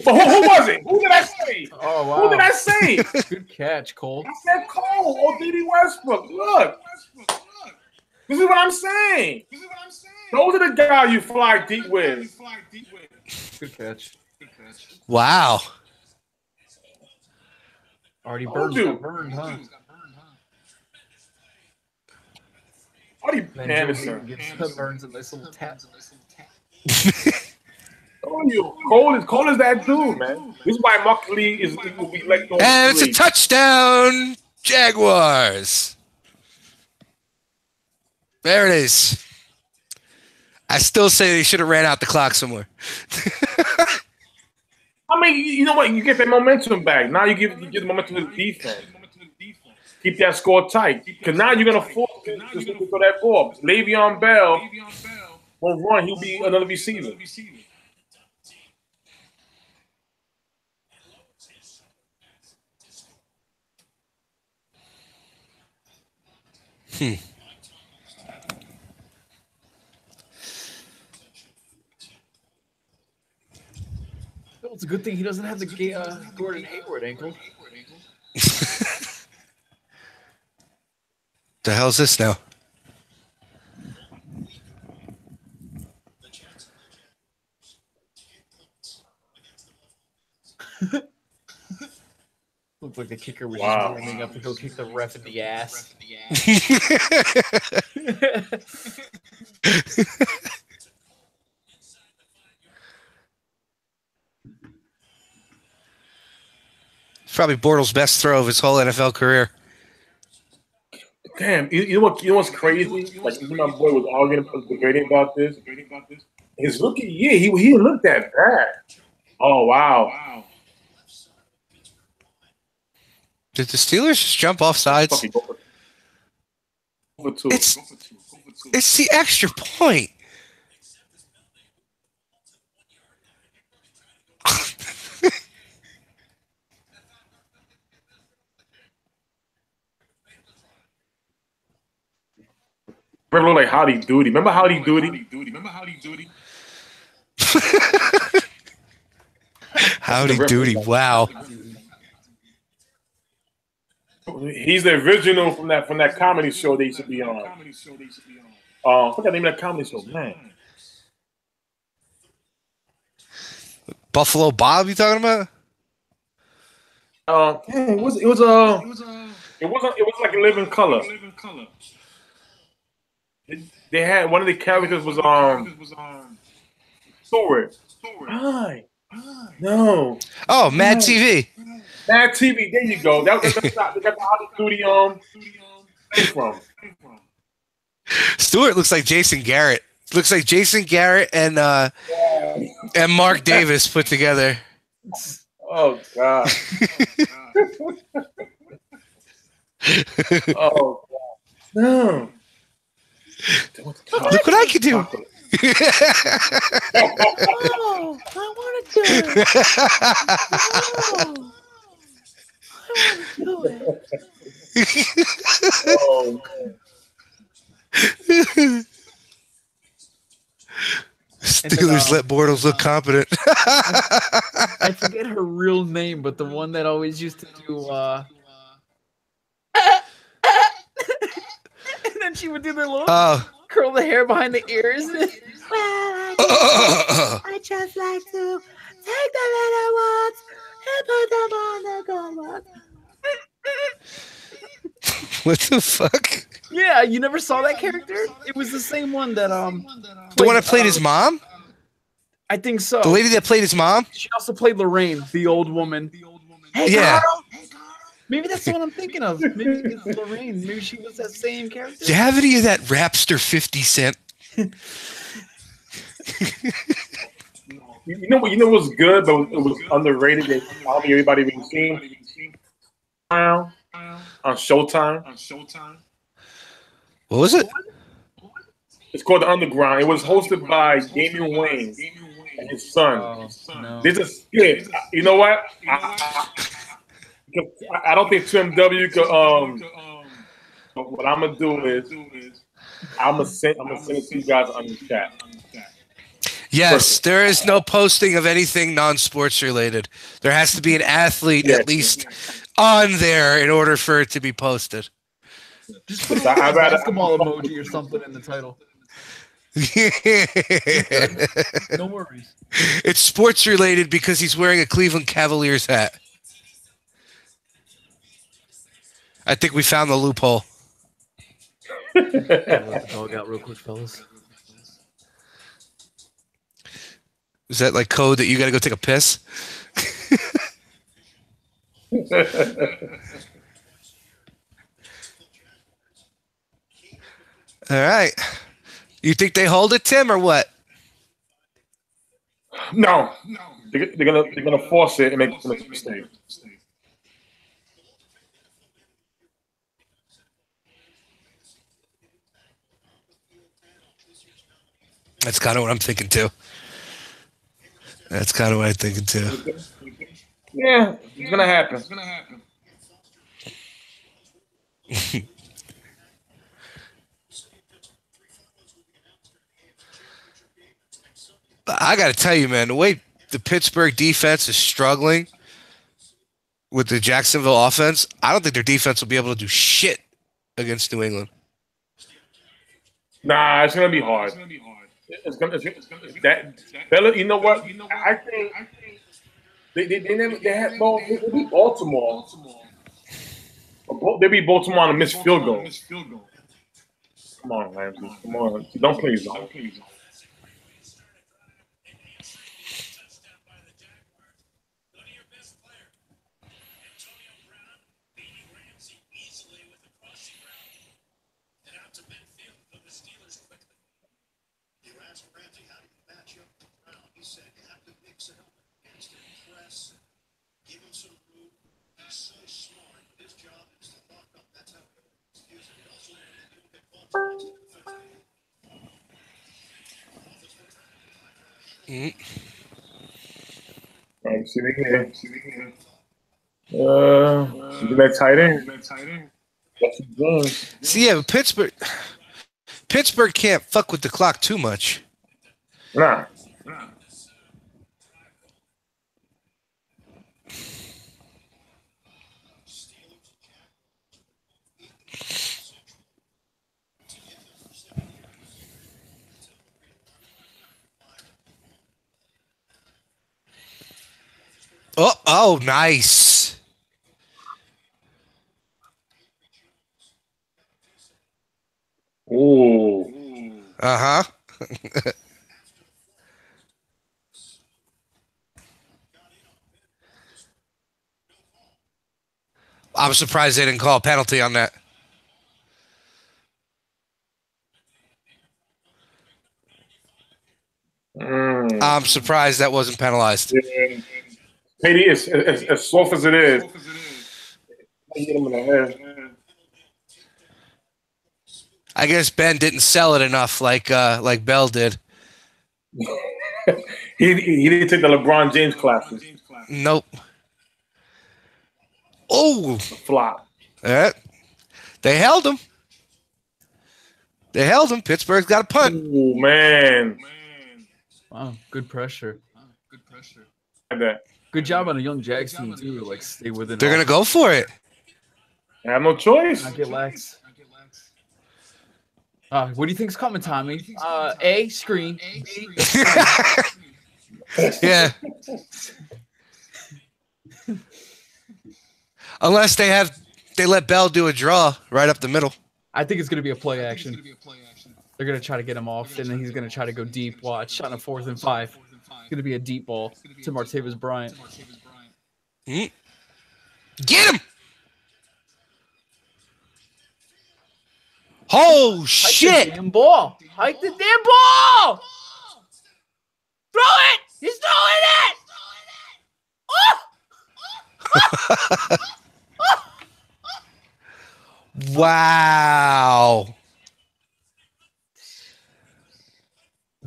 But who was it? Who did I say? Oh, wow. Who did I say? Good catch, Cole. I said Cole or D.D. Westbrook. Look. This is what I'm saying. Those are the guys you fly deep with. Good catch. Wow. Already burned, huh? Artie Anderson. Burns a nice little tap. Cole is that dude, man. This is why Mark Lee will be let go. And it's a touchdown, Jaguars. There it is. I still say they should have ran out the clock somewhere. I mean, you know what? You get that momentum back. Now you give the momentum to the defense. Keep that score tight. Because now you're going to force to for that ball. Le'Veon Bell will run. He'll be another receiver. It's a good thing he doesn't have the Gordon Hayward ankle. The hell's this now? Looks like the kicker was just warming up to go kick the ref in the ass. It's probably Bortles' best throw of his whole NFL career. Damn, you know what's crazy? Like my boy was arguing, debating about this. His rookie year, he didn't look that bad. Oh wow! Did the Steelers just jump off sides? It's the extra point. Remember like Howdy Doody. Remember Howdy Doody? Howdy Doody. Wow. He's the original from that comedy show they used to be on. I forgot the name of that comedy show, man. Buffalo Bob, you talking about? It was like a living color. They had one of the characters was Stewart. Hi. No. Oh, Mad TV. Mad TV. There you go. That's the Howdy Doody from. Stewart looks like Jason Garrett. Looks like Jason Garrett and Mark Davis put together. Oh God. Oh God. No. Look what I can do. Oh, I want to do it. Oh, I want to do it. Oh, Steelers let Bortles look competent. I forget her real name, but the one that always used to do and then she would do the little curl the hair behind the ears. Well, I just like to take the little ones and put them on the good ones. What the fuck? Yeah, you never saw that character? It was the same one that The one that played his mom? I think so. The lady that played his mom? She also played Lorraine, the old woman. Hey, Yeah. Carl. Maybe that's the one I'm thinking of. Maybe it's Lorraine. Maybe she was that same character. Do you have any of that Rapster 50 Cent? you know what's good, but it was underrated. That probably everybody been seeing on Showtime. What was it? It's called The Underground. It was hosted by Damian Wayne and his son. Oh, no. There's a skit. You know what? I don't think 2MW could. What I'm gonna do is I'm gonna send it to you guys on the chat. Yes, there is no posting of anything non-sports related. There has to be an athlete at least on there in order for it to be posted. Just put a basketball emoji or something in the title. No worries. It's sports related because he's wearing a Cleveland Cavaliers hat. I think we found the loophole. Let the dog out real quick, fellas. Is that like code that you got to go take a piss? All right. You think they hold it, Tim, or what? No. They're gonna force it and make a mistake. That's kind of what I'm thinking too. That's kind of what I'm thinking too. Yeah, it's gonna happen. I got to tell you, man, the way the Pittsburgh defense is struggling with the Jacksonville offense, I don't think their defense will be able to do shit against New England. Nah, it's gonna be hard. It's gonna you know what? I think they had they beat Baltimore. They beat Baltimore on a missed field goal. Come on, Ramsey. Come on. Don't play zone. See me here. That tight end. See, yeah, but Pittsburgh can't fuck with the clock too much. Nah. Oh, nice. Ooh. Uh-huh. I'm surprised they didn't call a penalty on that. I'm surprised that wasn't penalized. Yeah. Katie, as soft as it is, hit him in the head. I guess Ben didn't sell it enough like Bell did. he didn't take the LeBron James classes. Nope. Oh, Flop. they held him. Pittsburgh's got a punt. Oh man. Wow, good pressure. Like that. Good job on a young Jags team too. Like stay within. They're gonna go for it. I have no choice. Not get lax. What do you think's coming, Tommy? A, screen. B, Yeah. Unless they let Bell do a draw right up the middle. I think it's going to be a play action. They're going to try to get him off, and then he's going to try to go deep. Watch on a 4th and 5. It's going to be a deep ball to Martavis Bryant. Get him! Oh, shit! Hike the damn ball! Hike the damn ball! Throw it! He's throwing it! Oh! Wow.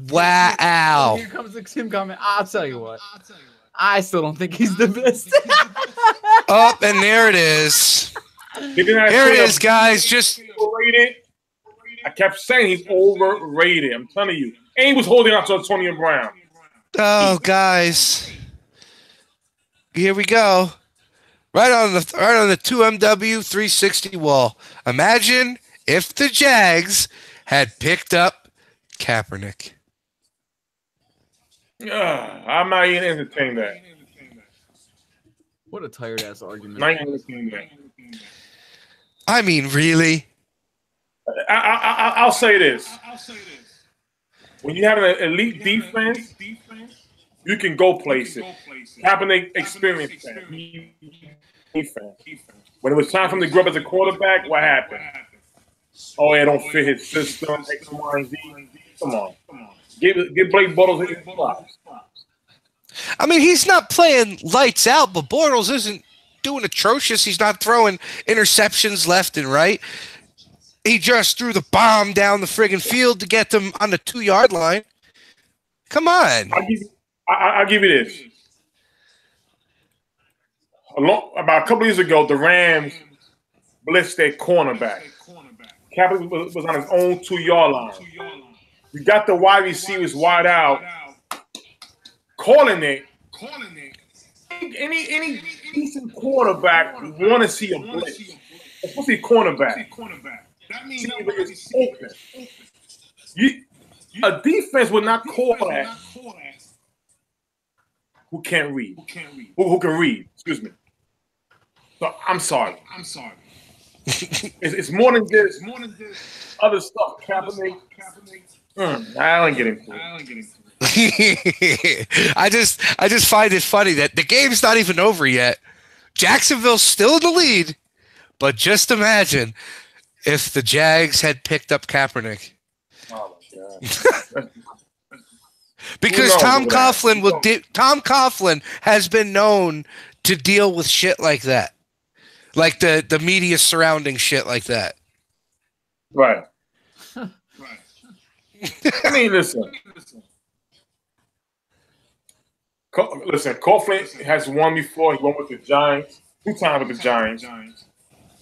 Wow. Here comes the Tim comment. I'll tell you what. I still don't think he's the best. Up, and there it is. There it is, guys. Just overrated. I kept saying he's overrated. I'm telling you. And he was holding out to Antonio Brown. oh, guys. Here we go. Right on the 2MW 360 wall. Imagine if the Jags had picked up Kaepernick. I'm not even entertaining that. What a tired ass argument. Not even entertaining that. I mean, really? I'll say this. When you have an elite defense, you can go places. Kaepernick experienced that. Defense. When it was time for him to grow up as a quarterback, what happened? Oh, it don't fit his system. X, Y, and Z. Come on. Give Blake Bortles his props. I mean, he's not playing lights out, but Bortles isn't doing atrocious. He's not throwing interceptions left and right. He just threw the bomb down the friggin' field to get them on the 2-yard line. Come on. I'll give you this. About a couple years ago, the Rams blitzed their cornerback. Kaepernick was on his own 2-yard line. We got the wide receivers wide out, calling it. Any decent quarterback want to see a blitz, especially a cornerback. That means it's open. A defense would not call that. Who can't read? Who can read? Excuse me. So I'm sorry. It's more than this. Other stuff. Kaepernick. I don't get into it. I just find it funny that the game's not even over yet. Jacksonville's still in the lead, but just imagine if the Jags had picked up Kaepernick. Oh my God. Because Tom Coughlin has been known to deal with shit like that. Like the media surrounding shit like that. Right. I mean, listen. Coughlin has won before. He won with the Giants. 2 times with the Giants.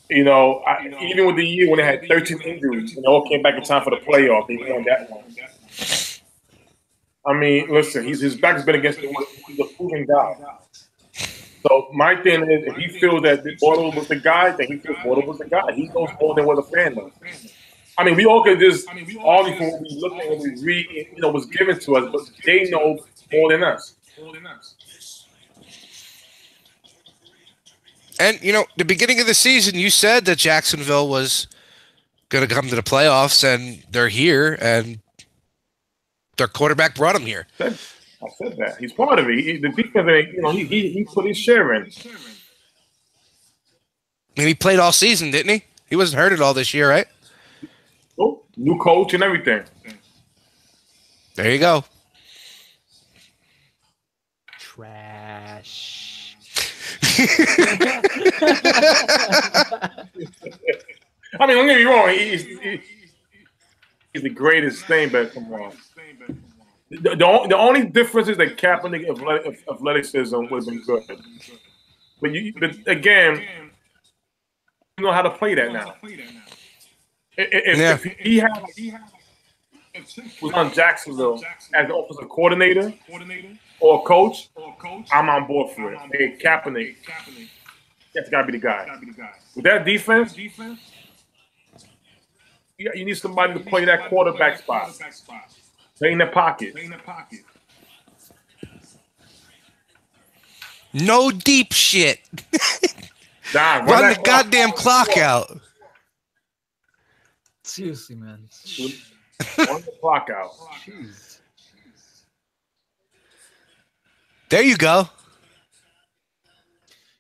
You know, even with the year when they had 13 injuries, and all came back in time for the playoff, he won that one. I mean, listen, his back's been against the wall. He's a proven guy. So my thing is, if he feels that Bortles was the guy, then he feels Bortles was the guy. He knows more than what the fan knows. I mean, we all could just argue from what we look at, what we read, you know, what's given to us, but they know more than us. And, you know, the beginning of the season, you said that Jacksonville was going to come to the playoffs, and they're here, and their quarterback brought them here. I said that. He's part of it. The defense, you know, he put his share in. And he played all season, didn't he? He wasn't hurt at all this year, right? Oh, new coach and everything. There you go. Trash. I mean, don't get me wrong. the greatest thing, but come on. The only difference is that Kaepernick athleticism would have been good. But again, you know how to play that now. If he was on Jacksonville as the offensive coordinator or coach, I'm on board for it. Hey, Kaepernick, that's got to be the guy. With that defense, you need somebody to play that quarterback spot. Play in the pocket. No deep shit. Run the goddamn clock out. Seriously, man. Run the clock out. Jeez. There you go.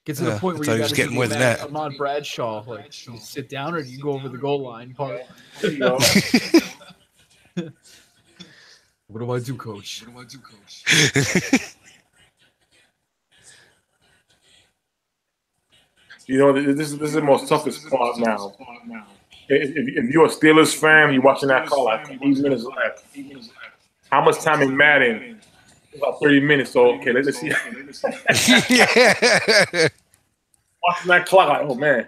Get to the point where you got to get more than that. Ahmad Bradshaw, like, you sit down or do you go over the goal line part? There you go. What do I do, coach? You know, this is the most toughest part now. If you're a Steelers fan, you're watching that call, like 8 minutes left. How much time in Madden? About 30 minutes. So, okay, let's see. Watching that clock, like, oh, man.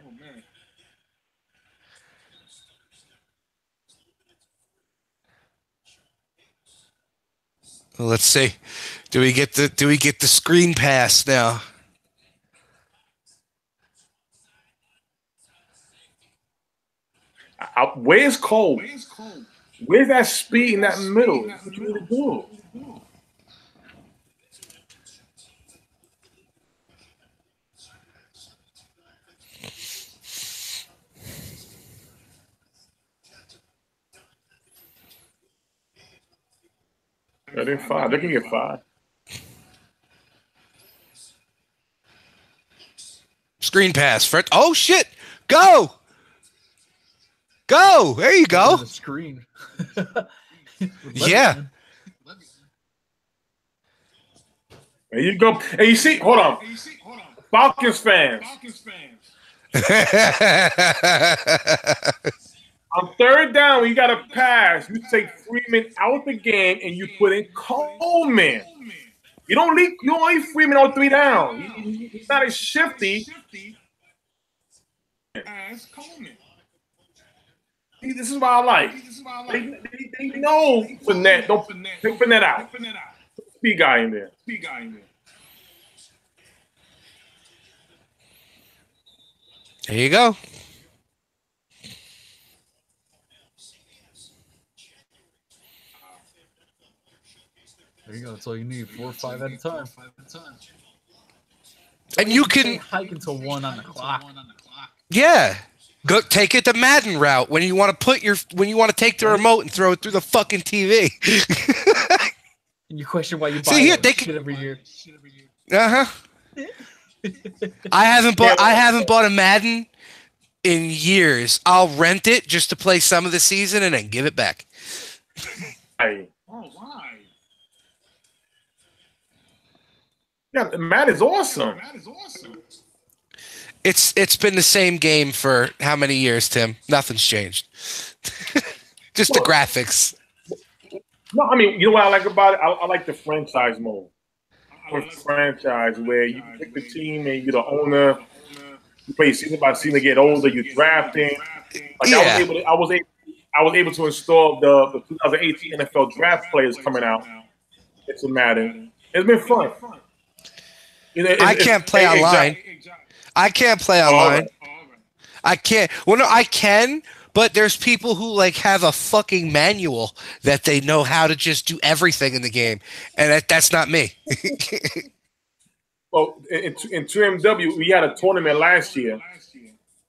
Well, let's see. Do we get the screen pass now? Where's Cole? Where's that speed in that middle? That's what you need to do. They're 5. They can get 5. Screen pass. Oh, shit. Go. Go. There you go. The screen. Yeah. There you go. And you see, hold on. Falcons fans. On third down, when you got a pass, you take Freeman out the game and you put in Coleman. You don't leave Freeman on 3 down. He's not as shifty as Coleman. This is what I like. They know Fournette. Don't take Fournette out. Speed guy in there. There you go. There you go. That's all you need. 4 or 5 at a time. And you can hike until 1 on the clock. Yeah. Go take it the Madden route when you want to take the remote and throw it through the fucking TV. And you question why you buy shit every year. Uh-huh. I haven't bought a Madden in years. I'll rent it just to play some of the season and then give it back. Why? Yeah, Madden's awesome. It's been the same game for how many years, Tim? Nothing's changed. Just the graphics. No, I mean, you know what I like about it? I like the franchise mode. Franchise where you pick the team and you're the owner. You play season by season, get older. You're drafting. Like yeah. I was able to install the 2018 NFL draft players coming out. It's a Madden. It's been fun. You know, I can't play online. I can't play online. I can't. Well, no, I can. But there's people who like have a fucking manual that they know how to just do everything in the game, and that's not me. Well, in 2MW, we had a tournament last year.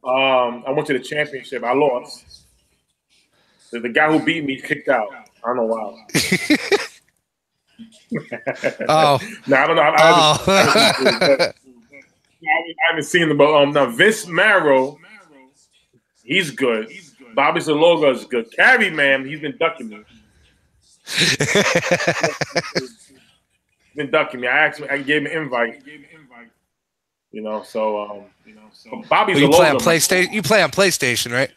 I went to the championship. I lost. The guy who beat me kicked out. I don't know why. Oh. No, I don't know. I haven't seen them. But now Vince Marrow, he's good. Bobby Zaloga is good. Carry, man, he's been ducking me. I gave him an invite. You know, so Bobby Zaloga. You play on PlayStation. You play on PlayStation, right?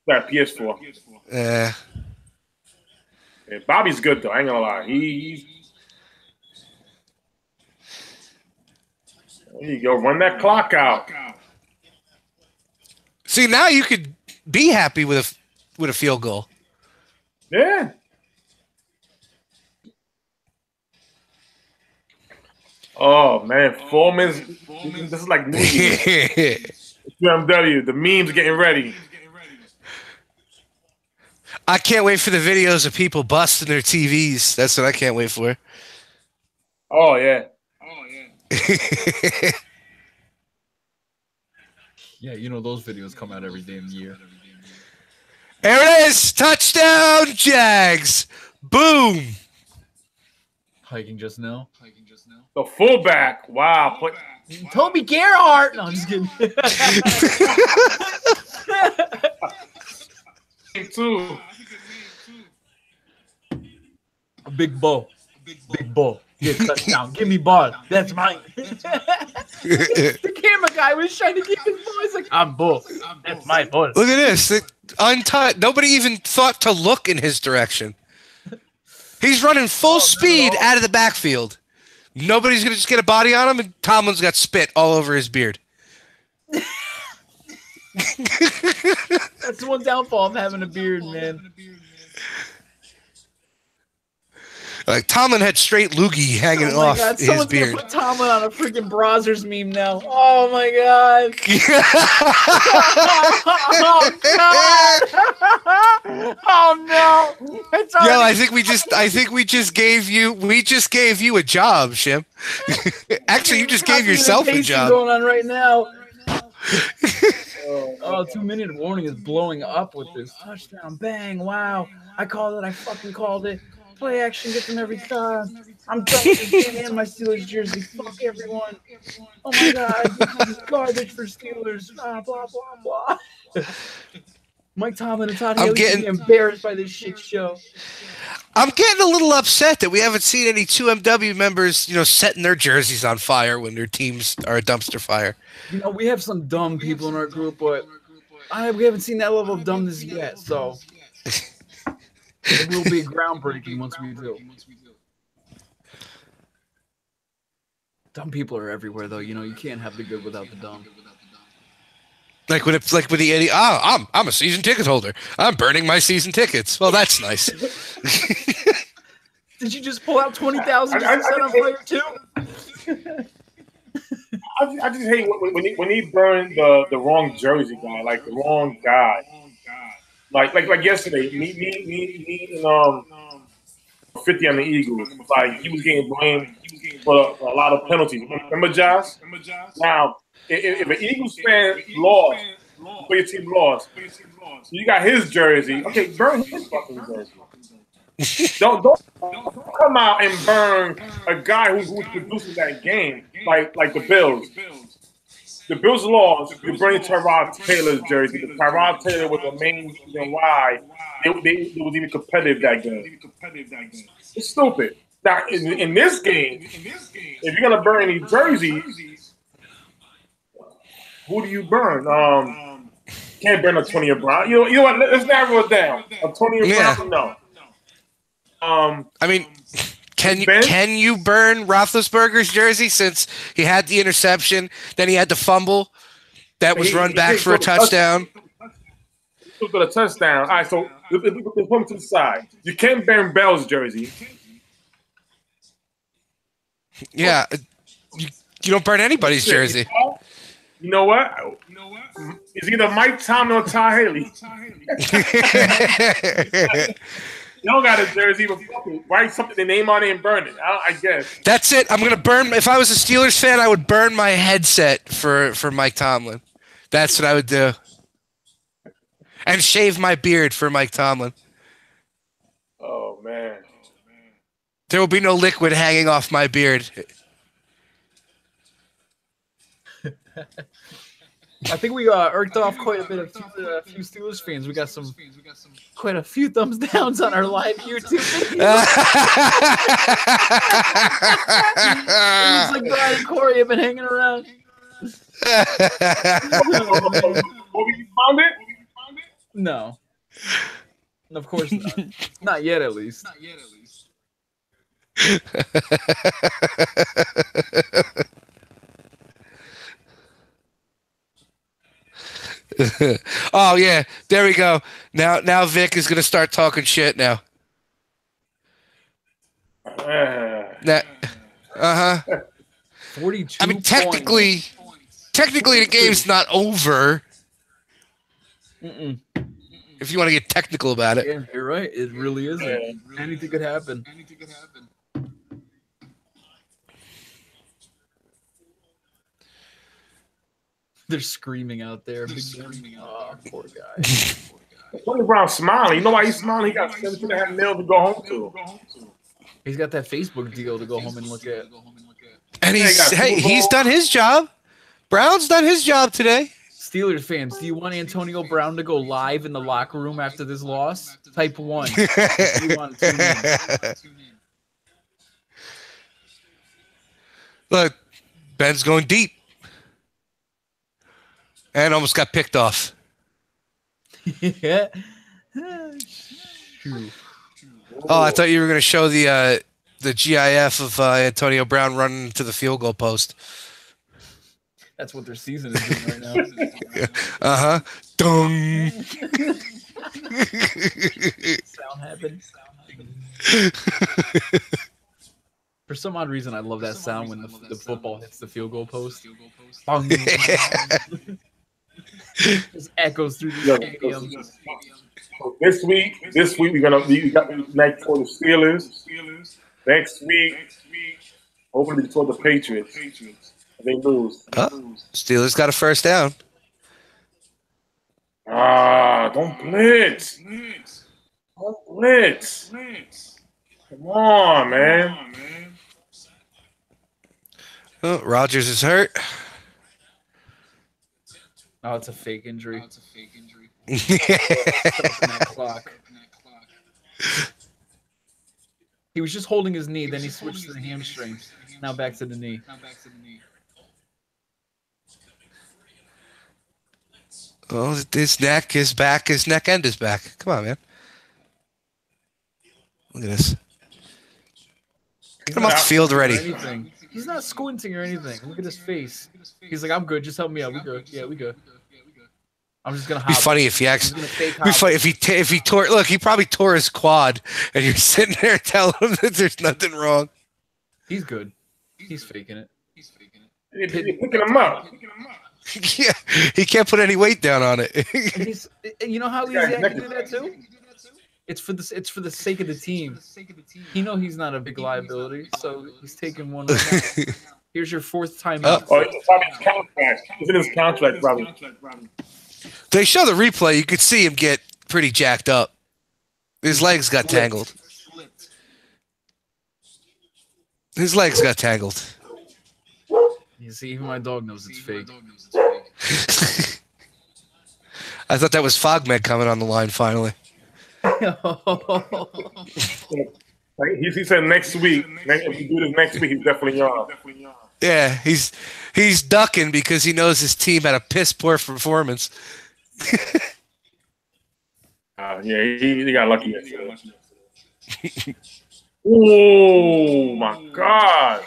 Yeah, PS4. Yeah. Yeah, Bobby's good though. I ain't gonna lie. He's there you go. Run that clock out. See, now you could be happy with a field goal. Yeah. Oh man, 4 minutes. This is like New Year's. UMW. The memes getting ready. I can't wait for the videos of people busting their TVs. That's what I can't wait for. Oh yeah. Yeah, you know those videos come out every damn year. There it is! Touchdown, Jags! Boom! Hiking just now. The fullback. Wow. Toby Gerhardt. No, I'm just kidding. Two. A big ball. Big ball. Get touchdown. Give me ball. That's mine. The camera guy was trying to keep his voice like, I'm bull. That's my ball. Look at this. Untouched. Nobody even thought to look in his direction. He's running full speed out of the backfield. Nobody's going to just get a body on him, and Tomlin's got spit all over his beard. That's the one downfall of having a beard, man. Like, Tomlin had straight loogie hanging off his Someone's beard. gonna put Tomlin on a freaking Brazzers meme now. Oh my god. Oh no. It's Yo, I think we just gave you a job, Shim. Actually, you just gave yourself a job. Going on right now. 2-minute warning is blowing up with this touchdown. Bang! Wow! I called it. I fucking called it. Play action, get them every time. I'm done with this game and my Steelers jersey. Fuck everyone. Oh my god, this is garbage for Steelers. Blah blah blah. Mike Tomlin and Todd Haley getting embarrassed by this shit show. I'm getting a little upset that we haven't seen any 2MW members, setting their jerseys on fire when their teams are a dumpster fire. We have some dumb people in our group, but we haven't seen that level of dumbness yet, so it will be groundbreaking once we do. Dumb people are everywhere, though. You can't have the good without the dumb. Like with the idiot. Oh, I'm a season ticket holder. I'm burning my season tickets. Well, that's nice. Did you just pull out 20,000 just to set on fire too? I just hate when he burned the wrong jersey guy, like the wrong guy. Like yesterday, me and 50 on the Eagles. Like he was getting blamed for a lot of penalties. Remember, Josh? Now, if an Eagles fan lost, but your team lost, you got his jersey. Okay, burn his fucking jersey. Don't come out and burn a guy who's producing that game, like the Bills. The Bills lost. You bring Tyrod Taylor's jersey. Tyrod Taylor was the main reason why it was even competitive that game. It's stupid. Now, in this game, if you're gonna burn any jerseys, who do you burn? Can't burn Antonio Brown. You know what? Let's narrow it down. Antonio Brown, no. I mean, can you burn Roethlisberger's jersey since he had the interception, then he had the fumble that was run back for a touchdown? For a touchdown. All right, so let's put him to the side. You can't burn Bell's jersey. Yeah, you don't burn anybody's jersey. You know what? It's either Mike Tomlin or Todd Haley. You don't got a jersey, but write something, the name on it, and burn it. I guess. That's it. I'm gonna burn. If I was a Steelers fan, I would burn my headset for Mike Tomlin. That's what I would do. And shave my beard for Mike Tomlin. Oh man. There will be no liquid hanging off my beard. I think we irked off quite a bit of a few Steelers fans. We got quite a few thumbs downs on our live YouTube video. It looks like Brian and Corey have been hanging around. What, you found it? No. Of course not. Not yet, at least. Oh yeah, there we go. Now Vic is gonna start talking shit now. Uh-huh. 42. I mean, technically, the game's not over. Mm-mm. If you want to get technical about it. Yeah, you're right. It really isn't. Anything could happen. They're screaming out there. Oh, poor guy. Tony Brown smiling. You know why he's smiling? He got $17.5 million to go home to. He's got that Facebook deal to go home and look at. And he's done his job. Brown's done his job today. Steelers fans, do you want Antonio Brown to go live in the locker room after this loss? Type 1. You want to tune in. Look, Ben's going deep. And almost got picked off. Yeah. Oh, I thought you were going to show the GIF of Antonio Brown running to the field goal post. That's what their season is doing right now. Uh-huh. Dung. Sound happened. For some odd reason, I love that sound when the football hits the field goal post. Bang. Just echoes through the stadium. This week we got next for the Steelers. Next week, hopefully before the Patriots. They lose. Steelers got a first down. Don't blitz. Don't blitz. Come on, man. Oh, Rodgers is hurt. Oh, it's a fake injury. Clock. He was just holding his knee, then he switched to the hamstring. Now back to the knee. Oh, his neck is back. His neck end is back. Come on, man. Look at this. Get him off the field already. He's not squinting or anything. Look at his face. He's like, I'm good. Just help me out. We good. Yeah, we good. I'm just gonna. Be funny if he actually. Be funny if he tore. Look, he probably tore his quad, and you're sitting there telling him that there's nothing wrong. He's good. He's faking it. He's picking him up. Yeah, he can't put any weight down on it. You know how easy I can do that too? It's for the sake of the team. He know he's not a big liability, so he's taking one. Right now. Here's your fourth time out. Oh, it's probably his contract. It's in his contract, probably. They show the replay. You could see him get pretty jacked up. His legs got tangled. His legs got tangled. You see, even my dog knows it's fake. I thought that was FogMed coming on the line finally. He said next week. If we do this next week, he's definitely on. Yeah, he's ducking because he knows his team had a piss poor performance. Yeah, he got lucky. Oh my God!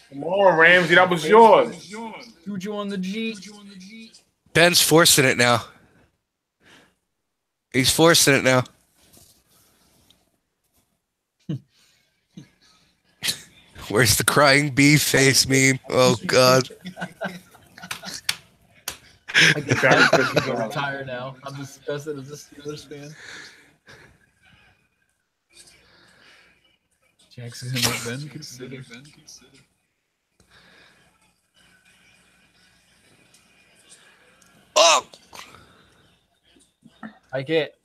Come on, Ramsey, that was yours. Juju on the G. Ben's forcing it now. He's forcing it now. Where's the crying bee face meme? Oh, God. I guess I'm going to retire now. I'm disgusted as a Steelers fan. Jacksonville Ben consider. Oh! I get.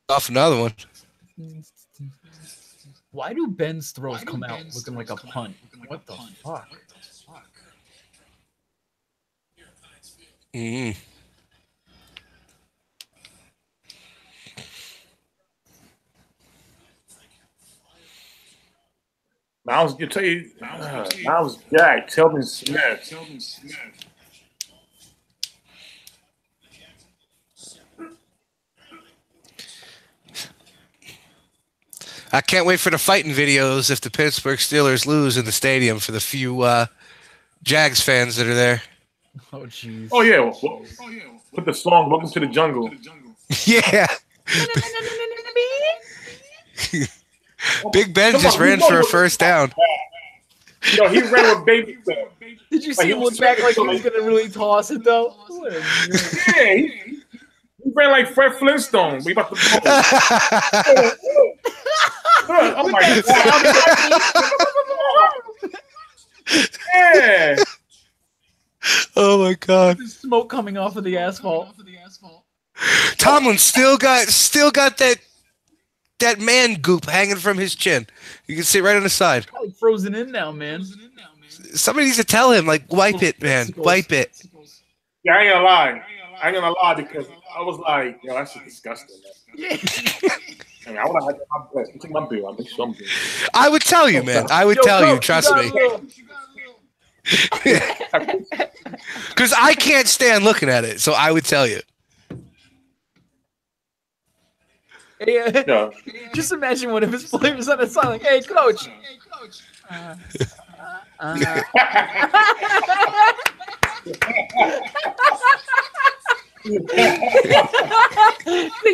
Off another one. Why do Ben's throws come out looking like a punt? What the fuck? Mm-hmm. Miles Jack, Tilden Smith. I can't wait for the fighting videos if the Pittsburgh Steelers lose in the stadium for the few Jags fans that are there. Oh, jeez. Oh, yeah. Put the song "Welcome to the Jungle." Yeah. Big Ben just ran for a first down. Yo, he ran with baby stuff. Did you see him look back like he was going to really toss it, though? Yeah, he ran like Fred Flintstone. We about to oh my God. Yeah. Oh my God. There's smoke coming off of the asphalt. Tomlin still got that man goop hanging from his chin. You can see it right on the side. Probably frozen in now, man. Somebody needs to tell him, like, wipe it, man. Wipe it. Yeah, I ain't gonna lie because I was like, yo, that's just disgusting. Yeah. Man, I want to have my best. Take my bill. I'll make sure I'm good. I would tell you, man. I would tell you. Trust me. Because I can't stand looking at it, so I would tell you. Yeah. Yeah. Just imagine one of his players on the side, like, "Hey, coach." They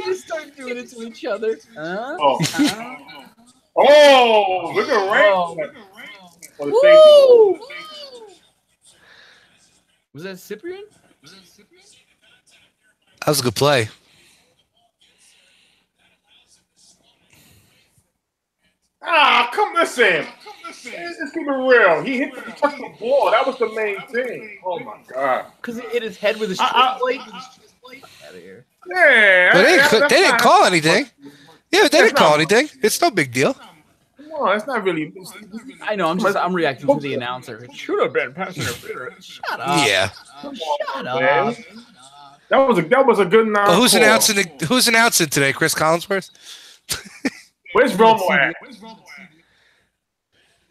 just start doing it to each other. Oh, look at Ray. Woo! Was that Cyprian? That was a good play. Come listen. Let's keep it real. He touched the ball. That was the main thing. Oh my God. Because it hit his head with his plate. Out of here. Yeah. But they didn't call anything. Yeah, but they didn't call anything. It's no big deal. No, it's not really. I know. I'm reacting to the announcer. It should have been pass interference. Shut up. Yeah. Shut up. That was a good nine. Well, who's announcing today? Chris Collinsworth? Where's Romo at?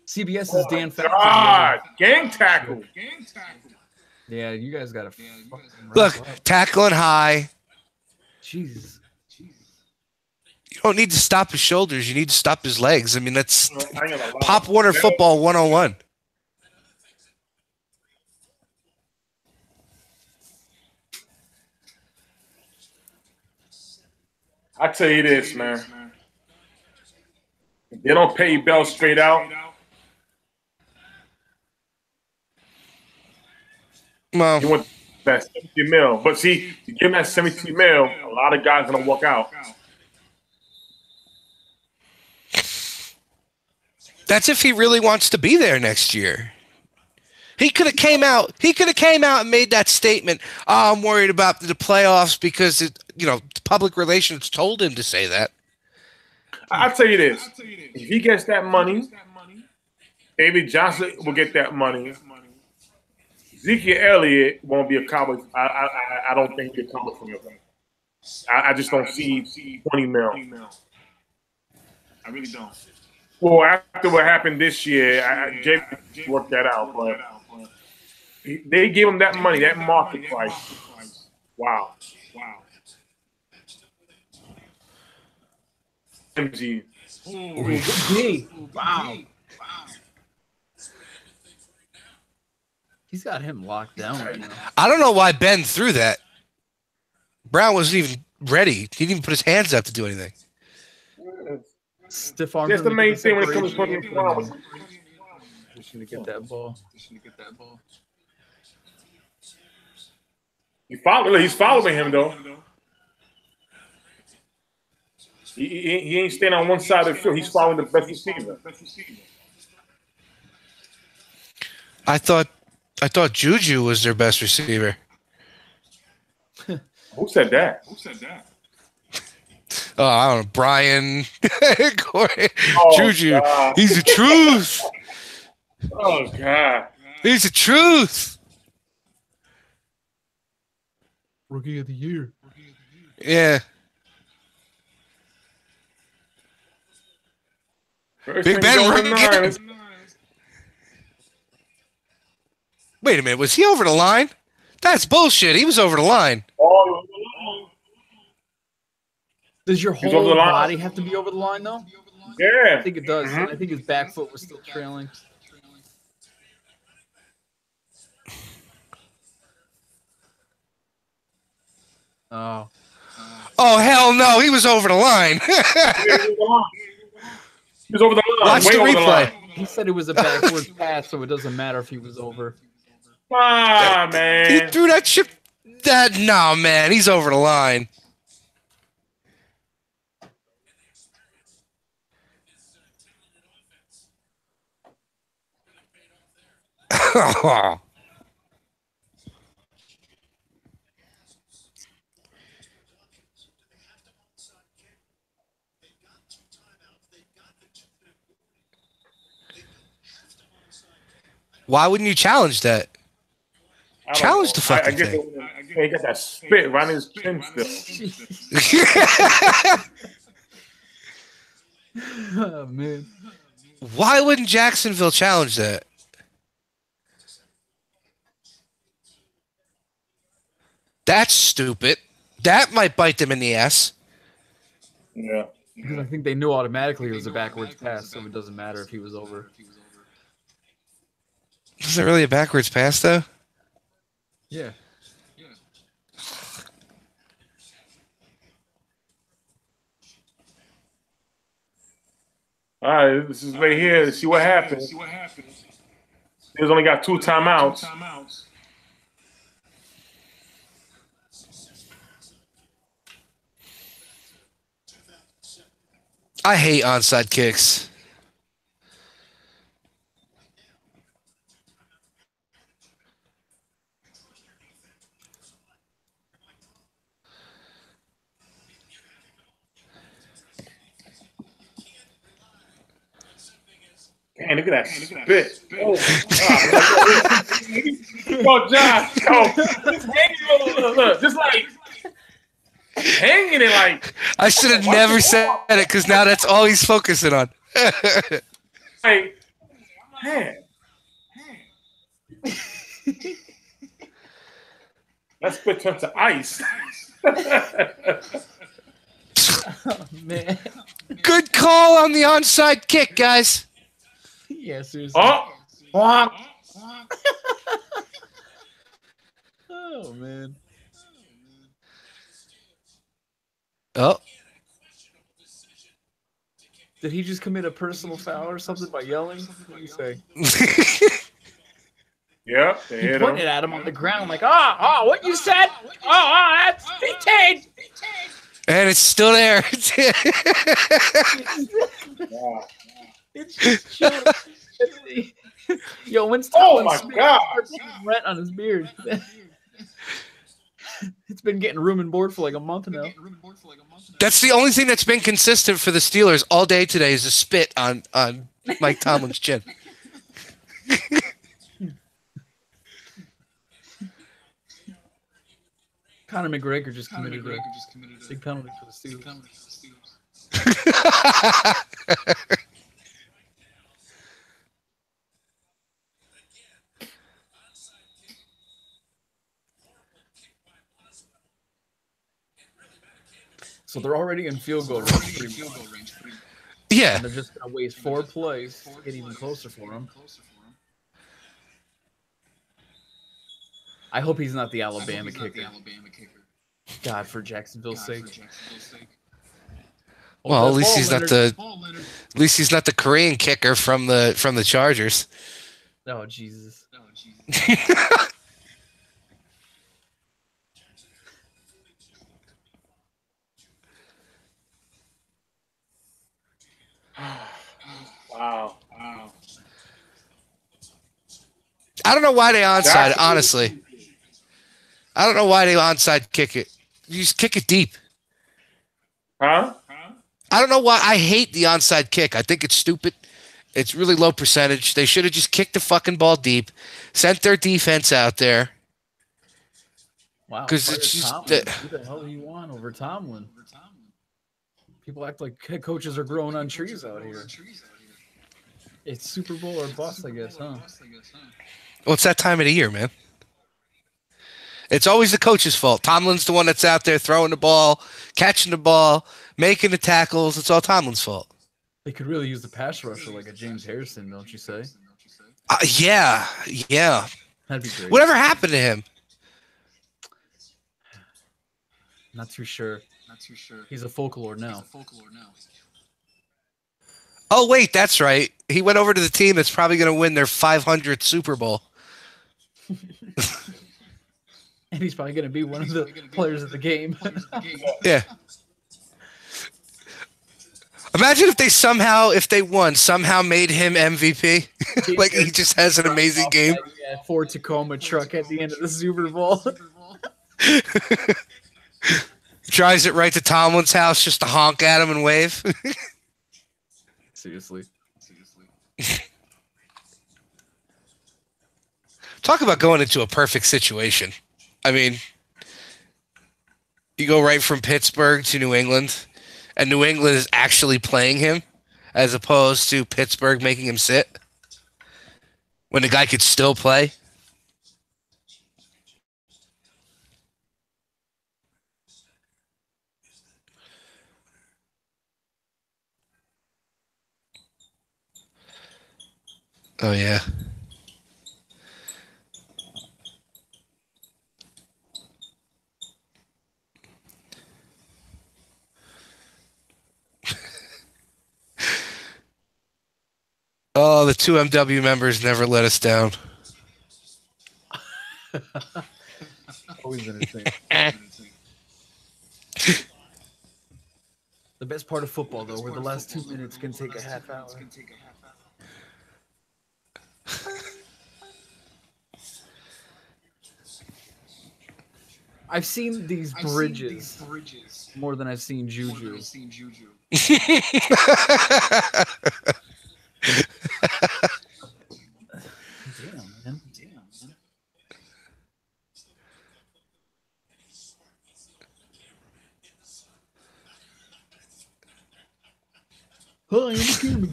CBS is Dan Fouts. God, gang tackle. Yeah, you guys got to Look, tackling high. Jesus. You don't need to stop his shoulders. You need to stop his legs. I mean, that's Pop Warner football 101. I tell you this, man. If they don't pay Bell straight out. Well, You want that 70 mil. But see, you give him that 70 mil, a lot of guys are going to walk out. that's if he really wants to be there next year. He could have came out. He could have came out and made that statement. Oh, I'm worried about the playoffs because public relations told him to say that. I'll tell you this. If he gets that money, David Johnson will get that money. Ezekiel Elliott won't be a Cowboy. I don't think he'll be a Cowboy for him. I just don't see 20 mil. I really don't. Well, after what happened this year, Jay worked that out. But they gave him that money, that market price. Wow. MG. Wow. He's got him locked down right now. I don't know why Ben threw that. Brown wasn't even ready. He didn't even put his hands up to do anything. Stiff arm. That's the main thing when it comes to putting flowers. Just gonna get that ball. He's following him though. He ain't staying on one side of the field. He's following the best receiver. I thought Juju was their best receiver. Who said that? Oh, I don't know. Brian, Corey, Juju. God. He's the truth. Oh God. He's the truth. Rookie of the year. Yeah. Big Ben. Wait a minute. Was he over the line? That's bullshit. He was over the line. Does your He's over whole the line. body have to be over the line, though? Yeah. I think it does. I think his back foot was still trailing. Oh. Oh, hell no. He was over the line. He was over the line. Watch Way the over the replay. line. He said it was a backwards pass, so it doesn't matter if he was over. Ah, He man. threw that shit. No, man. He's over the line. Why wouldn't you challenge that? Challenge the fucking thing. He got that spit right in his chin still. Oh, man. Why wouldn't Jacksonville challenge that? That's stupid. That might bite them in the ass. Yeah. Because I think they knew automatically it was a backwards pass, so it doesn't matter if he was over. Is it really a backwards pass, though? Yeah. All right, this is right here. Let's see what happens. He's only got 2 timeouts. I hate onside kicks. Man, look at that spit. Oh, God. Josh. Look, just like hanging it like. I should have never said it because now that's all he's focusing on. Like, man. That spit turned to ice. Oh, man. Good call on the onside kick, guys. Yeah, seriously. Oh. Oh, man. Oh. Did he just commit a personal foul or something by yelling? What do you say? Yep, He they hit pointed him. at him on the ground like, what you said? That's detained. And it's still there. Wow. It's just chill. Yo, when's Oh, my God. Rent on his beard. It's been getting room and board for like a month now. That's the only thing that's been consistent for the Steelers all day today is a spit on Mike Tomlin's chin. Conor McGregor just committed a big penalty for the Steelers. So they're already in field goal range. Yeah. And they're just going to waste 4 plays to get even closer for him. I hope he's not the Alabama kicker. God, for Jacksonville's sake. Well, at least he's not the Korean kicker from the Chargers. Oh, Jesus. Wow. I don't know why they onside, honestly. I don't know why they onside kick it. You just kick it deep. Huh? I don't know why. I hate the onside kick. I think it's stupid. It's really low percentage. They should have just kicked the fucking ball deep, sent their defense out there. Wow. Because it's just Who the hell do you want over Tomlin? People act like head coaches are growing on trees out here. It's Super Bowl or bust, I guess, huh? Well, it's that time of the year, man. It's always the coach's fault. Tomlin's the one that's out there throwing the ball, catching the ball, making the tackles. It's all Tomlin's fault. They could really use the pass rusher like a James Harrison, don't you say? Yeah. That'd be great. Whatever happened to him? Not too sure. He's a folklore now. Oh, wait, that's right. He went over to the team that's probably going to win their 500th Super Bowl. And he's probably going to be one of the players of the game. Yeah. Imagine if they won, somehow made him MVP. Like he just has an amazing game. Yeah, Ford Tacoma truck at the end of the Super Bowl. Drives it right to Tomlin's house just to honk at him and wave. Seriously. Talk about going into a perfect situation. I mean, you go right from Pittsburgh to New England, and New England is actually playing him as opposed to Pittsburgh making him sit when the guy could still play. Oh, yeah. Oh, the two MW members never let us down. Always interesting. The best part of football, though, where the last 2 minutes can take a half hour. I've seen these bridges more than I've seen Juju. Damn, man. Hi, I'm the camera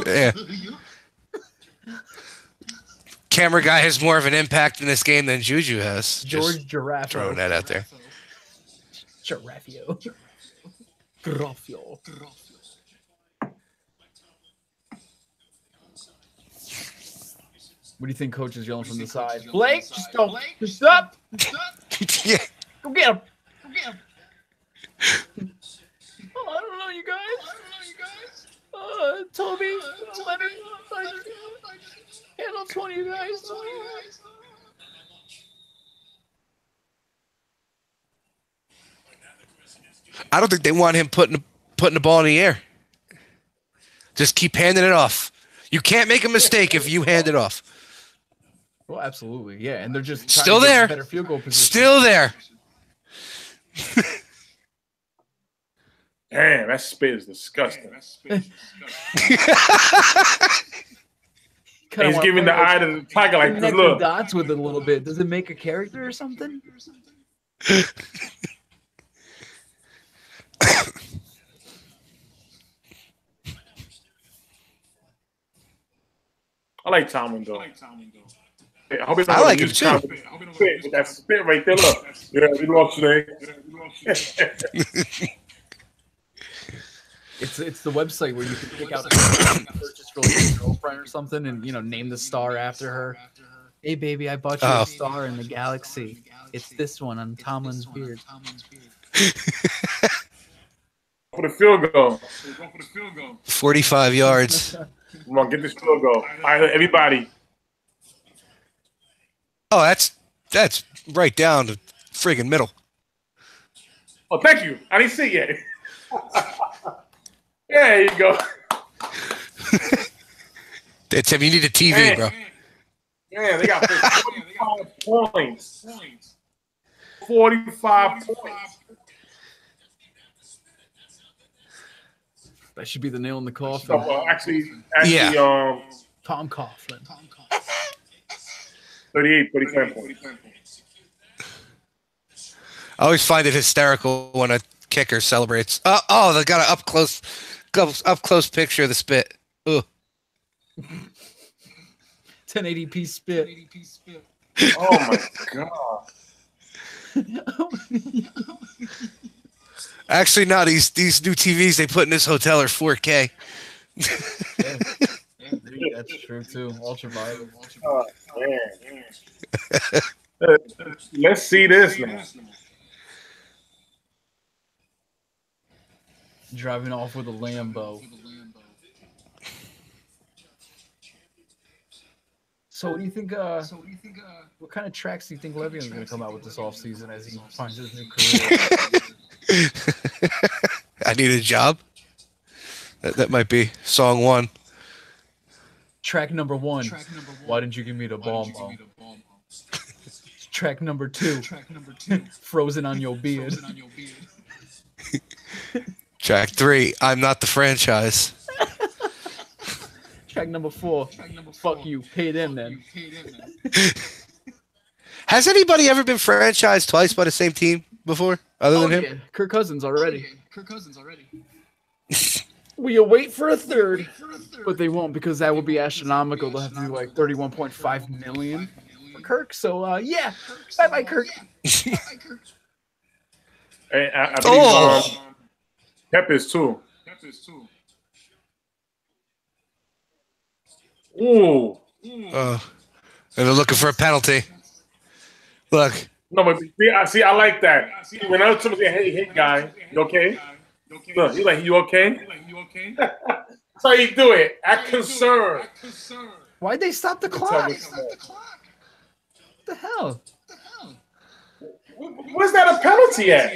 guy. Yeah. Camera guy has more of an impact in this game than Juju has. George Giraffe. Throwing that out there. Giraffio. Graffio. What do you think coach is yelling from the side? Blake, just go. Just up. Yeah. Go get him. Oh, I don't know, you guys. Toby, 11, handle 20, you guys. I don't think they want him putting the ball in the air. Just keep handing it off. You can't make a mistake if you hand it off. Well, absolutely, yeah, and they're just still to get there. Better field goal position. Still there. Damn, that spit is disgusting. He's giving the eye to the tiger like this. Look, dots with it a little bit. Does it make a character or something? I like Tomlin though. I like him too. With that spit right there, look. Yeah, we lost today. It's the website where you can pick out a purchase for like your girlfriend or something, and name the star after her. Hey baby, I bought you a star in the galaxy. It's this one on Tomlin's beard. For the field goal. 45 yards. Come on, get this field goal. All right, everybody. Oh, that's right down the friggin' middle. Oh, thank you. I didn't see it yet. There you go. Tim, you need a TV, bro. Yeah, they got 45 points. 45 points. That should be the nail in the coffin. Actually, yeah. Tom Coughlin. 37 points. I always find it hysterical when a kicker celebrates. Oh, they got an up close picture of the spit. Ugh. 1080p spit. Oh my god. Actually, no. These new TVs they put in this hotel are 4K. Yeah, that's true too. Ultraviolet. Oh, man. Let's see this now. Driving off with a Lambo. So what do you think? What kind of tracks do you think Le'Veon's going to come out with this offseason as he finds his new career? I need a job. That might be song one. Track number one. Why didn't you give me the ball, Mo? Track number two. Frozen on your beard. Track 3. I'm not the franchise. Track number 4. Fuck you. Pay them then. Has anybody ever been franchised twice by the same team before, other than him? Yeah. Kirk Cousins already. We await for a third, but they won't because that would be astronomical. They'll have to do like $31.5 million for Kirk. So yeah, bye Kirk. Hey, I believe Pep is too. Ooh. And they're looking for a penalty. Look. No, but see, I like that. When I was somebody say, hey, guy, you okay? Look, he's like, you okay? That's how you do it. Act concerned. Why'd they stop the clock? What the hell? Where's that a penalty at?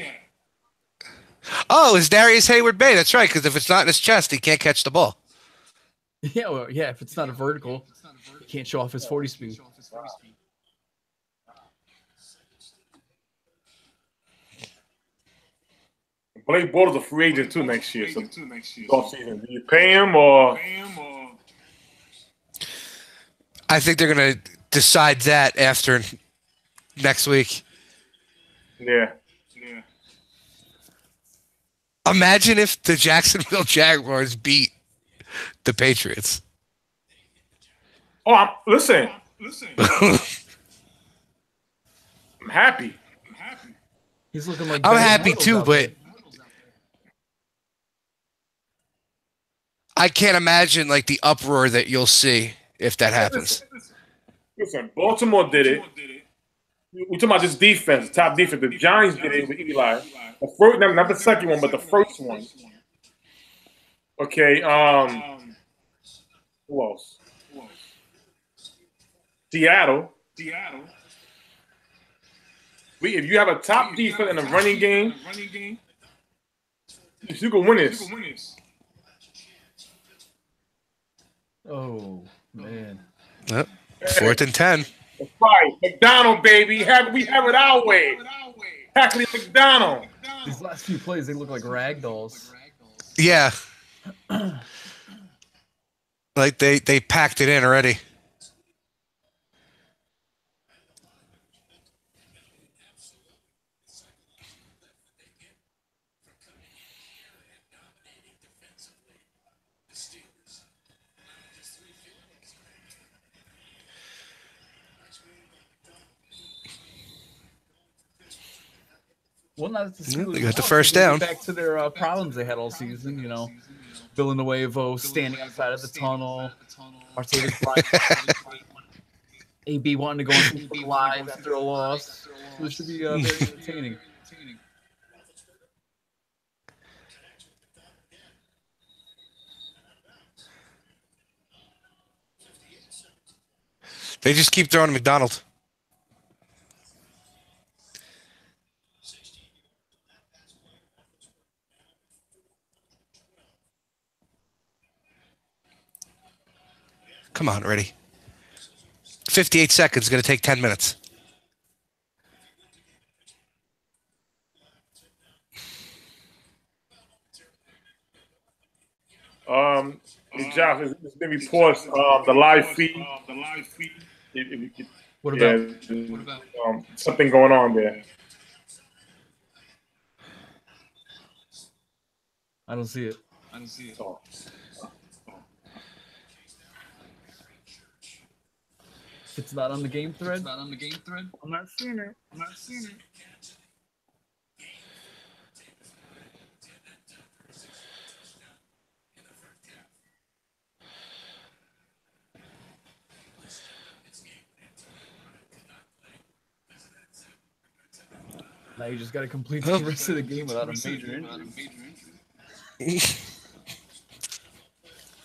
Oh, it's Darius Hayward-Bay. That's right, because if it's not in his chest, he can't catch the ball. Yeah, well, yeah. If it's not a vertical, he can't show off his 40 speed. Blake Bortles a free agent too next year. So offseason, do you pay him or? I think they're gonna decide that after next week. Yeah. Imagine if the Jacksonville Jaguars beat the Patriots. Oh, listen. I'm happy. He's looking like I'm happy too, but I can't imagine like the uproar that you'll see if that happens. Listen, Baltimore did it. We're talking about this defense, top defense. The Giants did it with Eli. The first, not the second one, but the first one. Okay. Who else? Seattle. If you have a top defense in a running game, you can win this. Oh man. Yep. 4th and 10. That's right. McDonald, baby. We have it our way. Hackley McDonald. These last few plays, they look like rag dolls. Yeah. Like they packed it in already. Well, not the Steelers. They got the first down. Back to their problems they had all season, you know. Villanueva standing outside of the tunnel. AB wanting to go on Facebook Live after a loss. So this should be very entertaining. They just keep throwing to McDonald. Come on, ready. 58 seconds. Going to take 10 minutes. Hey, Josh, it's been reports the live feed. What about? Something going on there. I don't see it. Oh. 58 It's not on the game thread. I'm not seeing it. Now you just got to complete the rest of the game without a major injury.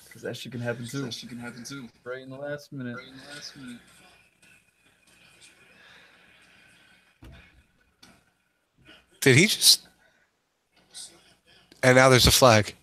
Because that shit can happen too. Right in the last minute. Did he just? And now there's a flag.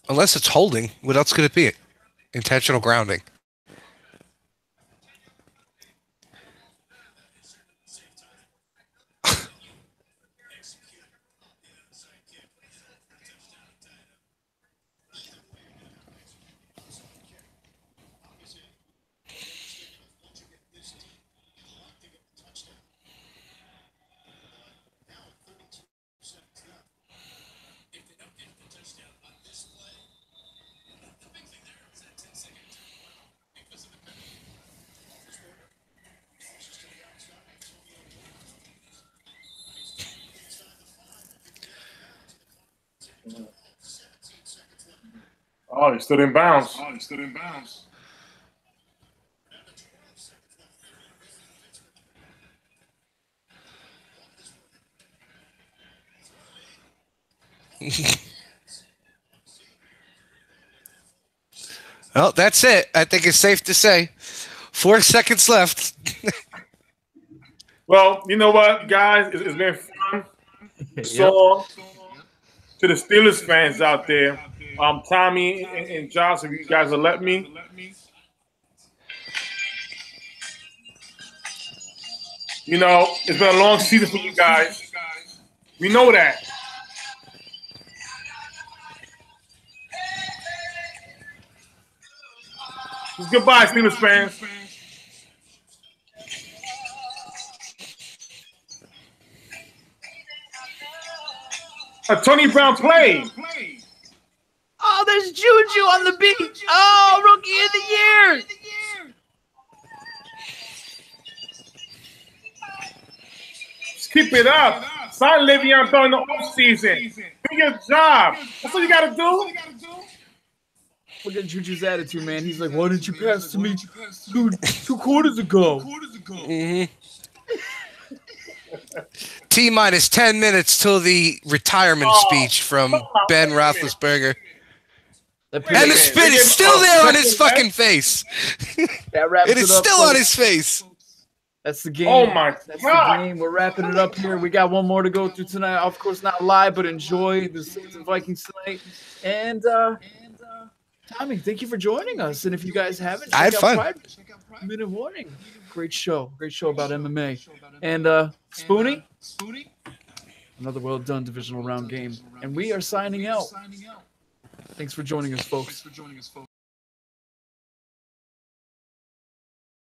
Unless it's holding, what else could it be? Intentional grounding. Oh, he stood in bounds. Well, that's it. I think it's safe to say. 4 seconds left. Well, you know what, guys? It's been fun. So, to the Steelers fans out there, Tommy and Josh, if you guys will let me. You know, it's been a long season for you guys. We know that. Goodbye, Steelers fans. Tony Brown played. Oh, there's Juju on the beach. Oh, Rookie of the Year. Just keep it up. Sign Le'Veon Bell in the offseason. Do your job. That's what you got to do. Look at Juju's attitude, man. He's like, why didn't you pass to me two quarters ago? Mm-hmm. T-minus 10 minutes till the retirement speech from Ben Roethlisberger. And the spit is still there on his fucking face. That wraps it is up, still folks. on his face. That's the game. Oh my God. That's the game. We're wrapping it up here. We got one more to go through tonight. Of course, not live, but enjoy the Saints and Vikings tonight. And Tommy, thank you for joining us. And if you guys haven't, I had fun. Minute Warning. Great show. Great show about MMA. And Spoonie, another well done divisional round game. And we are signing out. Thanks for joining us, folks.